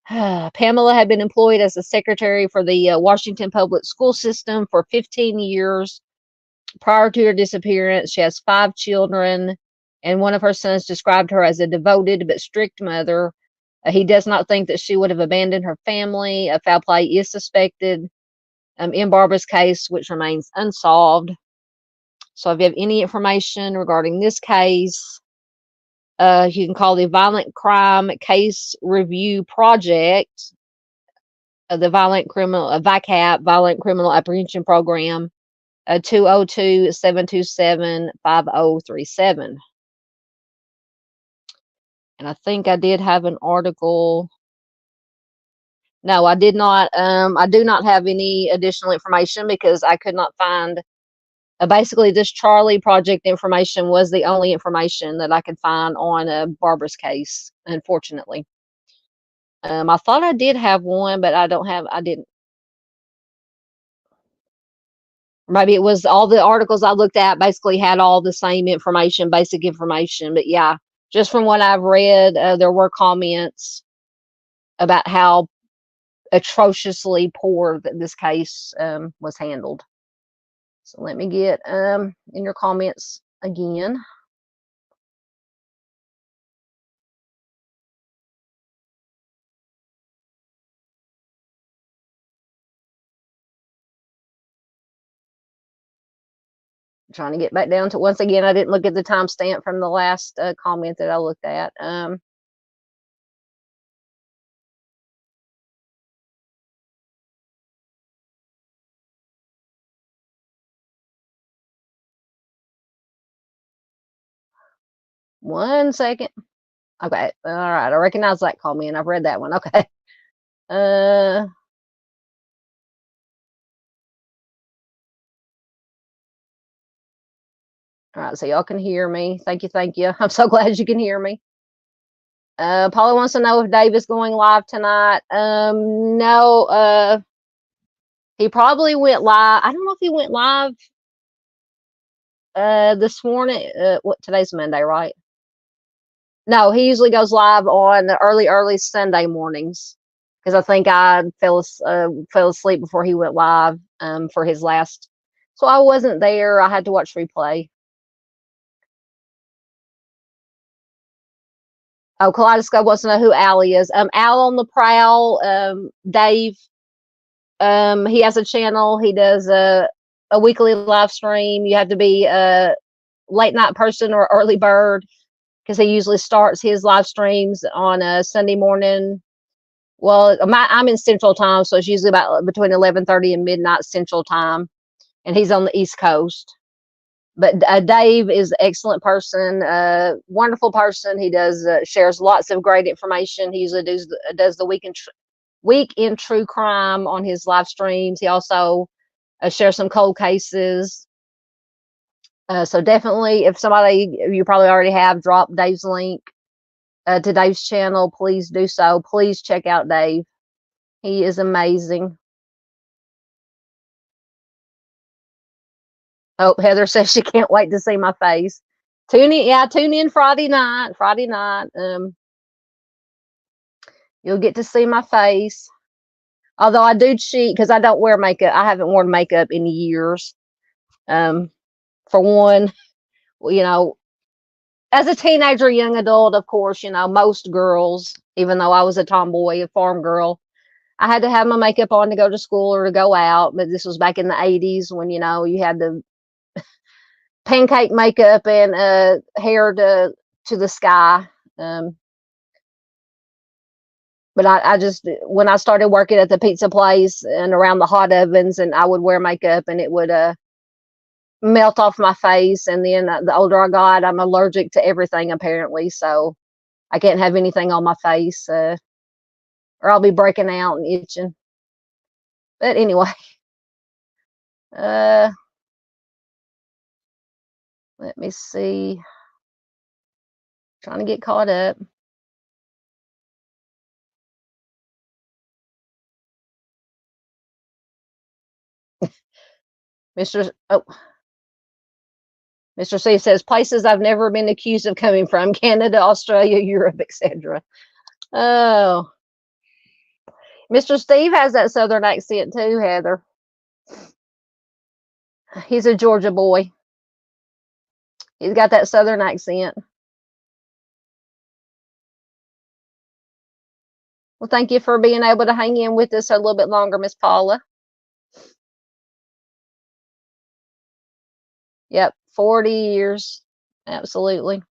Pamela had been employed as a secretary for the Washington public school system for 15 years. Prior to her disappearance, she has 5 children, and one of her sons described her as a devoted but strict mother. He does not think that she would have abandoned her family. Foul play is suspected in Barbara's case, which remains unsolved. So if you have any information regarding this case, you can call the Violent Crime Case Review Project, the Violent Criminal, VICAP, Violent Criminal Apprehension Program, 202-727-5037. And I think I did have an article. No, I did not. I do not have any additional information because I could not find. Basically, this Charley Project information was the only information that I could find on Barbara's case, unfortunately. I thought I did have one, but I didn't. Maybe it was all the articles I looked at basically had all the same information, basic information. But yeah, just from what I've read, there were comments about how atrociously poor that this case was handled. So let me get in your comments again. Trying to get back down to, once again, I didn't look at the timestamp from the last comment that I looked at. One second. Okay. All right. I recognize that comment. I've read that one. Okay. All right. So y'all can hear me. Thank you. Thank you. I'm so glad you can hear me. Paula wants to know if Dave is going live tonight. No, he probably went live. I don't know if he went live this morning. Today's Monday, right? No, he usually goes live on the early Sunday mornings because I think I fell asleep before he went live for his last. So I wasn't there. I had to watch replay. Oh, Kaleidoscope wants to know who Al is. Al on the Prowl. Dave. He has a channel. He does a weekly live stream. You have to be a late night person or early bird because he usually starts his live streams on a Sunday morning. Well, I'm in Central Time, so it's usually about between 11:30 and midnight Central Time, and he's on the East Coast. But Dave is an excellent person, wonderful person. He does shares lots of great information. He usually does the week in true crime on his live streams. He also shares some cold cases. So definitely, if somebody, you probably already have, dropped Dave's link to Dave's channel, please do so. Please check out Dave. He is amazing. Oh, Heather says she can't wait to see my face. Tune in Friday night. You'll get to see my face. Although I do cheat because I don't wear makeup. I haven't worn makeup in years. For one, as a teenager, young adult, of course, most girls, even though I was a tomboy, a farm girl, I had to have my makeup on to go to school or to go out. But this was back in the 80s when, you had the pancake makeup and hair to the sky. But I just, when I started working at the pizza place and around the hot ovens, and I would wear makeup and it would melt off my face. And then the older I got, I'm allergic to everything apparently. So I can't have anything on my face or I'll be breaking out and itching. But anyway, let me see. Trying to get caught up. Mr. C says places I've never been accused of coming from: Canada, Australia, Europe, etc. Oh, Mr. Steve has that Southern accent too, Heather. He's a Georgia boy. He's got that Southern accent. Well, thank you for being able to hang in with us a little bit longer, Miss Paula. Yep, 40 years. Absolutely.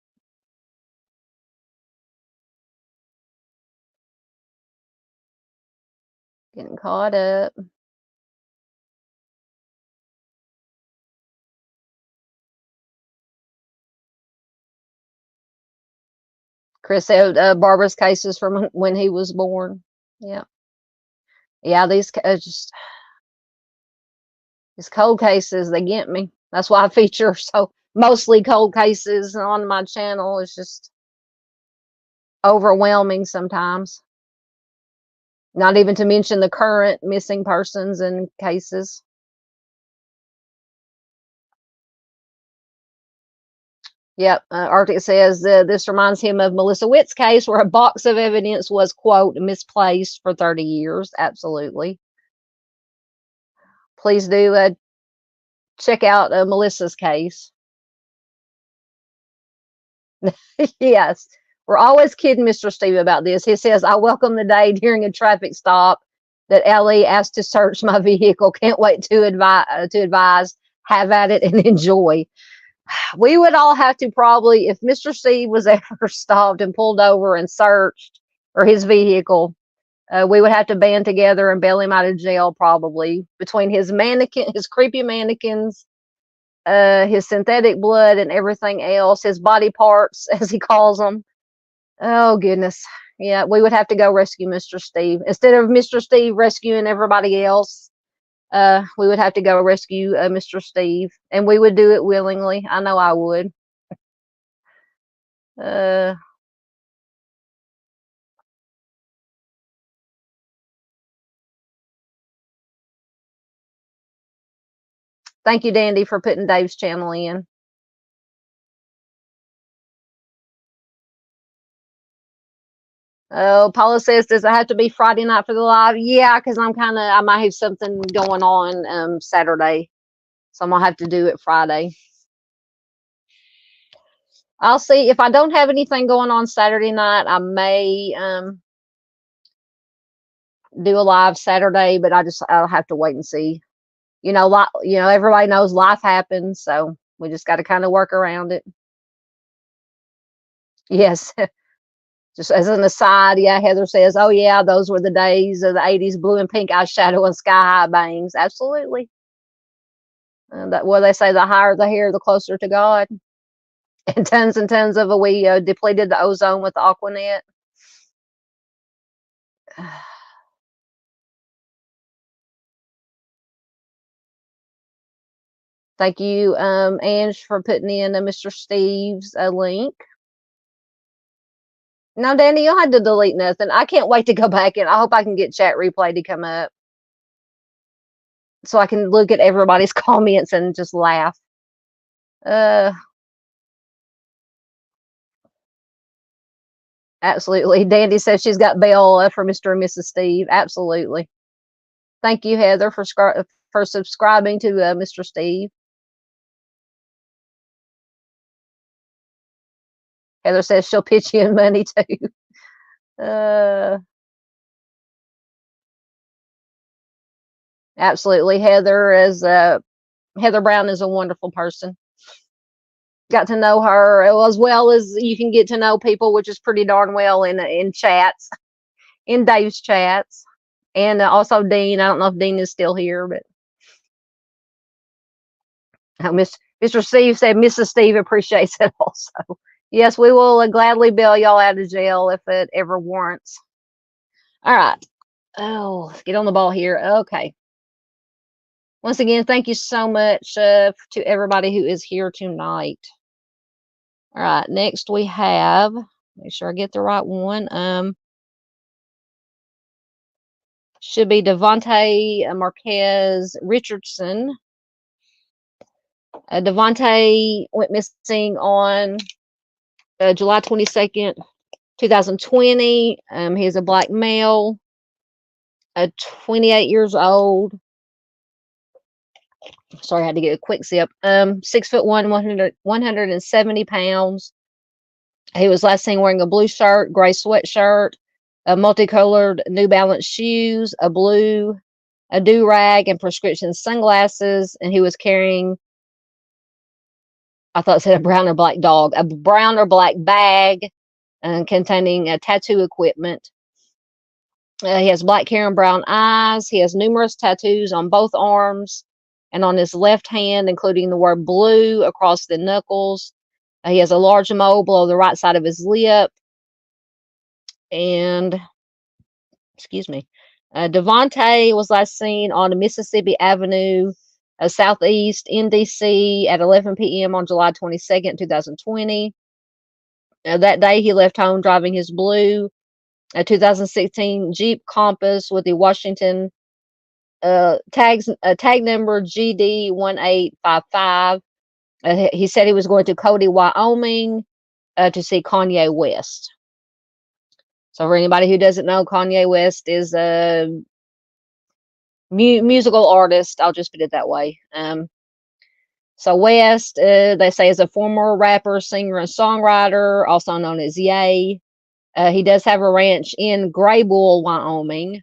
Getting caught up. Chris said Barbara's cases from when he was born. Yeah. Yeah, these just these cold cases, they get me. That's why I feature so mostly cold cases on my channel. It's just overwhelming sometimes. Not even to mention the current missing persons and cases. Yep. Arctic says this reminds him of Melissa Witt's case where a box of evidence was, quote, misplaced for 30 years. Absolutely. Please do check out Melissa's case. Yes. We're always kidding Mr. Steve about this. He says, I welcome the day during a traffic stop that Ellie asked to search my vehicle. Can't wait to advise, have at it, and enjoy. We would all have to probably, if Mr. Steve was ever stopped and pulled over and searched for his vehicle, we would have to band together and bail him out of jail probably, between his creepy mannequins, his synthetic blood and everything else, his body parts, as he calls them. Oh, goodness. Yeah, we would have to go rescue Mr. Steve. Instead of Mr. Steve rescuing everybody else, we would have to go rescue Mr. Steve, and we would do it willingly. I know I would. Thank you, Dandy, for putting Dave's channel in. Oh, Paula says, does it have to be Friday night for the live? Yeah, because I might have something going on Saturday. So I'm going to have to do it Friday. I'll see. If I don't have anything going on Saturday night, I may do a live Saturday, but I'll have to wait and see. Everybody knows life happens, so we just got to kind of work around it. Yes. Just as an aside, yeah, Heather says, oh, yeah, those were the days of the 80s, blue and pink eyeshadow and sky-high bangs. Absolutely. They say the higher the hair, the closer to God. And tons of we depleted the ozone with the Aquanet. Thank you, Ange, for putting in Mr. Steve's link. No, Danny, you'll have to delete nothing. I can't wait to go back, and I hope I can get chat replay to come up so I can look at everybody's comments and just laugh. Absolutely. Dandy says she's got bail for Mr. and Mrs. Steve. Absolutely. Thank you, Heather, for subscribing to Mr. Steve. Heather says she'll pitch you in money too. Absolutely. Heather Brown is a wonderful person. Got to know her as well as you can get to know people, which is pretty darn well in chats, in Dave's chats, and also Dean. I don't know if Dean is still here, but Mr. Steve said Mrs. Steve appreciates it also. Yes, we will gladly bail y'all out of jail if it ever warrants. All right. Oh, let's get on the ball here. Okay. Once again, thank you so much to everybody who is here tonight. All right. Next we have, make sure I get the right one. Should be Davante Marquez Richardson. Davante went missing on July 22nd, 2020. He's a black male. 28 years old. Sorry, I had to get a quick sip. 6'1", 170 pounds. He was last seen wearing a blue shirt, gray sweatshirt, a multicolored New Balance shoes, a do-rag, and prescription sunglasses. And he was carrying, I thought it said a brown or black dog, a brown or black bag containing tattoo equipment. He has black hair and brown eyes. He has numerous tattoos on both arms and on his left hand, including the word blue across the knuckles. He has a large mole below the right side of his lip. And, excuse me, Davante was last seen on Mississippi Avenue, Southeast in D.C. at 11 p.m. on July 22nd, 2020. That day, he left home driving his blue 2016 Jeep Compass with the Washington tag number GD1855. He said he was going to Cody, Wyoming to see Kanye West. So for anybody who doesn't know, Kanye West is a musical artist. I'll just put it that way. So West, they say, is a former rapper, singer, and songwriter, also known as Ye. He does have a ranch in Graybull, Wyoming.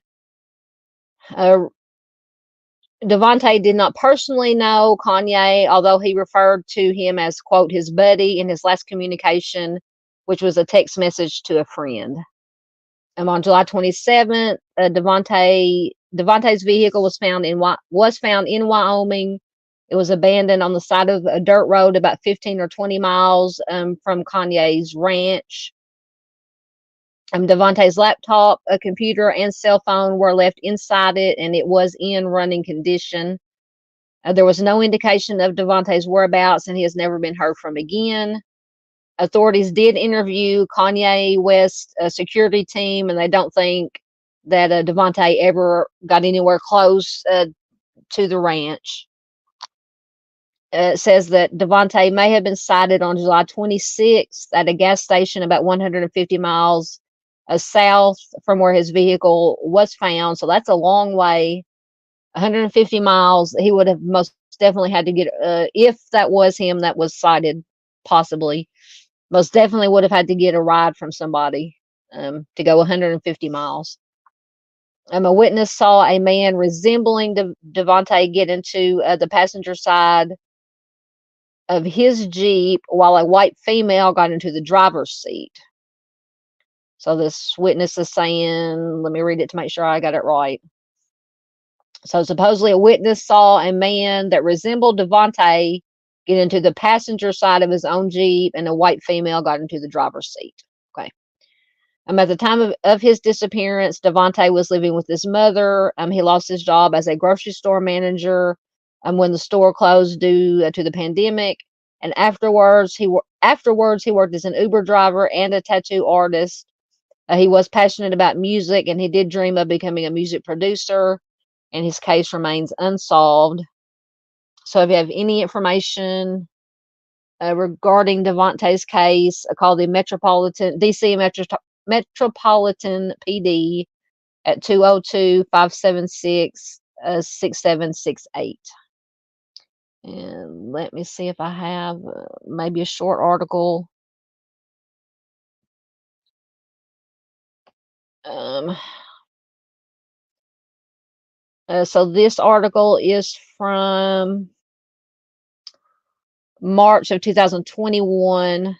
Davante did not personally know Kanye, although he referred to him as, quote, his buddy in his last communication, which was a text message to a friend. On July 27th, Davante's vehicle was found in Wyoming. It was abandoned on the side of a dirt road about 15 or 20 miles from Kanye's ranch. Davante's laptop, a computer, and cell phone were left inside it, and it was in running condition. There was no indication of Davante's whereabouts, and he has never been heard from again. Authorities did interview Kanye West's security team, and they don't think that Davante ever got anywhere close to the ranch. It says that Davante may have been sighted on July 26th at a gas station about 150 miles south from where his vehicle was found. So that's a long way, 150 miles. He would have most definitely had to get, if that was him that was sighted, possibly, most definitely would have had to get a ride from somebody to go 150 miles. A witness saw a man resembling Davante get into the passenger side of his Jeep while a white female got into the driver's seat. So this witness is saying, let me read it to make sure I got it right. So supposedly a witness saw a man that resembled Davante get into the passenger side of his own Jeep, and a white female got into the driver's seat. Okay. At the time of his disappearance, Davante was living with his mother. He lost his job as a grocery store manager when the store closed due to the pandemic. And afterwards, he worked as an Uber driver and a tattoo artist. He was passionate about music, and he did dream of becoming a music producer, and his case remains unsolved. So if you have any information regarding Davante's case, call the DC Metropolitan PD at 202-576-6768. And let me see if I have maybe a short article. So this article is from March of 2021,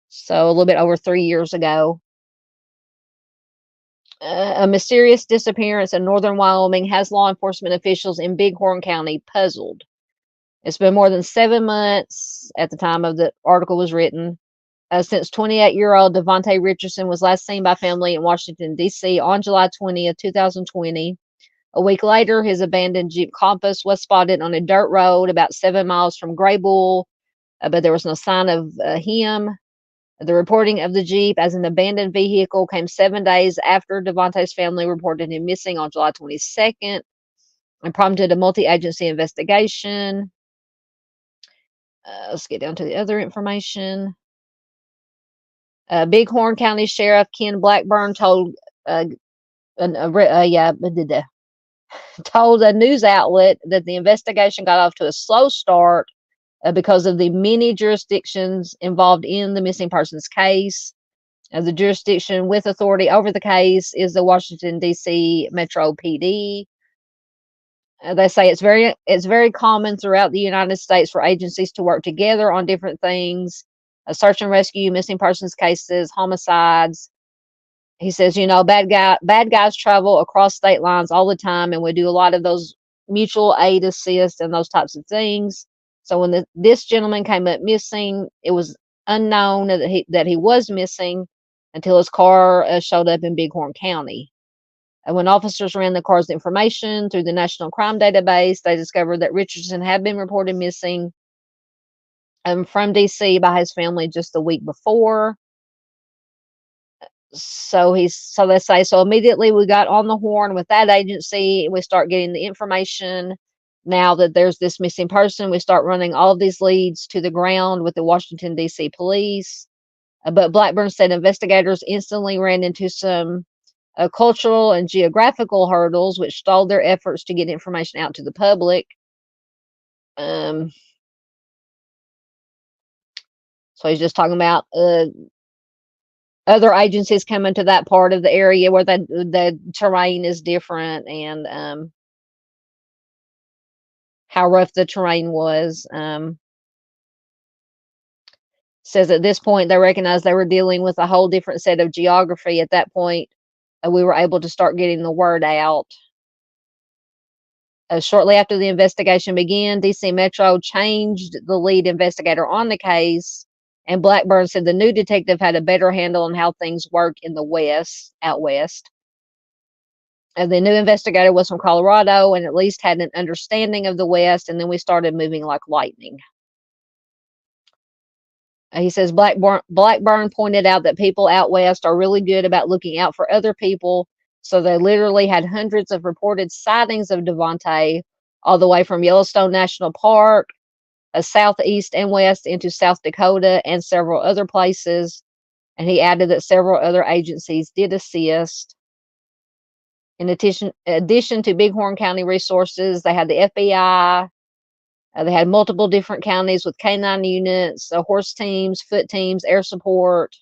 so a little bit over 3 years ago. A mysterious disappearance in northern Wyoming has law enforcement officials in Bighorn County puzzled. It's been more than 7 months at the time of the article was written since 28-year-old Davante Richardson was last seen by family in Washington, D.C. on July 20th, 2020. A week later, his abandoned Jeep Compass was spotted on a dirt road about 7 miles from Graybull, but there was no sign of him. The reporting of the Jeep as an abandoned vehicle came 7 days after Davante's family reported him missing on July 22nd and prompted a multi-agency investigation. Let's get down to the other information. Bighorn County Sheriff Ken Blackburn told yeah, told a news outlet that the investigation got off to a slow start because of the many jurisdictions involved in the missing persons case. The jurisdiction with authority over the case is the Washington, D.C. Metro PD. They say it's very common throughout the United States for agencies to work together on different things, search and rescue, missing persons cases, homicides. He says, bad guys travel across state lines all the time, and we do a lot of those mutual aid assist and those types of things. So when this gentleman came up missing, it was unknown that he was missing until his car showed up in Bighorn County. And when officers ran the car's information through the National Crime Database, they discovered that Richardson had been reported missing from D.C. by his family just the week before. So they say, so immediately we got on the horn with that agency. We start getting the information. Now that there's this missing person, we start running all of these leads to the ground with the Washington, D.C. police. But Blackburn said investigators instantly ran into some cultural and geographical hurdles, which stalled their efforts to get information out to the public. So he's just talking about other agencies coming to that part of the area where the terrain is different, and how rough the terrain was. Says at this point they recognized they were dealing with a whole different set of geography. At that point, we were able to start getting the word out. Shortly after the investigation began, D.C. Metro changed the lead investigator on the case, and Blackburn said the new detective had a better handle on how things work in the out west. The new investigator was from Colorado and at least had an understanding of the West, and then we started moving like lightning. He says Blackburn pointed out that people out west are really good about looking out for other people, so they literally had hundreds of reported sightings of Davante all the way from Yellowstone National Park, southeast and west into South Dakota, and several other places. And he added that several other agencies did assist. In addition to Bighorn County resources, they had the FBI. They had multiple different counties with canine units, horse teams, foot teams, air support.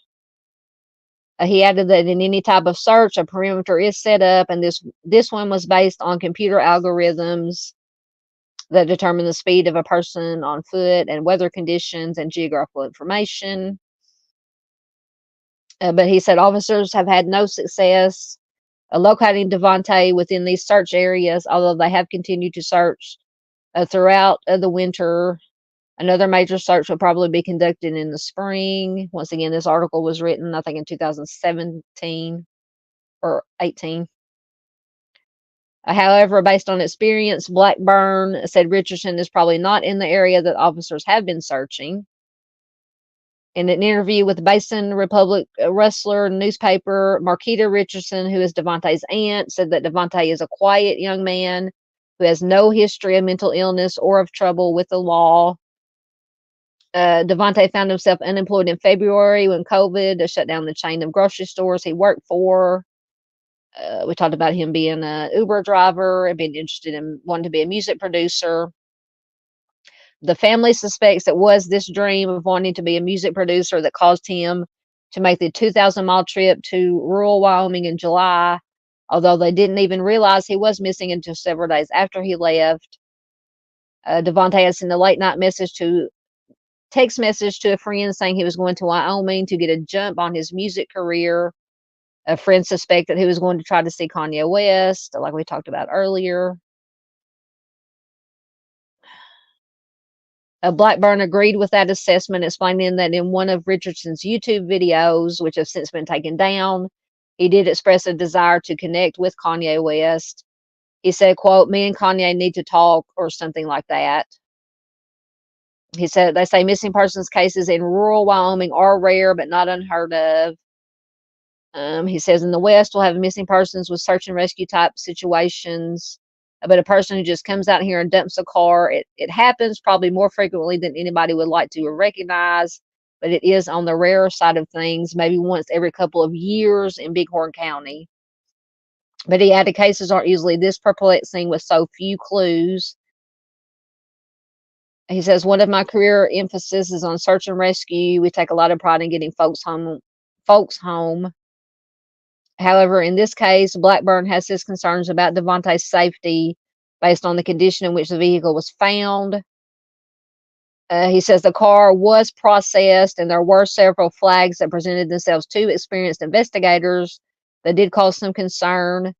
He added that in any type of search, a perimeter is set up, and this one was based on computer algorithms that determine the speed of a person on foot and weather conditions and geographical information. But he said officers have had no success locating Davante within these search areas, although they have continued to search throughout the winter. Another major search will probably be conducted in the spring. Once again, this article was written, I think, in 2017 or 18. However, based on experience, Blackburn said Richardson is probably not in the area that officers have been searching. In an interview with Basin Republic wrestler newspaper, Marquita Richardson, who is Davante's aunt, said that Davante is a quiet young man who has no history of mental illness or of trouble with the law. Davante found himself unemployed in February when COVID shut down the chain of grocery stores he worked for. We talked about him being an Uber driver and being interested in wanting to be a music producer. The family suspects it was this dream of wanting to be a music producer that caused him to make the 2,000-mile trip to rural Wyoming in July, although they didn't even realize he was missing until several days after he left. Davante had sent a late-night text message to a friend saying he was going to Wyoming to get a jump on his music career. A friend suspected he was going to try to see Kanye West, like we talked about earlier. Blackburn agreed with that assessment, explaining that in one of Richardson's YouTube videos, which have since been taken down, he did express a desire to connect with Kanye West. He said, quote, "Me and Kanye need to talk," or something like that. He said, they say missing persons cases in rural Wyoming are rare, but not unheard of. He says in the West, we'll have missing persons with search and rescue type situations, but a person who just comes out here and dumps a car, it happens probably more frequently than anybody would like to recognize, but it is on the rarer side of things, maybe once every couple of years in Bighorn County. But he added, cases aren't usually this perplexing with so few clues. He says, one of my career emphasis is on search and rescue. We take a lot of pride in getting folks home. However, in this case, Blackburn has his concerns about Davante's safety based on the condition in which the vehicle was found. He says the car was processed and there were several flags that presented themselves to experienced investigators that did cause some concern.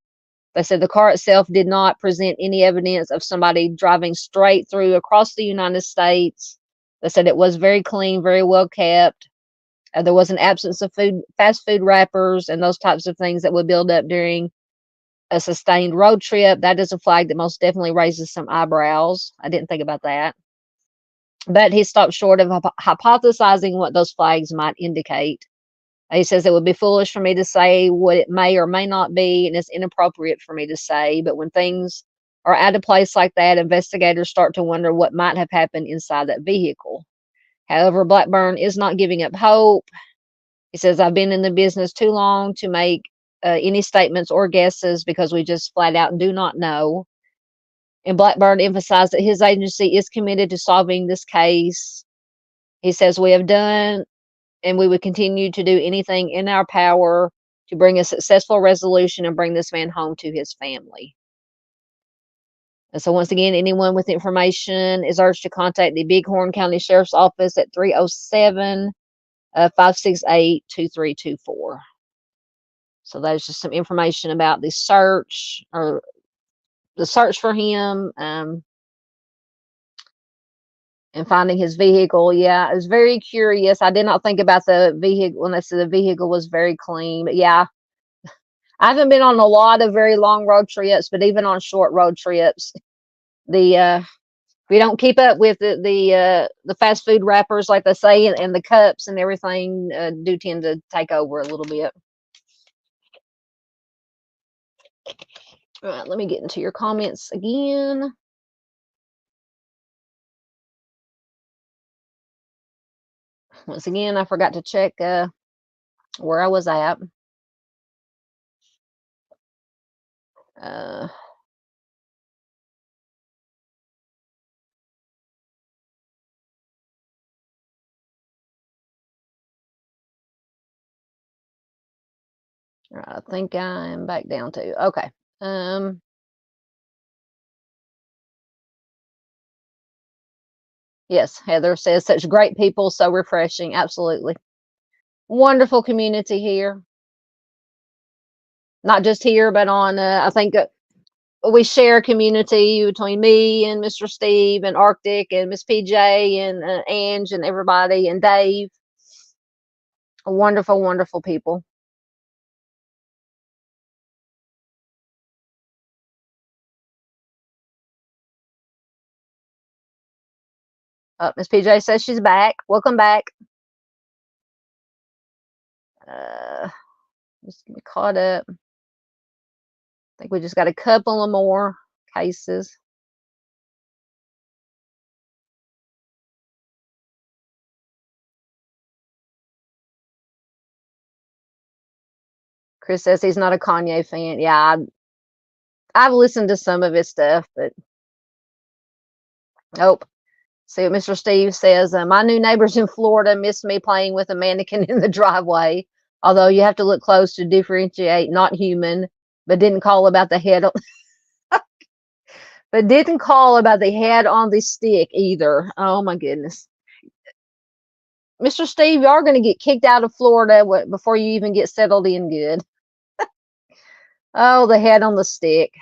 They said the car itself did not present any evidence of somebody driving straight through across the United States. They said it was very clean, very well kept. There was an absence of fast food wrappers and those types of things that would build up during a sustained road trip. That is a flag that most definitely raises some eyebrows. I didn't think about that. But he stopped short of hypothesizing what those flags might indicate. He says it would be foolish for me to say what it may or may not be, and it's inappropriate for me to say. But when things are at a place like that, investigators start to wonder what might have happened inside that vehicle. However, Blackburn is not giving up hope. He says, I've been in the business too long to make any statements or guesses because we just flat out do not know. And Blackburn emphasized that his agency is committed to solving this case. He says, we have done and we would continue to do anything in our power to bring a successful resolution and bring this man home to his family. And so once again, anyone with information is urged to contact the Bighorn County Sheriff's Office at 307-568-2324. So that is just some information about the search for him, and finding his vehicle. Yeah, I was very curious. I did not think about the vehicle when they said the vehicle was very clean. But yeah, I haven't been on a lot of very long road trips, but even on short road trips, we don't keep up with the fast food wrappers, like they say, and the cups and everything do tend to take over a little bit. All right, let me get into your comments again. Once again, I forgot to check where I was at. I think I'm back down to, okay. Yes, Heather says, such great people, so refreshing. Absolutely. Wonderful community here. Not just here, but on, I think we share a community between me and Mr. Steve and Arctic and Miss PJ and Ange and everybody and Dave. Wonderful, wonderful people. Miss PJ says she's back. Welcome back. Just get me caught up. I think we just got a couple of more cases. Chris says he's not a Kanye fan. Yeah, I've listened to some of his stuff, but nope. See what Mr. Steve says. My new neighbors in Florida missed me playing with a mannequin in the driveway. Although you have to look close to differentiate, not human, but didn't call about the head. But didn't call about the head on the stick either. Oh my goodness. Mr. Steve, you are going to get kicked out of Florida before you even get settled in good. Oh, the head on the stick.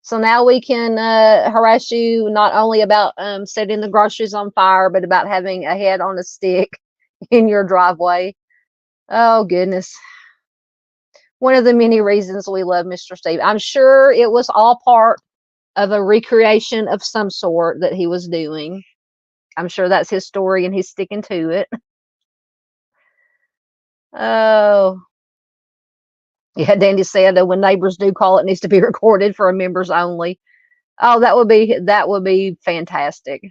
So now we can harass you not only about setting the groceries on fire, but about having a head on a stick in your driveway. Oh, goodness. One of the many reasons we love Mr. Steve. I'm sure it was all part of a recreation of some sort that he was doing. I'm sure that's his story and he's sticking to it. Oh. Yeah, Dandy said that when neighbors do call, it needs to be recorded for members only. Oh, that would be fantastic.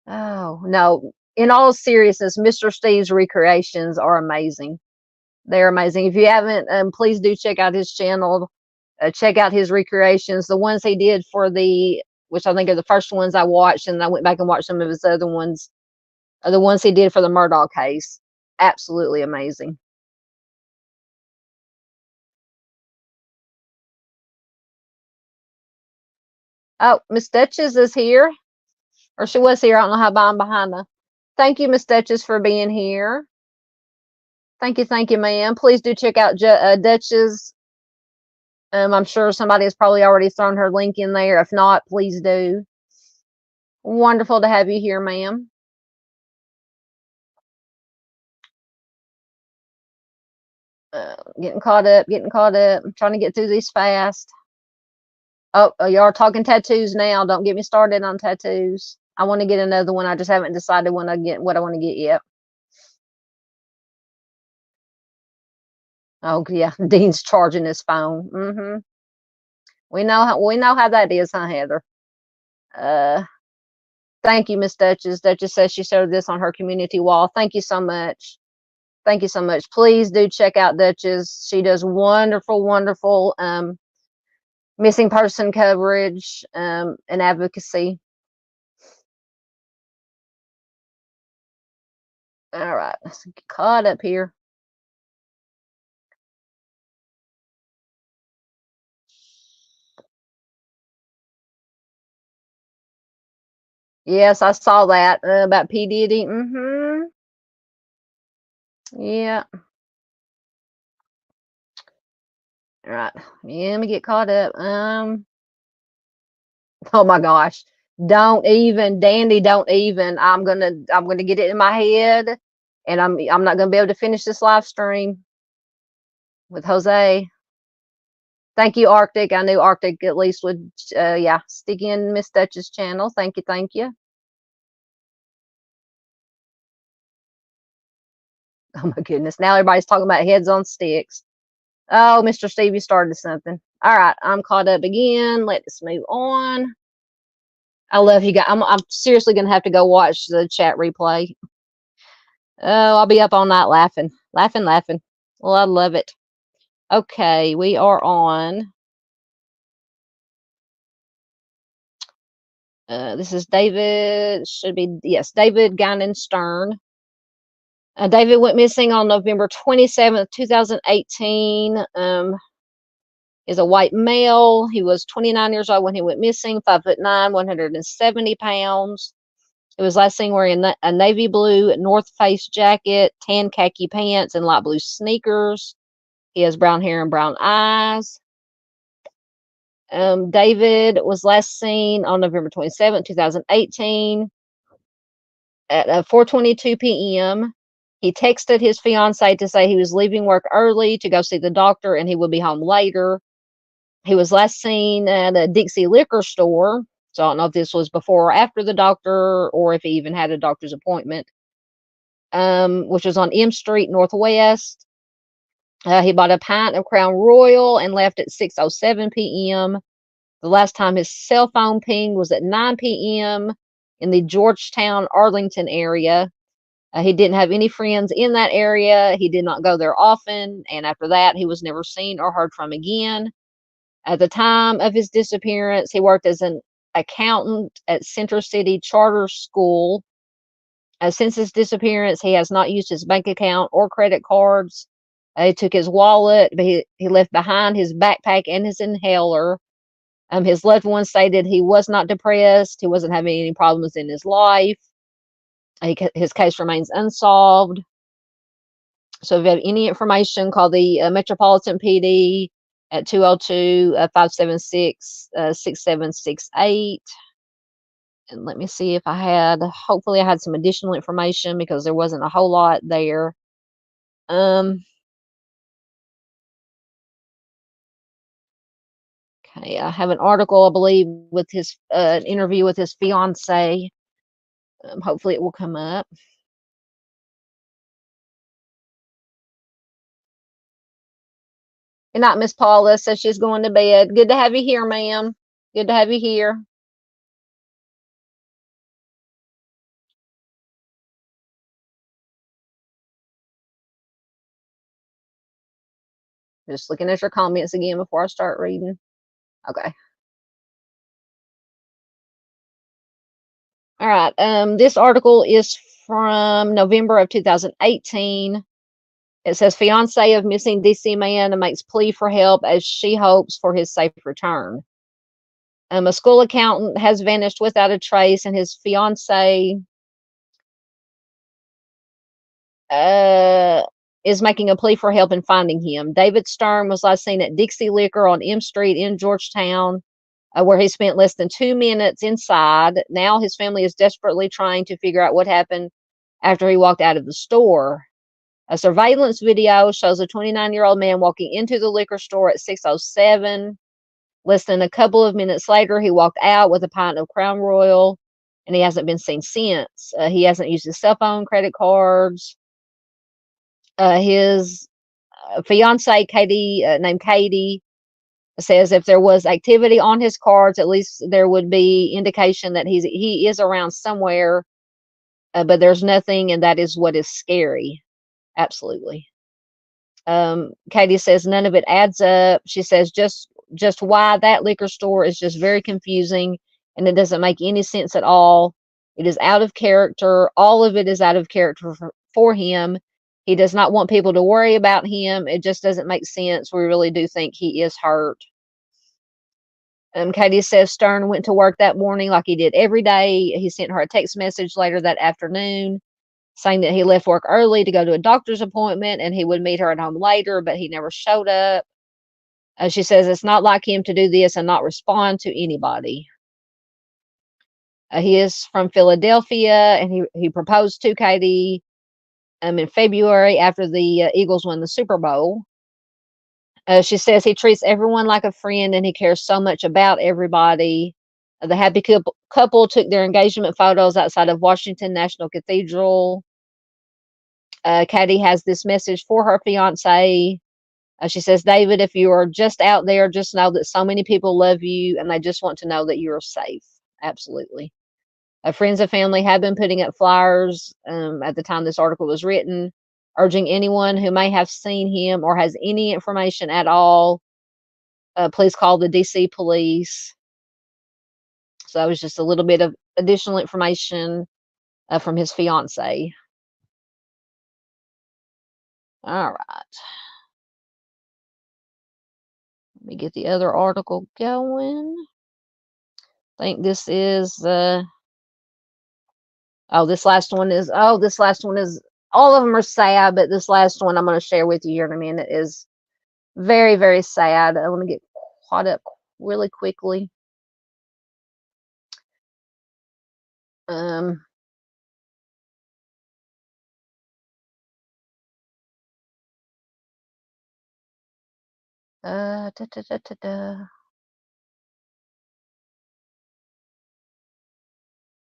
Oh, no. In all seriousness, Mr. Steve's recreations are amazing. They're amazing. If you haven't, please do check out his channel. Check out his recreations. The ones he did for which I think are the first ones I watched, and I went back and watched some of his other ones. Are the ones he did for the Murdaugh case. Absolutely amazing. Oh, Miss Duchess is here, or she was here. I don't know how I'm behind her. Thank you, Miss Duchess, for being here. Thank you, ma'am. Please do check out Duchess. I'm sure somebody has probably already thrown her link in there. If not, please do. Wonderful to have you here, ma'am. Getting caught up. I'm trying to get through these fast. Oh, y'all are talking tattoos now. Don't get me started on tattoos. I want to get another one. I just haven't decided what I want to get yet. Oh yeah, Dean's charging his phone. We know how that is, huh, Heather? Uh, thank you, Miss Duchess. Duchess says she showed this on her community wall. Thank you so much. Thank you so much. Please do check out Duchess. She does wonderful missing person coverage and advocacy. All right, let's get caught up here. Yes, I saw that about P. Diddy. Yeah. All right. Yeah, let me get caught up. Oh my gosh. Don't even, Dandy, don't even. I'm gonna get it in my head, and I'm not gonna be able to finish this live stream with Jose. Thank you, Arctic. I knew Arctic at least would yeah, stick in Miss Dutch's channel. Thank you. Oh my goodness. Now everybody's talking about heads on sticks. Oh, Mr. Steve, you started something. All right, I'm caught up again. Let's move on. I love you guys. I'm seriously gonna have to go watch the chat replay. Oh, I'll be up all night laughing. Well, I love it. Okay, we are on. This is David. Should be, yes, David Guinan Stern. David went missing on November 27th, 2018. Is a white male. He was 29 years old when he went missing. 5'9", 170 pounds. It was last seen wearing a navy blue North Face jacket, tan khaki pants, and light blue sneakers. He has brown hair and brown eyes. David was last seen on November 27, 2018 at 4:22 p.m. He texted his fiancee to say he was leaving work early to go see the doctor and he would be home later. He was last seen at a Dixie liquor store. So I don't know if this was before or after the doctor or if he even had a doctor's appointment, which was on M Street Northwest. He bought a pint of Crown Royal and left at 6:07 p.m. The last time his cell phone pinged was at 9 p.m. in the Georgetown, Arlington area. He didn't have any friends in that area. He did not go there often. And after that, he was never seen or heard from again. At the time of his disappearance, he worked as an accountant at Center City Charter School. Since his disappearance, he has not used his bank account or credit cards. He took his wallet, but he left behind his backpack and his inhaler. His loved ones stated he was not depressed. He wasn't having any problems in his life. His case remains unsolved. So if you have any information, call the Metropolitan PD at 202-576-6768. And let me see if hopefully I had some additional information because there wasn't a whole lot there. Okay, I have an article, I believe, with his interview with his fiance. Hopefully it will come up. Good night, Miss Paula says she's going to bed. Good to have you here, ma'am. Good to have you here. Just looking at your comments again before I start reading. Okay. All right. This article is from November of 2018. It says fiance of missing DC man makes plea for help as she hopes for his safe return. A school accountant has vanished without a trace, and his fiance is making a plea for help in finding him. David Stern was last seen at Dixie Liquor on M Street in Georgetown, where he spent less than 2 minutes inside. Now his family is desperately trying to figure out what happened after he walked out of the store. A surveillance video shows a 29-year-old man walking into the liquor store at 6:07. Less than a couple of minutes later, he walked out with a pint of Crown Royal, and he hasn't been seen since. He hasn't used his cell phone, credit cards. His fiance, Katie, named Katie, says if there was activity on his cards, at least there would be indication that he is around somewhere, but there's nothing, and that is what is scary. Absolutely. Katie says none of it adds up. She says just why that liquor store is just very confusing, and it doesn't make any sense at all. It is out of character. All of it is out of character for him. He does not want people to worry about him. It just doesn't make sense. We really do think he is hurt. Katie says Stern went to work that morning like he did every day. He sent her a text message later that afternoon saying that he left work early to go to a doctor's appointment and he would meet her at home later, but he never showed up. She says it's not like him to do this and not respond to anybody. He is from Philadelphia, and he proposed to Katie in February after the Eagles won the Super Bowl. She says he treats everyone like a friend and he cares so much about everybody. The happy couple took their engagement photos outside of Washington National Cathedral. Katie has this message for her fiance. She says, David, if you are just out there, just know that so many people love you and they just want to know that you're safe. Absolutely. Friends and family have been putting up flyers at the time this article was written, urging anyone who may have seen him or has any information at all, please call the DC police. So that was just a little bit of additional information from his fiance. All right. Let me get the other article going. I think this is this last one is all of them are sad, but this last one I'm going to share with you here in a minute is very, very sad. Let me get caught up really quickly.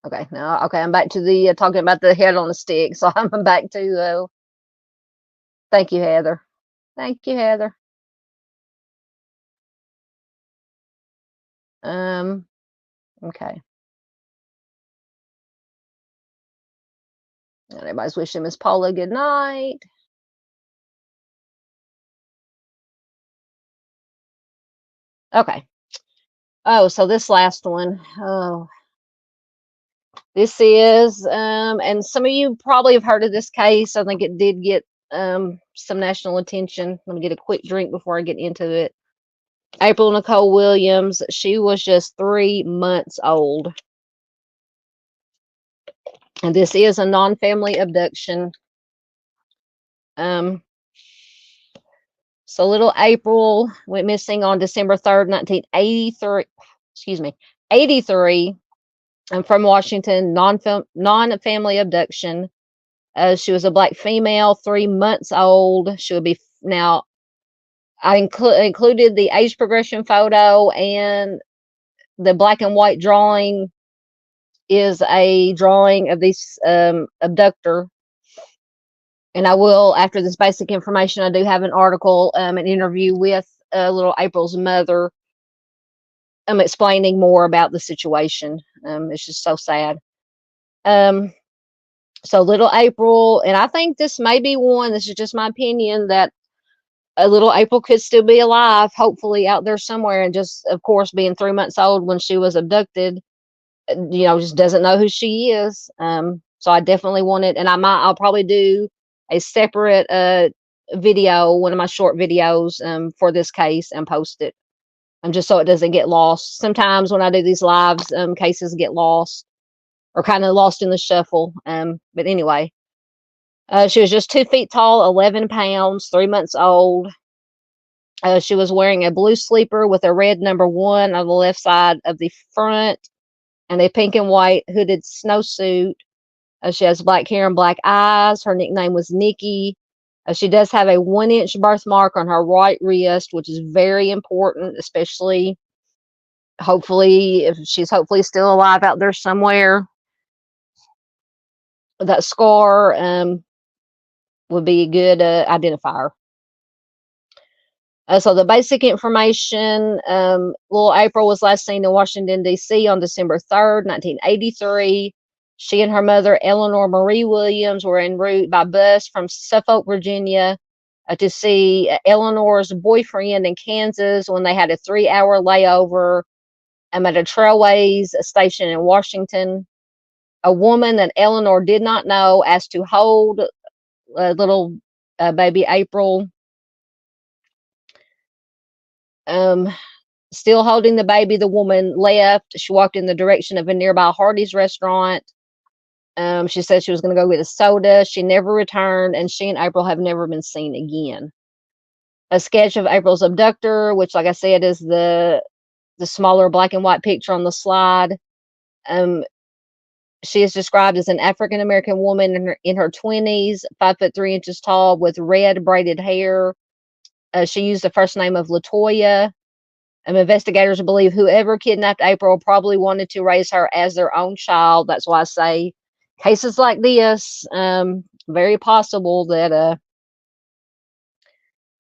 Okay, now, okay, I'm back to the talking about the head on the stick. So I'm back to, thank you, Heather. Thank you, Heather. Okay. And everybody's wishing Miss Paula good night. Okay. Oh, so this last one. Oh, this is, and some of you probably have heard of this case. I think it did get some national attention. Let me get a quick drink before I get into it. April Nicole Williams, she was just 3 months old. And this is a non-family abduction. So little April went missing on December 3rd, 1983. Excuse me, 83. From Washington, non-family abduction. She was a black female, 3 months old. She would be now. I included the age progression photo, and the black and white drawing is a drawing of this abductor. And I will, after this basic information, I do have an article, an interview with little April's mother. I'm explaining more about the situation. It's just so sad. So little April, and I think this may be one, this is just my opinion, that a little April could still be alive, hopefully out there somewhere, and just, of course, being 3 months old when she was abducted, just doesn't know who she is. So I definitely want it, and I'll probably do a separate video, one of my short videos for this case, and post it, just so it doesn't get lost. Sometimes when I do these lives, cases get lost or kind of lost in the shuffle. But anyway, she was just 2 feet tall, 11 pounds, 3 months old. She was wearing a blue sleeper with a red number 1 on the left side of the front and a pink and white hooded snowsuit. She has black hair and black eyes. Her nickname was Nikki. She does have a 1-inch birthmark on her right wrist, which is very important, especially hopefully if she's hopefully still alive out there somewhere. That scar would be a good identifier. So the basic information, little April was last seen in Washington, D.C. on December 3rd, 1983. She and her mother, Eleanor Marie Williams, were en route by bus from Suffolk, Virginia, to see Eleanor's boyfriend in Kansas when they had a 3-hour layover at a Trailways station in Washington. A woman that Eleanor did not know asked to hold little baby April. Still holding the baby, the woman left. She walked in the direction of a nearby Hardee's restaurant. She said she was going to go get a soda. She never returned, and she and April have never been seen again. A sketch of April's abductor, which, like I said, is the smaller black and white picture on the slide. She is described as an African American woman in her 20s, 5'3" tall, with red braided hair. She used the first name of Latoya. Investigators believe whoever kidnapped April probably wanted to raise her as their own child. That's why I say cases like this, very possible that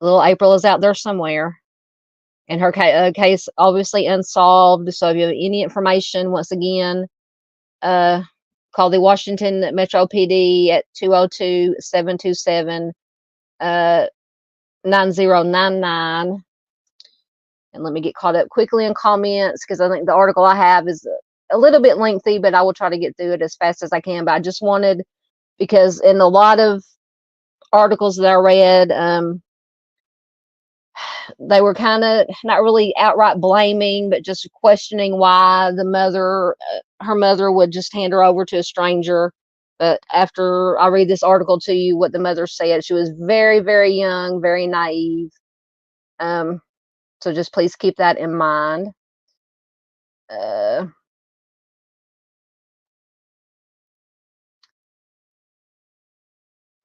little April is out there somewhere. And her case obviously unsolved. So if you have any information, once again, call the Washington Metro PD at 202-727-9099. And let me get caught up quickly in comments because I think the article I have is a little bit lengthy, but I will try to get through it as fast as I can. But I just wanted, because in a lot of articles that I read, they were kind of not really outright blaming, but just questioning why the mother, her mother would just hand her over to a stranger. But after I read this article to you, what the mother said, she was very, very young, very naive. So just please keep that in mind.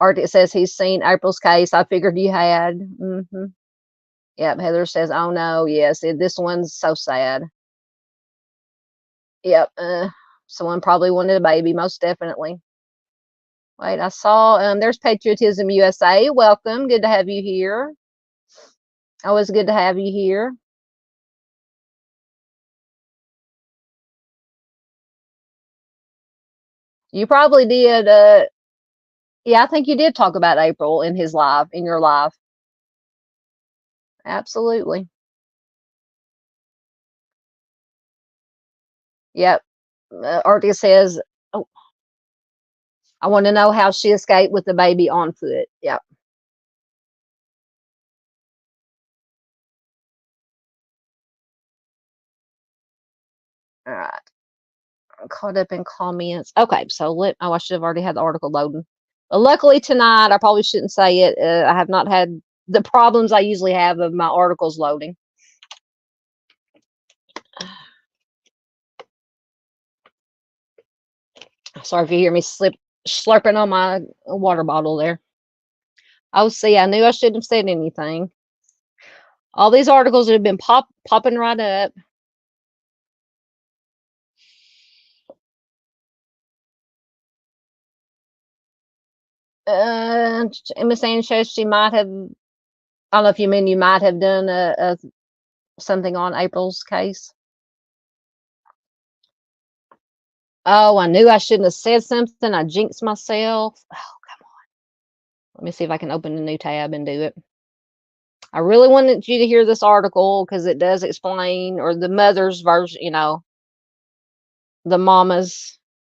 Art says he's seen April's case. I figured you had. Yep. Heather says, "Oh no, yes, this one's so sad." Yep. Someone probably wanted a baby, most definitely. Wait, I saw. There's Patriotism USA. Welcome. Good to have you here. Always good to have you here. You probably did. Yeah, I think you did talk about April in your live. Absolutely. Yep. Artie says, oh, I want to know how she escaped with the baby on foot. Yep. All right. I'm caught up in comments. Okay, so I should have already had the article loading. But luckily tonight, I probably shouldn't say it. I have not had the problems I usually have of my articles loading. Sorry if you hear me slurping on my water bottle there. Oh, see, I knew I shouldn't have said anything. All these articles have been popping right up. Emma Sanchez, she might have. I don't know if you mean you might have done something on April's case. Oh, I knew I shouldn't have said something. I jinxed myself. Oh, come on. Let me see if I can open a new tab and do it. I really wanted you to hear this article because it does explain, or the mother's version, the mama's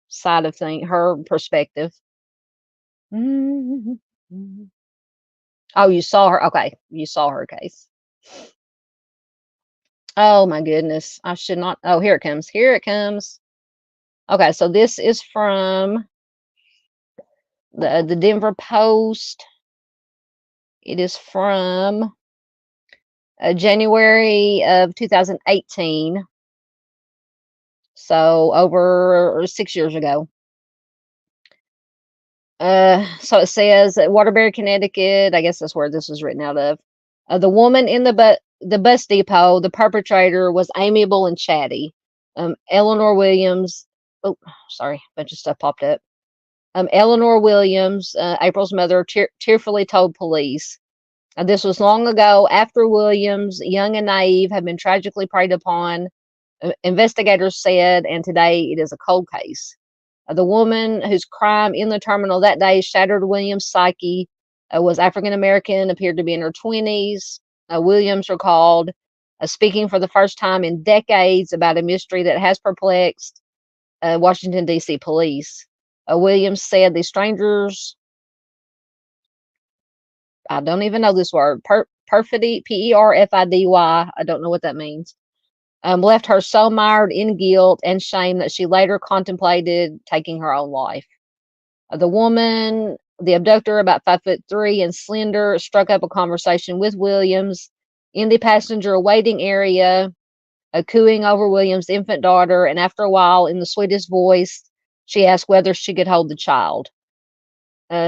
side of thing, her perspective. Oh, you saw her. Okay, you saw her case. Oh my goodness, I should not. Oh, here it comes. Here it comes. Okay, so this is from the Denver Post. It is from January of 2018. So over 6 years ago. So it says at Waterbury, Connecticut. I guess that's where this was written out of. The woman in the bus depot, the perpetrator, was amiable and chatty. Eleanor Williams. Oh, sorry, a bunch of stuff popped up. Eleanor Williams, April's mother, tearfully told police. This was long ago, after Williams, young and naive, had been tragically preyed upon, investigators said, and today it is a cold case. The woman whose crime in the terminal that day shattered Williams' psyche was African American, appeared to be in her 20s. Williams recalled speaking for the first time in decades about a mystery that has perplexed Washington, D.C. police. Williams said the strangers, I don't even know this word, perfidy, P-E-R-F-I-D-Y, I don't know what that means, left her so mired in guilt and shame that she later contemplated taking her own life. The woman, the abductor, about 5'3" and slender, struck up a conversation with Williams in the passenger waiting area, cooing over Williams' infant daughter, and after a while, in the sweetest voice, she asked whether she could hold the child.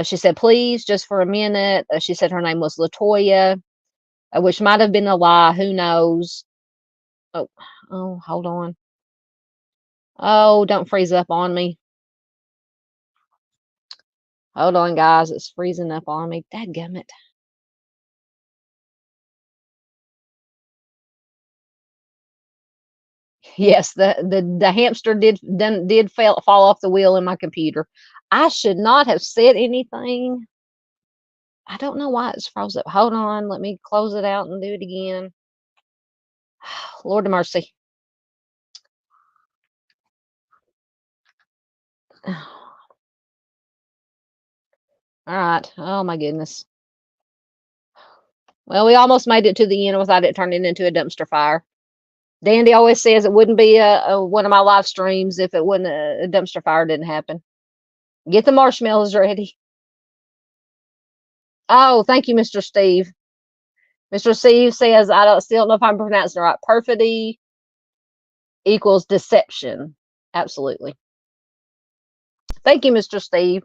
She said, please, just for a minute. She said her name was Latoya, which might have been a lie. Who knows? Oh, hold on. Oh, don't freeze up on me. Hold on, guys. It's freezing up on me. Dadgummit. Yes, the hamster did fall off the wheel in my computer. I should not have said anything. I don't know why it's froze up. Hold on. Let me close it out and do it again. Lord of mercy. All right. Oh my goodness. Well, we almost made it to the end without it turning into a dumpster fire. Dandy always says it wouldn't be one of my live streams if it wasn't a dumpster fire didn't happen. Get the marshmallows ready. Oh, thank you, Mr. Steve. Mr. Steve says, still don't know if I'm pronouncing it right. Perfidy equals deception. Absolutely. Thank you, Mr. Steve.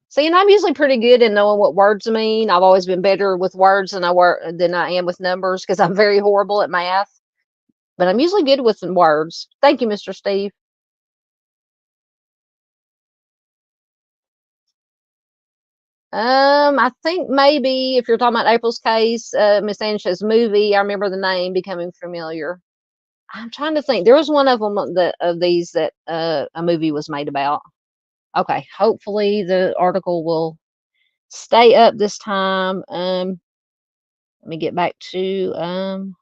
See, and I'm usually pretty good in knowing what words mean. I've always been better with words than I am with numbers because I'm very horrible at math. But I'm usually good with words. Thank you, Mr. Steve. I think maybe if you're talking about April's case, Miss Ansha's movie, I remember the name becoming familiar. I'm trying to think. There was one of them of these that a movie was made about. Okay, hopefully the article will stay up this time. Let me get back to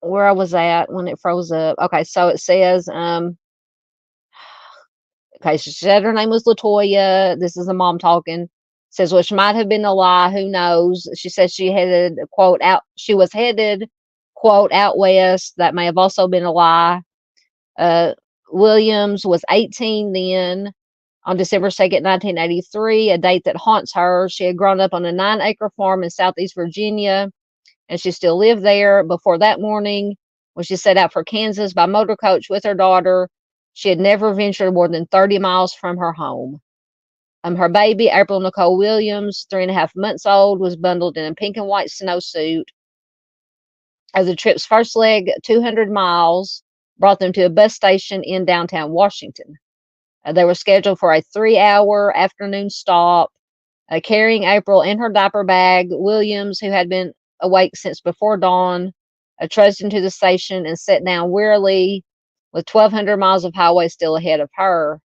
where I was at when it froze up. Okay, so it says okay, she said her name was Latoya. This is the mom talking. Says which might have been a lie. Who knows? She said she headed quote out. She was headed quote out west. That may have also been a lie. Uh, Williams was 18 then. On December 2nd, 1983, a date that haunts her. She had grown up on a 9-acre farm in Southeast Virginia, and she still lived there. Before that morning, when she set out for Kansas by motor coach with her daughter, she had never ventured more than 30 miles from her home. Her baby, April Nicole Williams, 3.5 months old, was bundled in a pink and white snowsuit. As the trip's first leg, 200 miles, brought them to a bus station in downtown Washington. They were scheduled for a 3-hour afternoon stop. Carrying April in her diaper bag, Williams, who had been awake since before dawn, trudged into the station and sat down wearily with 1,200 miles of highway still ahead of her.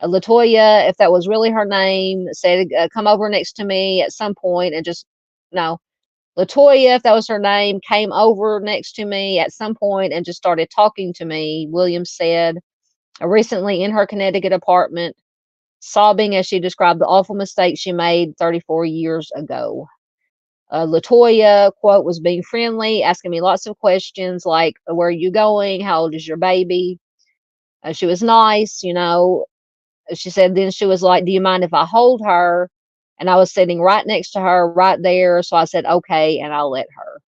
Latoya, if that was really her name, said, come over next to me at some point and just, no. Latoya, if that was her name, came over next to me at some point and just started talking to me, Williams said, recently in her Connecticut apartment, sobbing as she described the awful mistake she made 34 years ago. Latoya, quote, was being friendly, asking me lots of questions like, where are you going? How old is your baby? She was nice, you know. She said, then she was like, do you mind if I hold her? And I was sitting right next to her right there. So I said, okay. And I'll let her.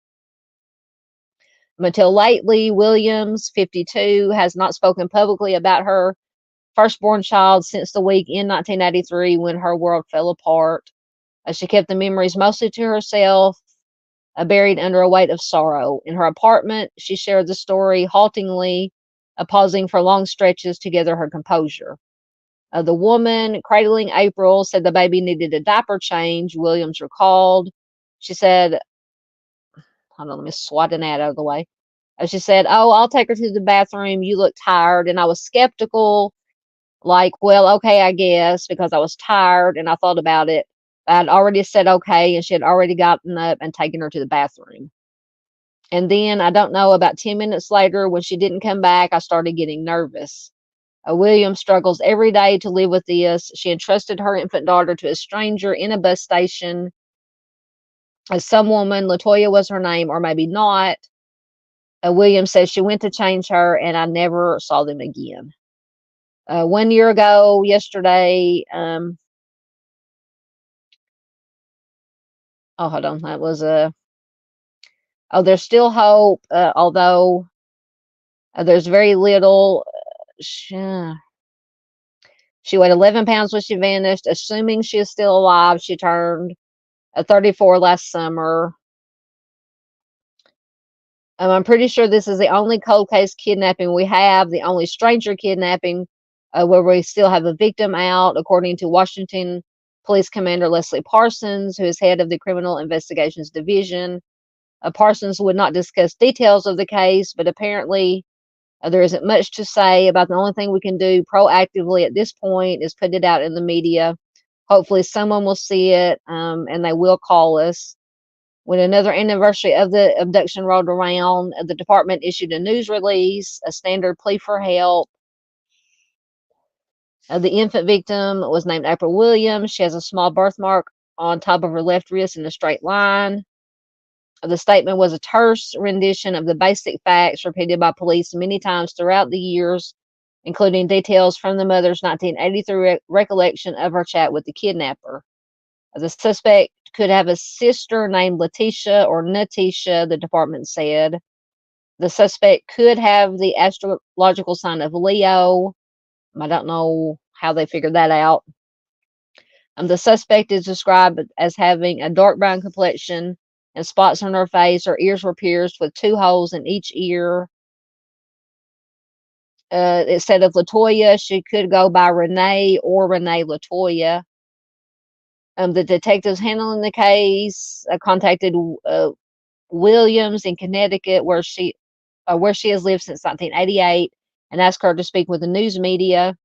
Until lately, Williams, 52, has not spoken publicly about her firstborn child since the week in 1983 when her world fell apart. She kept the memories mostly to herself, buried under a weight of sorrow. In her apartment, she shared the story haltingly, pausing for long stretches to gather her composure. The woman cradling April said the baby needed a diaper change, Williams recalled. She said, hold on, let me swat an ad out of the way. She said, oh, I'll take her to the bathroom. You look tired. And I was skeptical, like, well, okay, I guess, because I was tired and I thought about it. I'd already said okay, and she had already gotten up and taken her to the bathroom. And then, I don't know, about 10 minutes later, when she didn't come back, I started getting nervous. Williams struggles every day to live with this. She entrusted her infant daughter to a stranger in a bus station. Some woman, Latoya was her name, or maybe not. Williams says she went to change her, and I never saw them again. 1 year ago, yesterday, oh, hold on, that was oh, there's still hope, although there's very little. She weighed 11 pounds when she vanished. Assuming she is still alive, she turned 34 last summer. I'm pretty sure this is the only cold case kidnapping we have, the only stranger kidnapping where we still have a victim out, according to Washington Police Commander Leslie Parsons, who is head of the Criminal Investigations Division. Parsons would not discuss details of the case, but apparently there isn't much to say about. The only thing we can do proactively at this point is put it out in the media. Hopefully someone will see it and they will call us. When another anniversary of the abduction rolled around, the department issued a news release, a standard plea for help. The infant victim was named April Williams. She has a small birthmark on top of her left wrist in a straight line. The statement was a terse rendition of the basic facts repeated by police many times throughout the years, including details from the mother's 1983 recollection of her chat with the kidnapper. The suspect could have a sister named Letitia or Natisha, the department said. The suspect could have the astrological sign of Leo. I don't know how they figured that out. The suspect is described as having a dark brown complexion and spots on her face. Her ears were pierced with 2 holes in each ear. It said of Latoya, she could go by Renee or Renee Latoya. The detectives handling the case contacted Williams in Connecticut, where she has lived since 1988, and asked her to speak with the news media.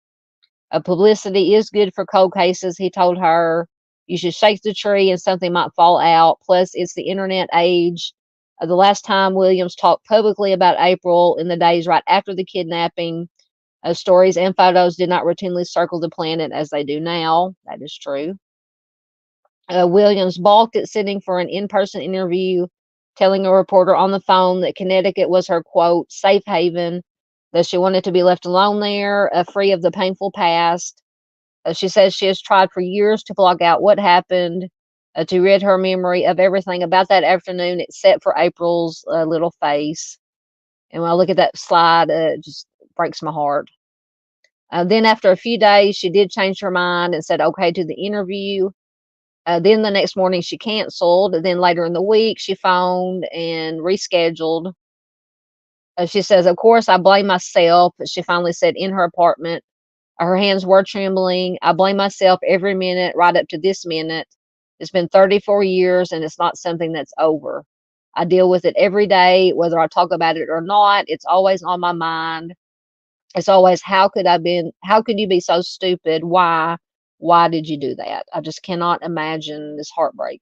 Publicity is good for cold cases, he told her. You should shake the tree and something might fall out. Plus, it's the internet age. The last time Williams talked publicly about April, in the days right after the kidnapping, stories and photos did not routinely circle the planet as they do now. That is true. Williams balked at sitting for an in-person interview, telling a reporter on the phone that Connecticut was her, quote, safe haven, that she wanted to be left alone there, free of the painful past. She says she has tried for years to block out what happened, to rid her memory of everything about that afternoon except for April's little face. And when I look at that slide, it just breaks my heart. Then after a few days, she did change her mind and said okay to the interview. Then the next morning she canceled. Then later in the week, she phoned and rescheduled. She says, of course, I blame myself. She finally said in her apartment. Her hands were trembling. I blame myself every minute, right up to this minute. It's been 34 years and it's not something that's over. I deal with it every day, whether I talk about it or not. It's always on my mind. It's always, how could you be so stupid? Why did you do that? I just cannot imagine this heartbreak.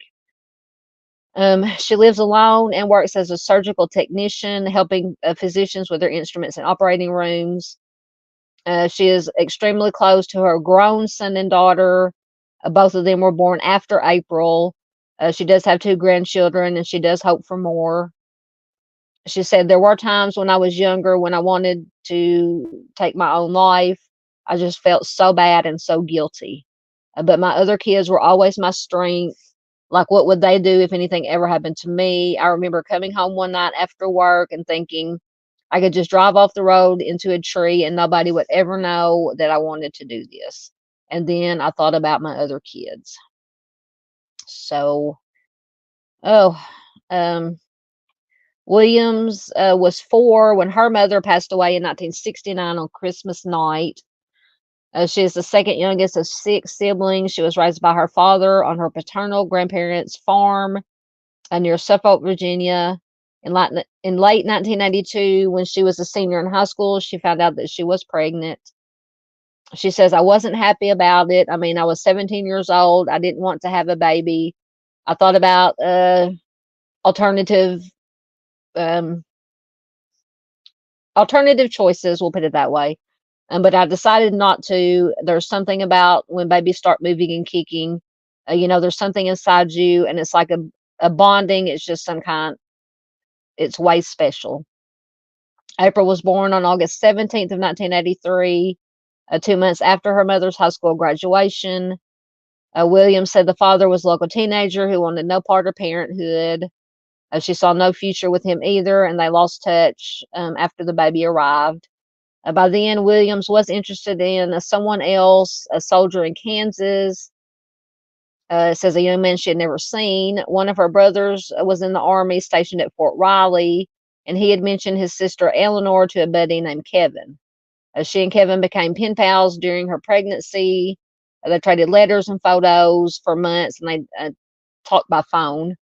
She lives alone and works as a surgical technician, helping physicians with their instruments in operating rooms. She is extremely close to her grown son and daughter. Both of them were born after April. She does have 2 grandchildren, and she does hope for more. She said, "There were times when I was younger when I wanted to take my own life. I just felt so bad and so guilty. But my other kids were always my strength. Like, what would they do if anything ever happened to me? I remember coming home one night after work and thinking I could just drive off the road into a tree and nobody would ever know that I wanted to do this. And then I thought about my other kids." So, oh, um, Williams was 4 when her mother passed away in 1969 on Christmas night. She is the second youngest of 6 siblings. She was raised by her father on her paternal grandparents' farm near Suffolk, Virginia. In late 1992, when she was a senior in high school, she found out that she was pregnant. She says, "I wasn't happy about it. I mean, I was 17 years old. I didn't want to have a baby. I thought about alternative um, alternative choices, we'll put it that way. But I decided not to. There's something about when babies start moving and kicking, there's something inside you, and it's like a bonding. It's just it's way special." April was born on August 17th of 1983, 2 months after her mother's high school graduation. Williams said the father was a local teenager who wanted no part of parenthood. She saw no future with him either, and they lost touch after the baby arrived. By then, Williams was interested in someone else, a soldier in Kansas. It says a young man she had never seen. One of her brothers was in the Army stationed at Fort Riley, and he had mentioned his sister Eleanor to a buddy named Kevin. She and Kevin became pen pals during her pregnancy. They traded letters and photos for months, and they talked by phone.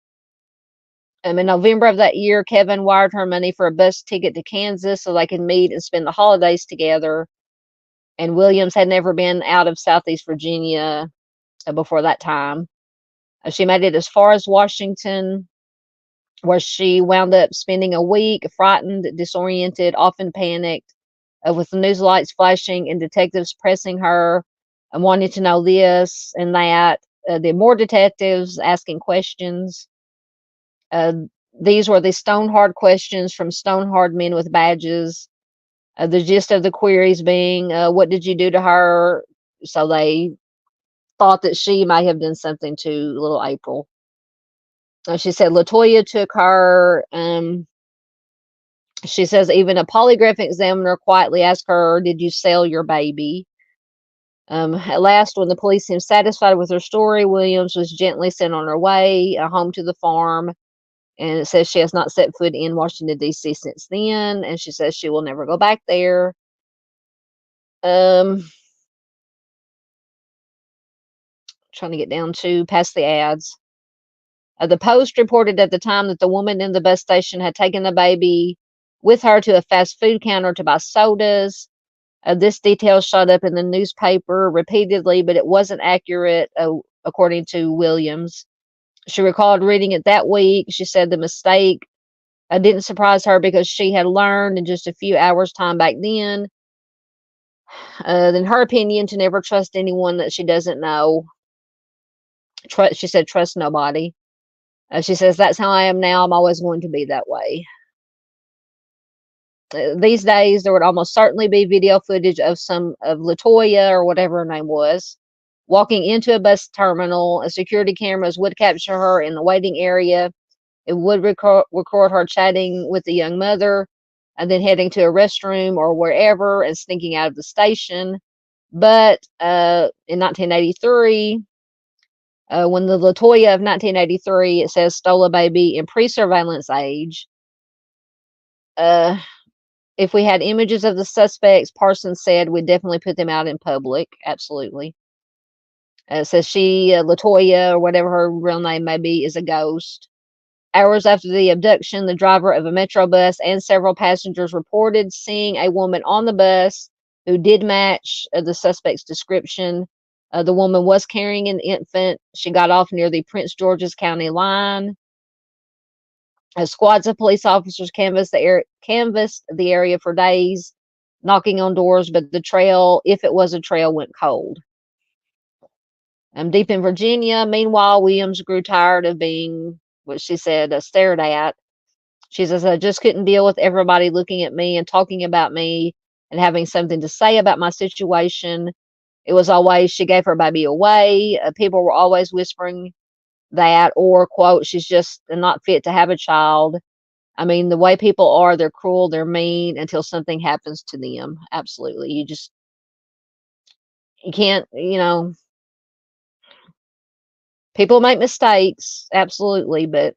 In November of that year, Kevin wired her money for a bus ticket to Kansas so they could meet and spend the holidays together. And Williams had never been out of Southeast Virginia before that time. She made it as far as Washington, where she wound up spending a week, frightened, disoriented, often panicked, with the news lights flashing and detectives pressing her and wanting to know this and that. There more detectives asking questions. Uh, these were the stone hard questions from stone hard men with badges. The gist of the queries being, what did you do to her? So they thought that she may have done something to little April. She said Latoya took her. She says even a polygraph examiner quietly asked her, "Did you sell your baby?" At last, when the police seemed satisfied with her story, Williams was gently sent on her way home to the farm. And it says she has not set foot in Washington, D.C. since then. And she says she will never go back there. Trying to get down to past the ads. The Post reported at the time that the woman in the bus station had taken the baby with her to a fast food counter to buy sodas. This detail shot up in the newspaper repeatedly, but it wasn't accurate, according to Williams. She recalled reading it that week. She said the mistake didn't surprise her because she had learned in just a few hours' time back then, in her opinion, to never trust anyone that she doesn't know. She said, "Trust nobody." She says, "That's how I am now. I'm always going to be that way." These days, there would almost certainly be video footage of Latoya or whatever her name was walking into a bus terminal. Security cameras would capture her in the waiting area. It would record her chatting with the young mother and then heading to a restroom or wherever and sneaking out of the station. But in 1983, when the Latoya of 1983, it says, stole a baby in pre-surveillance age. If we had images of the suspects, Parsons said we'd definitely put them out in public. Absolutely. It says Latoya, or whatever her real name may be, is a ghost. Hours after the abduction, the driver of a Metro bus and several passengers reported seeing a woman on the bus who did match the suspect's description. The woman was carrying an infant. She got off near the Prince George's County line. Squads of police officers canvassed the area for days, knocking on doors, but the trail, if it was a trail, went cold. Deep in Virginia, meanwhile, Williams grew tired of being, what she said, stared at. She says, I just couldn't deal with everybody looking at me and talking about me and having something to say about my situation. It was always, she gave her baby away. People were always whispering that, or, quote, she's just not fit to have a child. I mean, the way people are, they're cruel, they're mean until something happens to them. Absolutely. You can't, people make mistakes. Absolutely. But,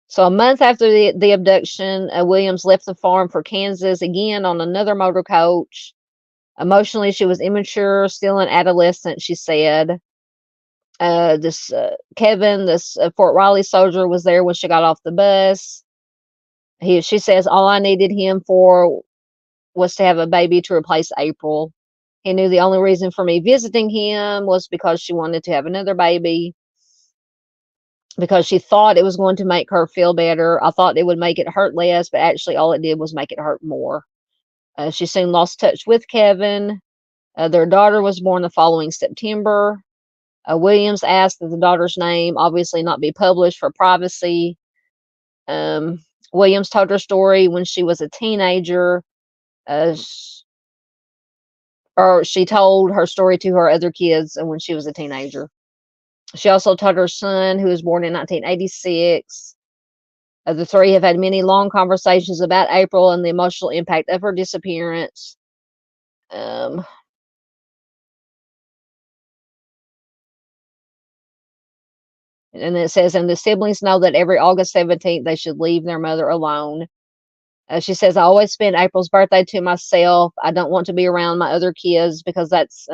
so a month after the abduction, Williams left the farm for Kansas again on another motor coach. Emotionally, she was immature, still an adolescent, she said. This Kevin, this Fort Riley soldier, was there when she got off the bus. She says, all I needed him for was to have a baby to replace April. He knew the only reason for me visiting him was because she wanted to have another baby, because she thought it was going to make her feel better. I thought it would make it hurt less, but actually all it did was make it hurt more. She soon lost touch with Kevin. Their daughter was born the following September. Williams asked that the daughter's name obviously not be published for privacy. Williams told her story when she was a teenager, or she told her story to her other kids when she was a teenager. She also told her son, who was born in 1986. The three have had many long conversations about April and the emotional impact of her disappearance. And it says, and the siblings know that every August 17th they should leave their mother alone. She says, I always spend April's birthday to myself. I don't want to be around my other kids because that's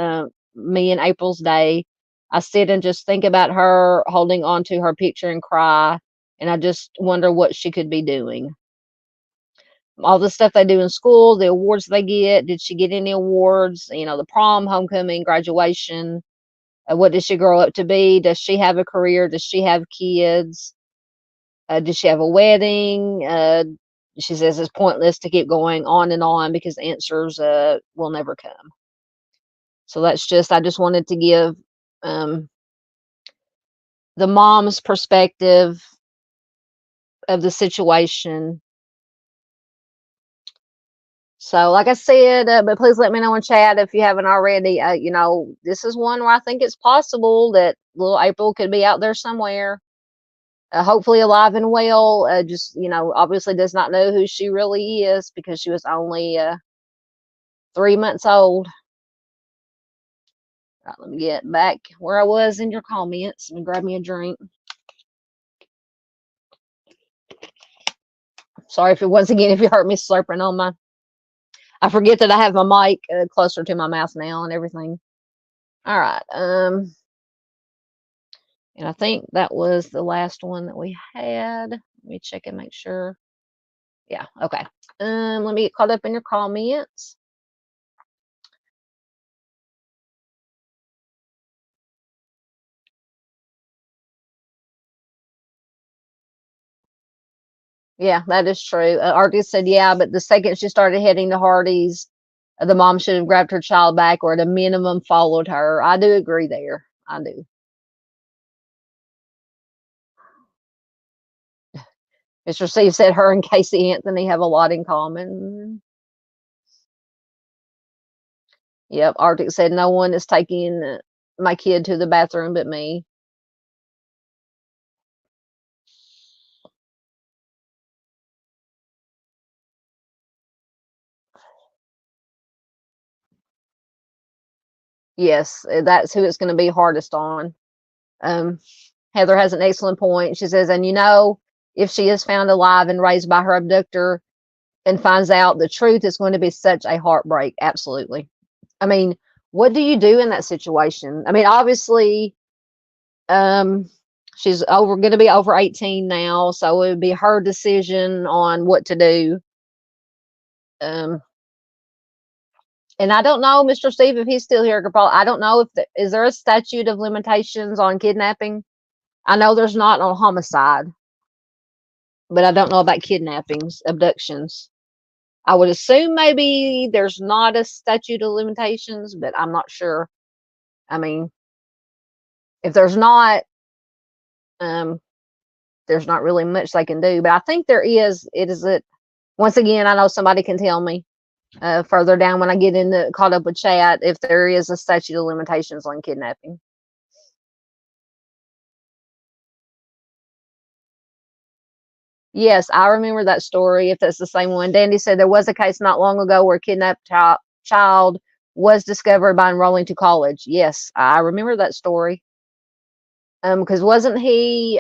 me and April's day. I sit and just think about her, holding on to her picture and cry. And I just wonder what she could be doing. All the stuff they do in school, the awards they get. Did she get any awards? The prom, homecoming, graduation. What does she grow up to be? Does she have a career? Does she have kids? Does she have a wedding? She says it's pointless to keep going on and on because answers will never come. So I just wanted to give the mom's perspective of the situation. So like I said, but please let me know in chat if you haven't already. This is one where I think it's possible that little April could be out there somewhere. Hopefully alive and well. Just, obviously does not know who she really is because she was only 3 months old. All right, let me get back where I was in your comments. Let me grab me a drink. Sorry if you heard me slurping on my. I forget that I have my mic closer to my mouth now and everything. All right. And I think that was the last one that we had. Let me check and make sure. Yeah. Okay. Let me get caught up in your comments. Yeah, that is true. Artie said, yeah, but the second she started heading to Hardee's, the mom should have grabbed her child back or at a minimum followed her. I do agree there. I do. Mr. Steve said her and Casey Anthony have a lot in common. Yep. Arctic said no one is taking my kid to the bathroom but me. Yes, that's who it's going to be hardest on. Heather has an excellent point. She says, and if she is found alive and raised by her abductor and finds out the truth, it's going to be such a heartbreak. Absolutely. I mean, what do you do in that situation? I mean, obviously, she's going to be over 18 now, so it would be her decision on what to do. And I don't know, Mr. Steve, if he's still here. I don't know if is there a statute of limitations on kidnapping? I know there's not on homicide, but I don't know about kidnappings, abductions. I would assume maybe there's not a statute of limitations, but I'm not sure. I mean, if um, there's not really much they can do. But I think there is. It is it. Once again, I know somebody can tell me further down when I get into caught up with chat if there is a statute of limitations on kidnapping. Yes, I remember that story. If that's the same one, Dandy said there was a case not long ago where a kidnapped child was discovered by enrolling to college. Yes, I remember that story. Because wasn't he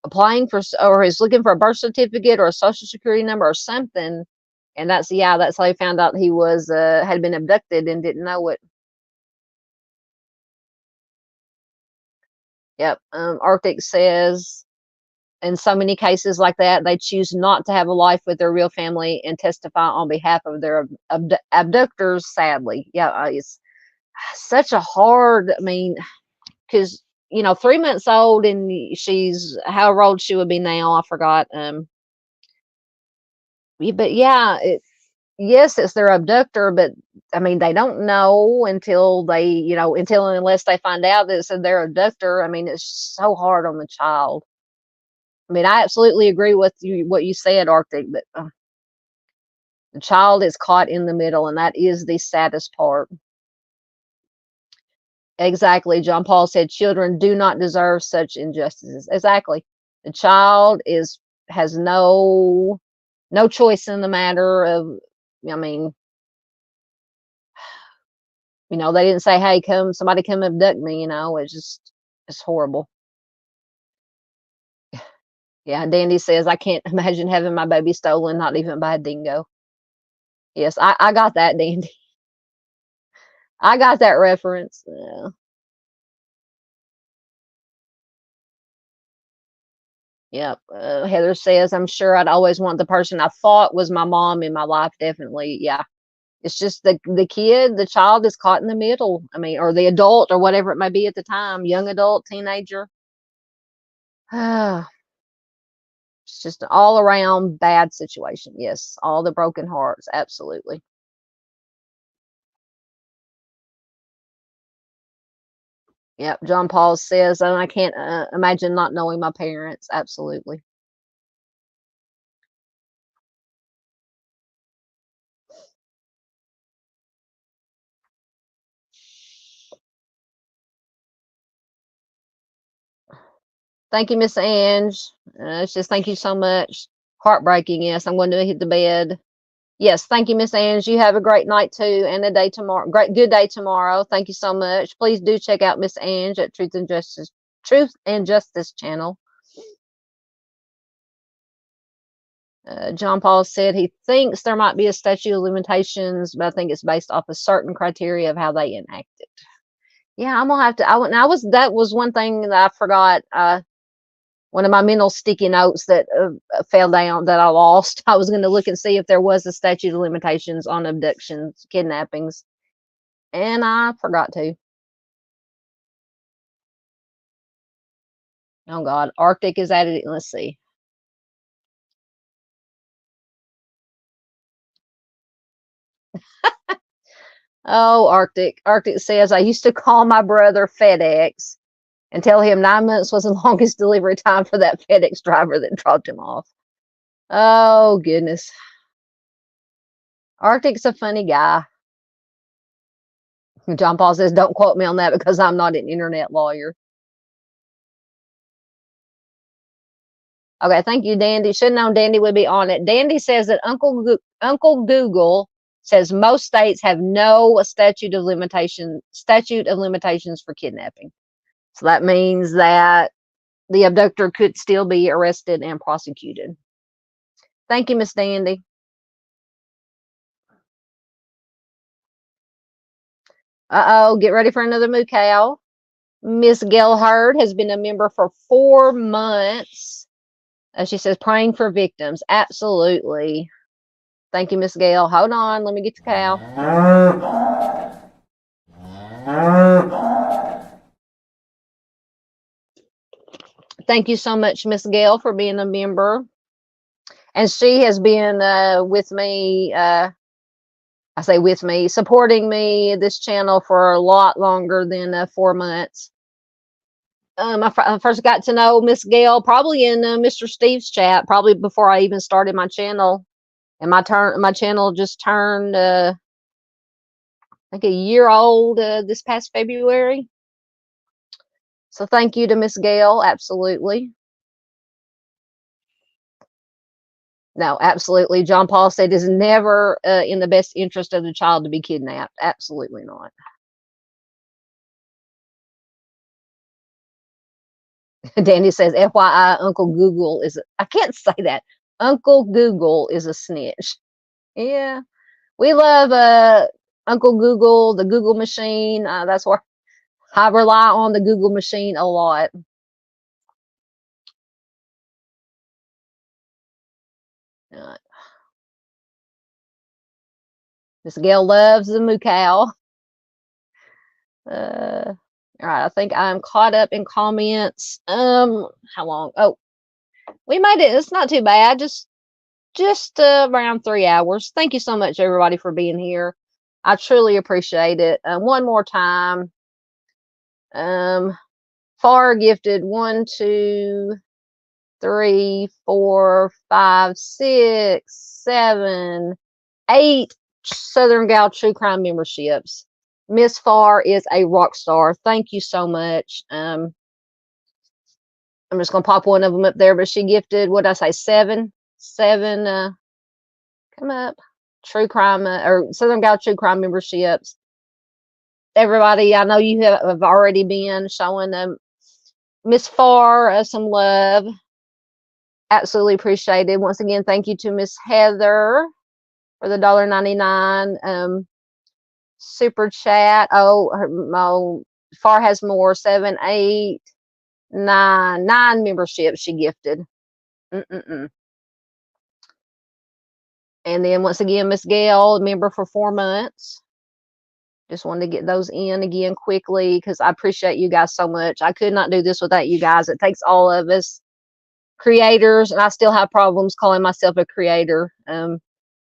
applying for, or he's looking for a birth certificate or a social security number or something, and that's how he found out he was had been abducted and didn't know it. Yep. Arctic says in so many cases like that, they choose not to have a life with their real family and testify on behalf of their abductors. Sadly, yeah, it's such a hard. I mean, because 3 months old and she's however old she would be now. I forgot. But yeah, yes, it's their abductor, but I mean, they don't know until until and unless they find out that it's their abductor. I mean, it's just so hard on the child. I mean, I absolutely agree with you what you said, Arctic, but the child is caught in the middle, and that is the saddest part. Exactly. John Paul said children do not deserve such injustices. Exactly. The child has no choice in the matter of, I mean, they didn't say, hey, somebody come abduct me, it's horrible. Yeah, Dandy says, I can't imagine having my baby stolen, not even by a dingo. Yes, I got that, Dandy. I got that reference. Yeah. Yep. Heather says, I'm sure I'd always want the person I thought was my mom in my life. Definitely. Yeah. It's just the child is caught in the middle. I mean, or the adult or whatever it may be at the time, young adult, teenager. It's just an all around bad situation. Yes. All the broken hearts. Absolutely. Yep. John Paul says, and I can't imagine not knowing my parents. Absolutely. Thank you, Miss Ange. It's just thank you so much. Heartbreaking. Yes, I'm going to hit the bed. Yes, thank you, Miss Ange. You have a great night too, and a day tomorrow. Good day tomorrow. Thank you so much. Please do check out Miss Ange at Truth and Justice channel. John Paul said he thinks there might be a statute of limitations, but I think it's based off a certain criteria of how they enact it. Yeah, I'm gonna have to. That was one thing that I forgot. One of my mental sticky notes that fell down that I lost. I was going to look and see if there was a statute of limitations on abductions, kidnappings, and I forgot to. Oh God, Arctic is at it. Let's see. Oh, Arctic. Arctic says I used to call my brother FedEx and tell him 9 months was the longest delivery time for that FedEx driver that dropped him off. Oh goodness. Arctic's a funny guy. John Paul says, don't quote me on that because I'm not an internet lawyer. Okay, thank you, Dandy. Should have known Dandy would be on it. Dandy says that Uncle Google says most states have no statute of limitations for kidnapping. So that means that the abductor could still be arrested and prosecuted. Thank you, Miss Dandy. Uh-oh, get ready for another moo cow. Miss Gelhard has been a member for 4 months. She says, praying for victims. Absolutely. Thank you, Miss Gail. Hold on, let me get the cow. Thank you so much, Miss Gail, for being a member. And she has been with me, I say with me, supporting me, this channel for a lot longer than 4 months. I first got to know Miss Gail probably in Mr. Steve's chat, probably before I even started my channel. And my channel just turned, I think, a year old this past February. So thank you to Miss Gail, absolutely. No, absolutely. John Paul said it's never in the best interest of the child to be kidnapped. Absolutely not. Danny says, FYI, Uncle Google is, I can't say that. Uncle Google is a snitch. Yeah. We love Uncle Google, the Google machine. That's where I rely on the Google machine a lot. Miss Gail loves the moo cow. All right, I think I'm caught up in comments. How long? Oh, we made it. It's not too bad. Just around 3 hours. Thank you so much, everybody, for being here. I truly appreciate it. One more time. Far gifted 1, 2, 3, 4, 5, 6, 7, 8 Southern Gal True Crime memberships. Miss Farr is a rock star. Thank you so much. I'm just gonna pop one of them up there, but she gifted, what did I say, 7 come up, True Crime or Southern Gal True Crime memberships. Everybody, I know you have already been showing Miss Farr some love. Absolutely appreciated. Once again, thank you to Miss Heather for the $1.99 super chat. Oh, Farr has more. 7, 8, 9 memberships she gifted. And then once again, Miss Gail, member for 4 months. Just wanted to get those in again quickly because I appreciate you guys so much. I could not do this without you guys. It takes all of us creators, and I still have problems calling myself a creator.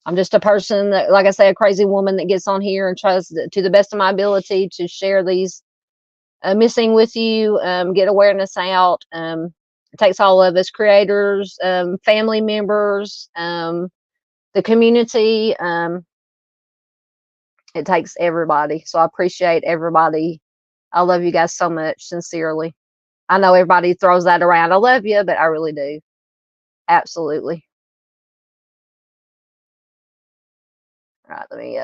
I'm just a person that, like I say, a crazy woman that gets on here and tries to the best of my ability to share these missing with you, get awareness out. It takes all of us creators, family members, the community. It takes everybody. So I appreciate everybody. I love you guys so much, sincerely. I know everybody throws that around. I love you, but I really do. Absolutely. All right, let me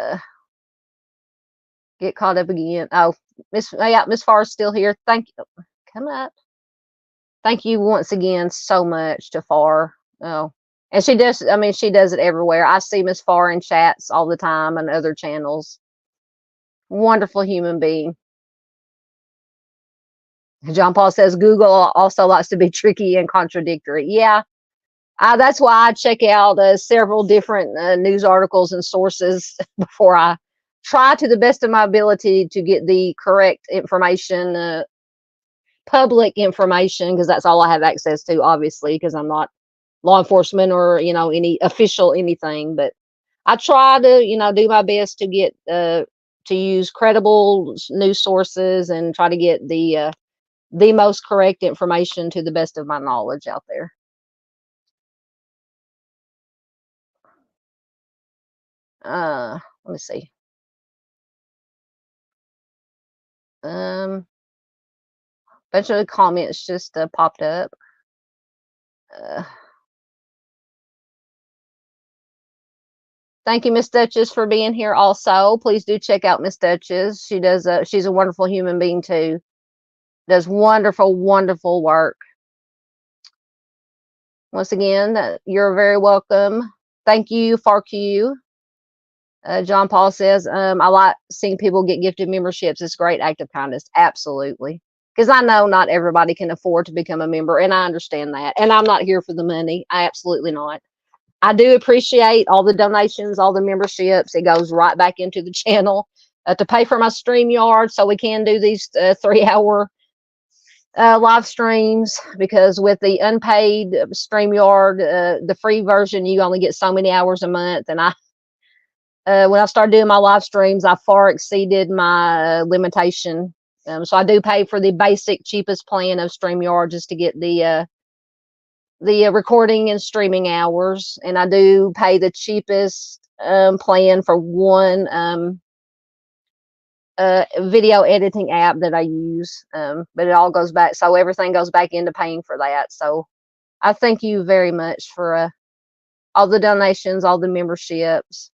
get caught up again. Oh, Miss Farr's still here. Thank you. Come up. Thank you once again so much to Farr. Oh, and she does. I mean, she does it everywhere. I see Miss Farr in chats all the time on other channels. Wonderful human being. John Paul says Google also likes to be tricky and contradictory. Yeah, that's why I check out several different news articles and sources before I try to the best of my ability to get the correct information, public information, because that's all I have access to, obviously, because I'm not law enforcement or any official anything. But I try to do my best to get to use credible news sources and try to get the most correct information to the best of my knowledge out there. Let me see. Bunch of comments just popped up. Thank you, Miss Duchess, for being here also. Please do check out Miss Duchess. She's a wonderful human being too. Does wonderful, wonderful work. Once again, you're very welcome. Thank you, FARQ. John Paul says, I like seeing people get gifted memberships. It's a great act of kindness. Absolutely. Because I know not everybody can afford to become a member, and I understand that. And I'm not here for the money. I absolutely not. I do appreciate all the donations, all the memberships. It goes right back into the channel to pay for my StreamYard so we can do these 3-hour live streams, because with the unpaid StreamYard, the free version, you only get so many hours a month. And when I started doing my live streams, I far exceeded my limitation. So I do pay for the basic, cheapest plan of StreamYard just to get the recording and streaming hours. And I do pay the cheapest plan for one video editing app that I use. But it all goes back. So everything goes back into paying for that. So I thank you very much for all the donations, all the memberships.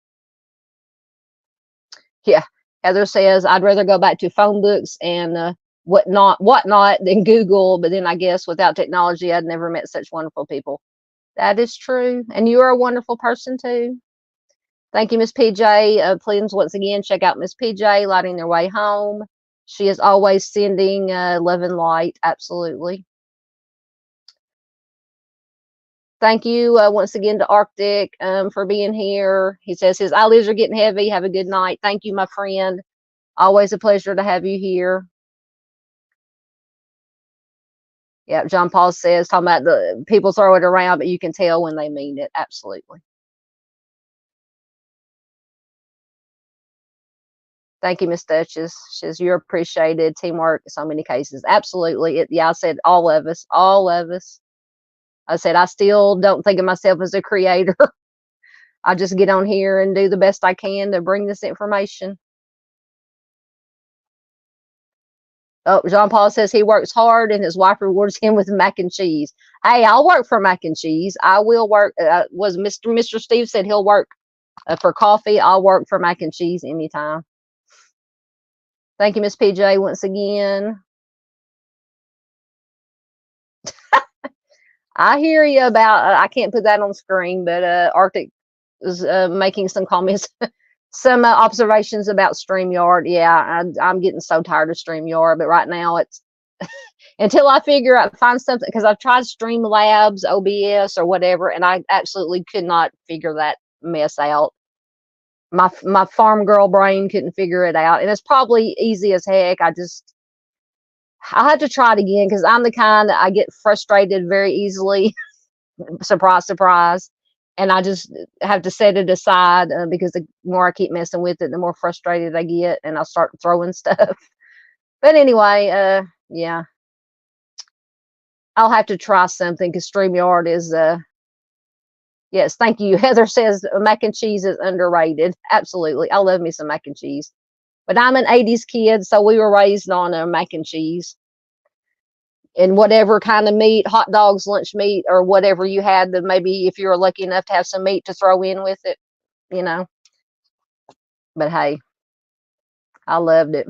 Yeah. Heather says, I'd rather go back to phone books and whatnot than Google. But then I guess without technology, I'd never met such wonderful people. That is true. And you are a wonderful person too. Thank you, Miss PJ. Please, once again, check out Miss PJ, lighting their way home. She is always sending love and light. Absolutely. Thank you once again to Arctic for being here. He says his eyelids are getting heavy. Have a good night. Thank you, my friend. Always a pleasure to have you here. Yeah, John Paul says, talking about the people throw it around, but you can tell when they mean it. Absolutely. Thank you, Miss Duchess. She says, you're appreciated. Teamwork in so many cases. Absolutely. Yeah, I said all of us. All of us. I said, I still don't think of myself as a creator. I just get on here and do the best I can to bring this information. Oh, Jean Paul says he works hard and his wife rewards him with mac and cheese. Hey, I'll work for mac and cheese. I will work. Was Mr. Steve said he'll work for coffee. I'll work for mac and cheese anytime. Thank you, Miss PJ, once again. I hear you about, I can't put that on screen, but Arctic is making some comments, some observations about StreamYard. Yeah, I'm getting so tired of StreamYard, but right now it's, until I figure out, find something, because I've tried Streamlabs, OBS, or whatever, and I absolutely could not figure that mess out. My farm girl brain couldn't figure it out, and it's probably easy as heck. I had to try it again, because I'm the kind that I get frustrated very easily. Surprise, surprise. And I just have to set it aside because the more I keep messing with it, the more frustrated I get, and I'll start throwing stuff. But anyway, yeah, I'll have to try something, because StreamYard is, yes, thank you. Heather says mac and cheese is underrated. Absolutely. I love me some mac and cheese. But I'm an 80s kid, so we were raised on mac and cheese. And whatever kind of meat, hot dogs, lunch meat, or whatever you had, that maybe if you were lucky enough to have some meat to throw in with it, you know. But hey, I loved it.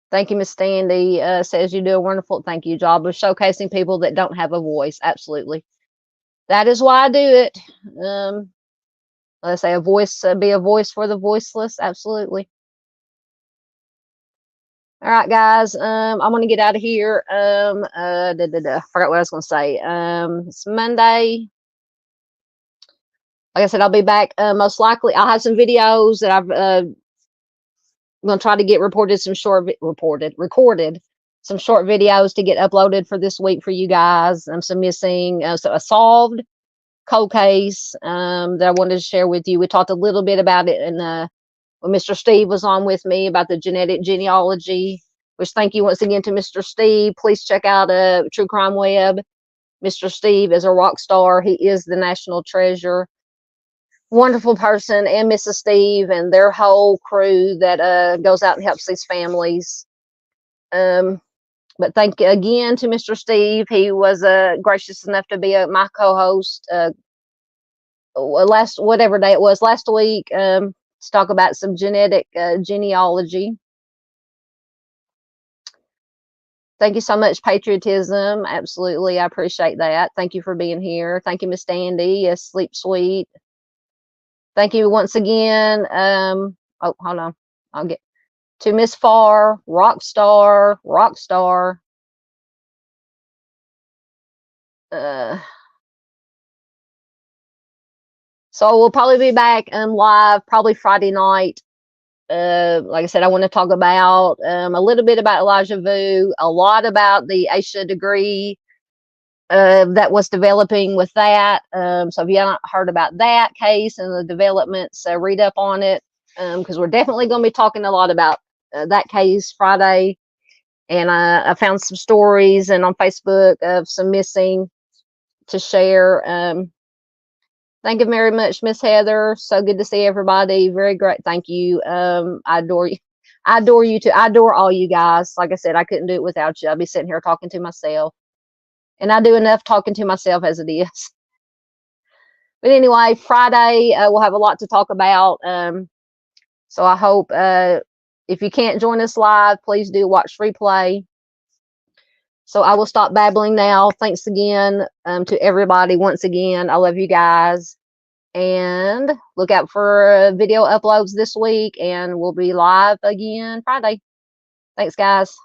Thank you, Miss Sandy. Says you do a wonderful, thank you, job of showcasing people that don't have a voice. Absolutely. That is why I do it. Let's say be a voice for the voiceless. Absolutely. All right, guys. I'm gonna get out of here. Forgot what I was gonna say. It's Monday. Like I said, I'll be back most likely. I'll have some videos that I'm gonna try to get recorded some short videos to get uploaded for this week for you guys. Some missing, so a solved cold case that I wanted to share with you. We talked a little bit about it in when Mr. Steve was on with me about the genetic genealogy, which thank you once again to Mr. Steve. Please check out True Crime Web. Mr. Steve is a rock star. He is the national treasure. Wonderful person, and Mrs. Steve and their whole crew that goes out and helps these families. But thank you again to Mr. Steve. He was gracious enough to be my co-host whatever day it was last week to talk about some genetic genealogy. Thank you so much, patriotism. Absolutely, I appreciate that. Thank you for being here. Thank you, Miss Sandy. Yes, sleep sweet. Thank you once again. Oh, hold on. I'll get to Miss Farr, rock star. So we'll probably be back live probably Friday night. Like I said, I want to talk about a little bit about Elijah Vu, a lot about the ASHA degree that was developing with that. So if you haven't heard about that case and the developments, read up on it, because we're definitely going to be talking a lot about that case Friday. And I found some stories and on Facebook of some missing to share. Thank you very much, Miss Heather. So good to see everybody. Very great. Thank you. I adore you. I adore you too. I adore all you guys. Like I said, I couldn't do it without you. I'd be sitting here talking to myself. And I do enough talking to myself as it is. But anyway, Friday, we'll have a lot to talk about. So I hope if you can't join us live, please do watch replay. So I will stop babbling now. Thanks again to everybody. Once again, I love you guys. And look out for video uploads this week. And we'll be live again Friday. Thanks, guys.